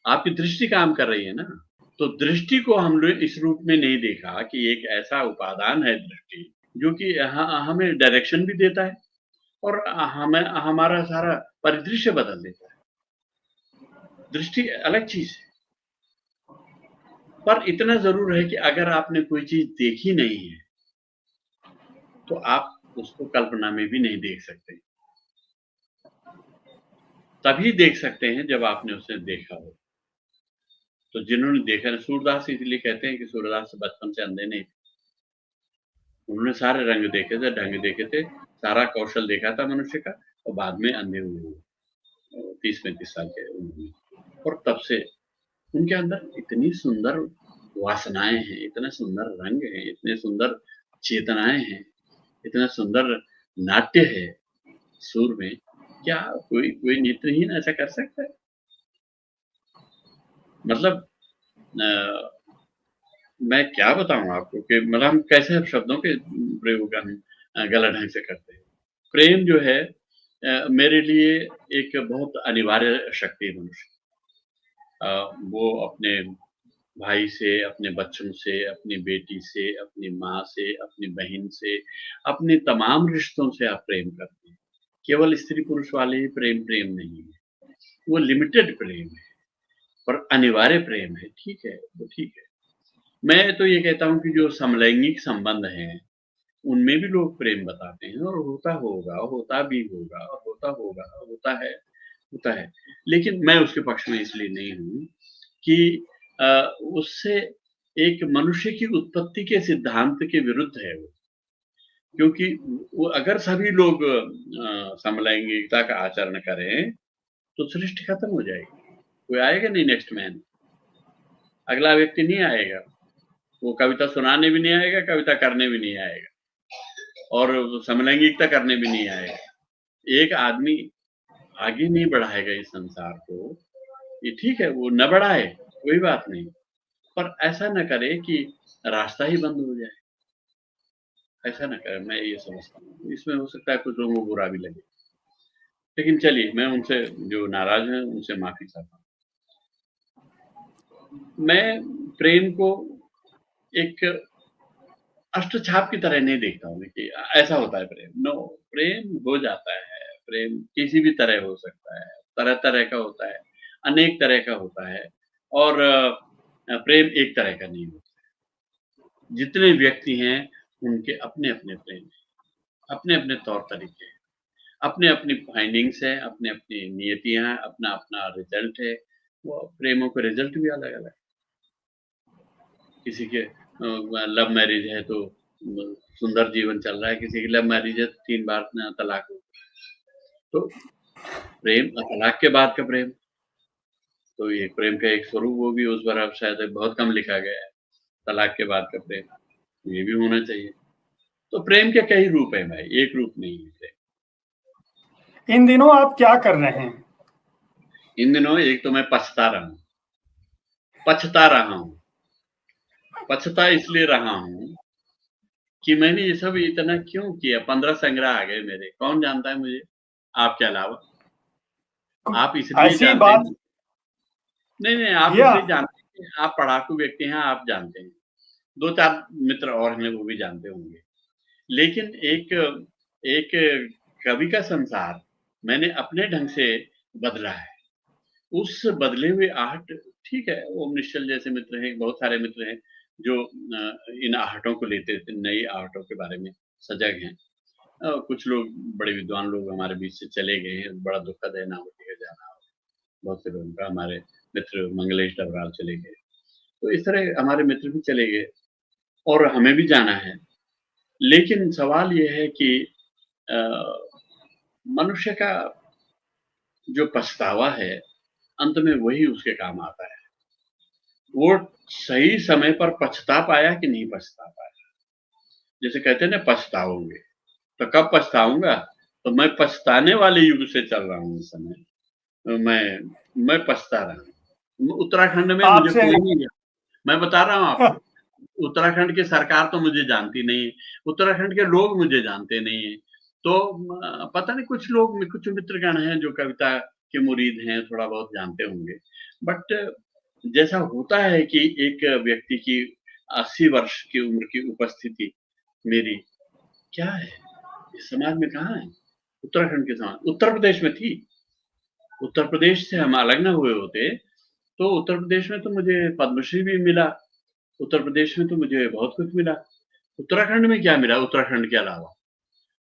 आपकी दृष्टि काम कर रही है ना। तो दृष्टि को हम लोग इस रूप में नहीं देखा कि एक ऐसा उपादान है दृष्टि, जो कि हमें डायरेक्शन भी देता है और हमें हमारा सारा परिदृश्य बदल देता है। दृष्टि अलग चीज है। पर इतना जरूर है कि अगर आपने कोई चीज देखी नहीं है तो आप उसको कल्पना में भी नहीं देख सकते। तभी देख सकते हैं जब आपने उसे देखा हो। तो जिन्होंने देखा, सूरदास इसलिए कहते हैं कि सूरदास बचपन से अंधे नहीं थे। उन्होंने सारे रंग देखे थे, ढंग देखे थे, सारा कौशल देखा था मनुष्य का, और बाद में अंधे हुए 30-35 साल के उन्होंने। और तब से उनके अंदर इतनी सुंदर वासनाएं हैं, इतने सुंदर रंग हैं, इतने सुंदर चेतनाएं हैं, इतना सुंदर नाट्य है सुर में। क्या कोई कोई नेत्रहीन ऐसा कर सकता है? मतलब मैं क्या बताऊं आपको कि मतलब हम कैसे शब्दों के प्रयोग हम गलत ढंग से करते हैं। प्रेम जो है मेरे लिए एक बहुत अनिवार्य शक्ति है मनुष्य। वो अपने भाई से, अपने बच्चों से, अपनी बेटी से, अपनी माँ से, अपनी बहन से, अपने तमाम रिश्तों से आप प्रेम करते हैं। केवल स्त्री पुरुष वाले ही प्रेम प्रेम नहीं है, वो लिमिटेड प्रेम है पर अनिवार्य प्रेम है। ठीक है, वो ठीक है। मैं तो ये कहता हूँ कि जो समलैंगिक संबंध हैं उनमें भी लोग प्रेम बताते हैं और होता होगा, होता भी होगा और होता होगा, होता है। लेकिन मैं उसके पक्ष में इसलिए नहीं हूँ कि उससे एक मनुष्य की उत्पत्ति के सिद्धांत के विरुद्ध है वो। क्योंकि वो अगर सभी लोग समलैंगिकता का आचरण करें तो सृष्टि खत्म हो जाएगी, कोई आएगा नहीं नेक्स्ट मैन, अगला व्यक्ति नहीं आएगा, वो कविता सुनाने भी नहीं आएगा, कविता करने भी नहीं आएगा और समलैंगिकता करने भी नहीं आएगा। एक आदमी आगे नहीं बढ़ाएगा इस संसार को, ये ठीक है, वो न बढ़ाए कोई बात नहीं, पर ऐसा न करे कि रास्ता ही बंद हो जाए। ऐसा न करे, मैं ये समझता हूँ। इसमें हो सकता है कुछ लोगों को बुरा भी लगे, लेकिन चलिए मैं उनसे जो नाराज हैं उनसे माफी चाहता हूँ। मैं प्रेम को एक अष्टछाप की तरह नहीं देखता हूँ कि ऐसा होता है प्रेम। नो, प्रेम हो जाता है। प्रेम किसी भी तरह हो सकता है, तरह तरह का होता है, अनेक तरह का होता है और प्रेम एक तरह का नहीं होता। जितने व्यक्ति हैं उनके अपने अपने प्रेम हैं, अपने अपने तौर तरीके हैं, अपने अपनी फाइंडिंग्स है, अपने अपनी नियतियां हैं, अपना अपना रिजल्ट है। वो प्रेमों के रिजल्ट भी अलग अलग। किसी के लव मैरिज है तो सुंदर जीवन चल रहा है, किसी की लव मैरिज है तो 3 बार तलाक हो। तो प्रेम तलाक के बाद का प्रेम, तो ये प्रेम का एक स्वरूप वो भी उस पर अब शायद बहुत कम लिखा गया है, तलाक के बाद का प्रेम, ये भी होना चाहिए। तो प्रेम के कई रूप हैं भाई, एक रूप नहीं है प्रेम। इन दिनों आप क्या कर रहे हैं? इन दिनों एक तो मैं पछता रहा हूँ। पछता इसलिए रहा हूँ कि मैंने ये सब इतना क्यों किया। 15 संग्रह आ गए मेरे, कौन जानता है मुझे आपके अलावा? आप इसलिए ऐसी जानते बात हैं, नहीं आप या इसलिए जानते हैं, आप पढ़ाकू व्यक्ति हैं, आप जानते हैं। 2-4 मित्र और हैं, वो भी जानते होंगे। लेकिन एक कवि का संसार मैंने अपने ढंग से बदला है। उस बदले हुए आहट, ठीक है, ओम निश्चल जैसे मित्र हैं, बहुत सारे मित्र हैं जो इन आहटों को लेते थे, नई आहटों के बारे में सजग हैं। कुछ लोग बड़े विद्वान लोग हमारे बीच से चले गए हैं, बड़ा दुखद है नावटी का जाना। बहुत से लोगों का, हमारे मित्र मंगलेश डबराल चले गए, तो इस तरह हमारे मित्र भी चले गए और हमें भी जाना है। लेकिन सवाल ये है कि मनुष्य का जो पछतावा है, अंत में वही उसके काम आता है। वो सही समय पर पछता पाया कि नहीं पछता पाया। जैसे कहते हैं ना, पछताओगे, तो कब पछताऊंगा? तो मैं पछताने वाले युग से चल रहा हूँ इस समय, तो मैं पछता रहा हूँ। उत्तराखंड में मुझे आपसे कोई नहीं, मैं बता रहा हूँ आपको, उत्तराखंड की सरकार तो मुझे जानती नहीं है, उत्तराखंड के लोग मुझे जानते नहीं है। तो पता नहीं, कुछ लोग, कुछ मित्रगण हैं जो कविता के मुरीद हैं, थोड़ा बहुत जानते होंगे। बट जैसा होता है कि एक व्यक्ति की 80 वर्ष की उम्र की उपस्थिति मेरी क्या है इस समाज में, कहाँ है? उत्तराखंड के समाज, उत्तर प्रदेश में थी। उत्तर प्रदेश से हम अलग न हुए होते तो उत्तर प्रदेश में तो मुझे पद्मश्री भी मिला, उत्तर प्रदेश में तो मुझे बहुत कुछ मिला। उत्तराखंड में क्या मिला उत्तराखंड के अलावा?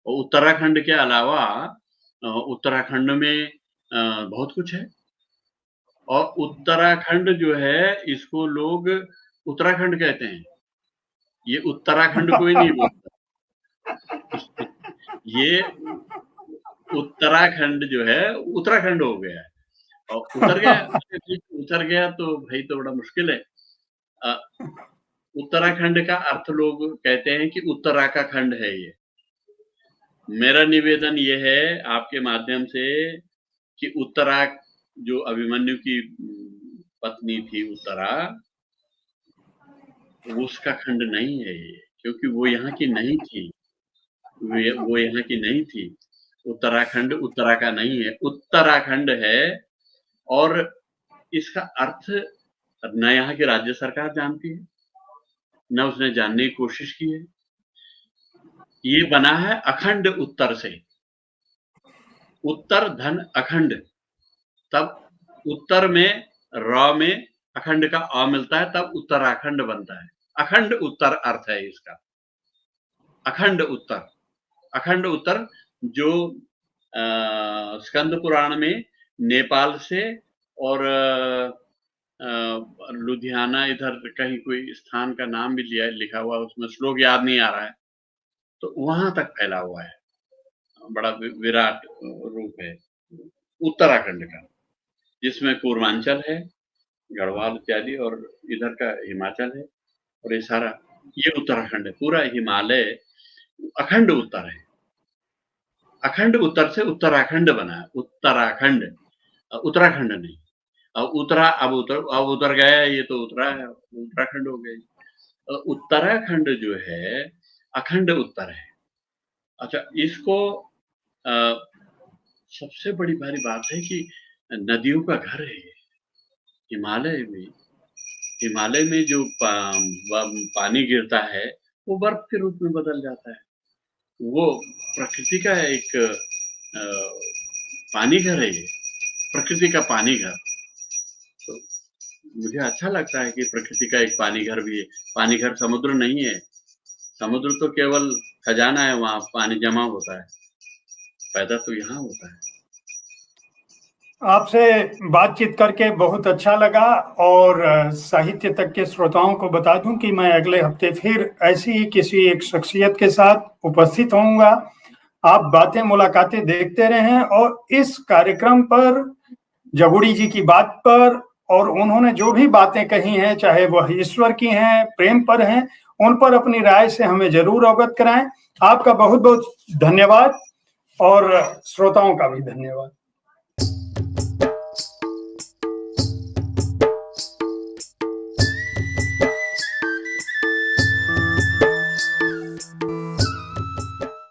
और उत्तराखंड के अलावा उत्तराखंड में बहुत कुछ है। और उत्तराखंड जो है, इसको लोग उत्तराखंड कहते हैं, ये उत्तराखंड कोई नहीं बोलता। ये उत्तराखंड जो है उत्तराखंड हो गया है, और उतर गया तो भाई तो बड़ा मुश्किल है। उत्तराखंड का अर्थ लोग कहते हैं कि उत्तरा का खंड है ये। मेरा निवेदन ये है आपके माध्यम से कि उत्तरा, जो अभिमन्यु की पत्नी थी उत्तरा, उसका खंड नहीं है ये, क्योंकि वो यहाँ की नहीं थी, वो यहाँ की नहीं थी। उत्तराखंड उत्तरा का नहीं है, उत्तराखंड है। और इसका अर्थ न यहाँ की राज्य सरकार जानती है, न उसने जानने की कोशिश की है। ये बना है अखंड उत्तर से, उत्तर धन अखंड, तब उत्तर में र में अखंड का अ मिलता है, तब उत्तराखंड बनता है। अखंड उत्तर अर्थ है इसका, अखंड उत्तर। अखंड उत्तर जो स्कंद पुराण में नेपाल से और लुधियाना, इधर कहीं कोई स्थान का नाम भी लिखा हुआ, उसमें श्लोक याद नहीं आ रहा है, तो वहां तक फैला हुआ है। बड़ा विराट रूप है उत्तराखंड का, जिसमें पूर्वांचल है, गढ़वाल इत्यादि, और इधर का हिमाचल है, और ये सारा ये उत्तराखंड है। पूरा हिमालय अखंड उत्तर है, अखंड उत्तर से उत्तराखंड बना है। उत्तराखंड, उत्तराखंड नहीं। अब उतरा, अब उतर गया, ये तो उतरा है, उत्तराखंड हो गया। उत्तराखंड जो है अखंड उत्तर है। अच्छा, इसको सबसे बड़ी भारी बात है कि नदियों का घर है हिमालय में। हिमालय में जो पानी गिरता है वो बर्फ के रूप में बदल जाता है। वो प्रकृति का एक पानी घर है, ये प्रकृति का पानी घर। तो मुझे अच्छा लगता है कि प्रकृति का एक पानी घर भी है। पानी घर समुद्र नहीं है, समुद्र तो केवल खजाना है, वहां पानी जमा होता है, पैदा तो यहाँ होता है। आपसे बातचीत करके बहुत अच्छा लगा, और साहित्य तक के श्रोताओं को बता दूं कि मैं अगले हफ्ते फिर ऐसी ही किसी एक शख्सियत के साथ उपस्थित होऊंगा। आप बातें मुलाकातें देखते रहें और इस कार्यक्रम पर जगुड़ी जी की बात पर और उन्होंने जो भी बातें कही हैं, चाहे वह ईश्वर की हैं, प्रेम पर हैं, उन पर अपनी राय से हमें जरूर अवगत कराएं। आपका बहुत बहुत धन्यवाद और श्रोताओं का भी धन्यवाद।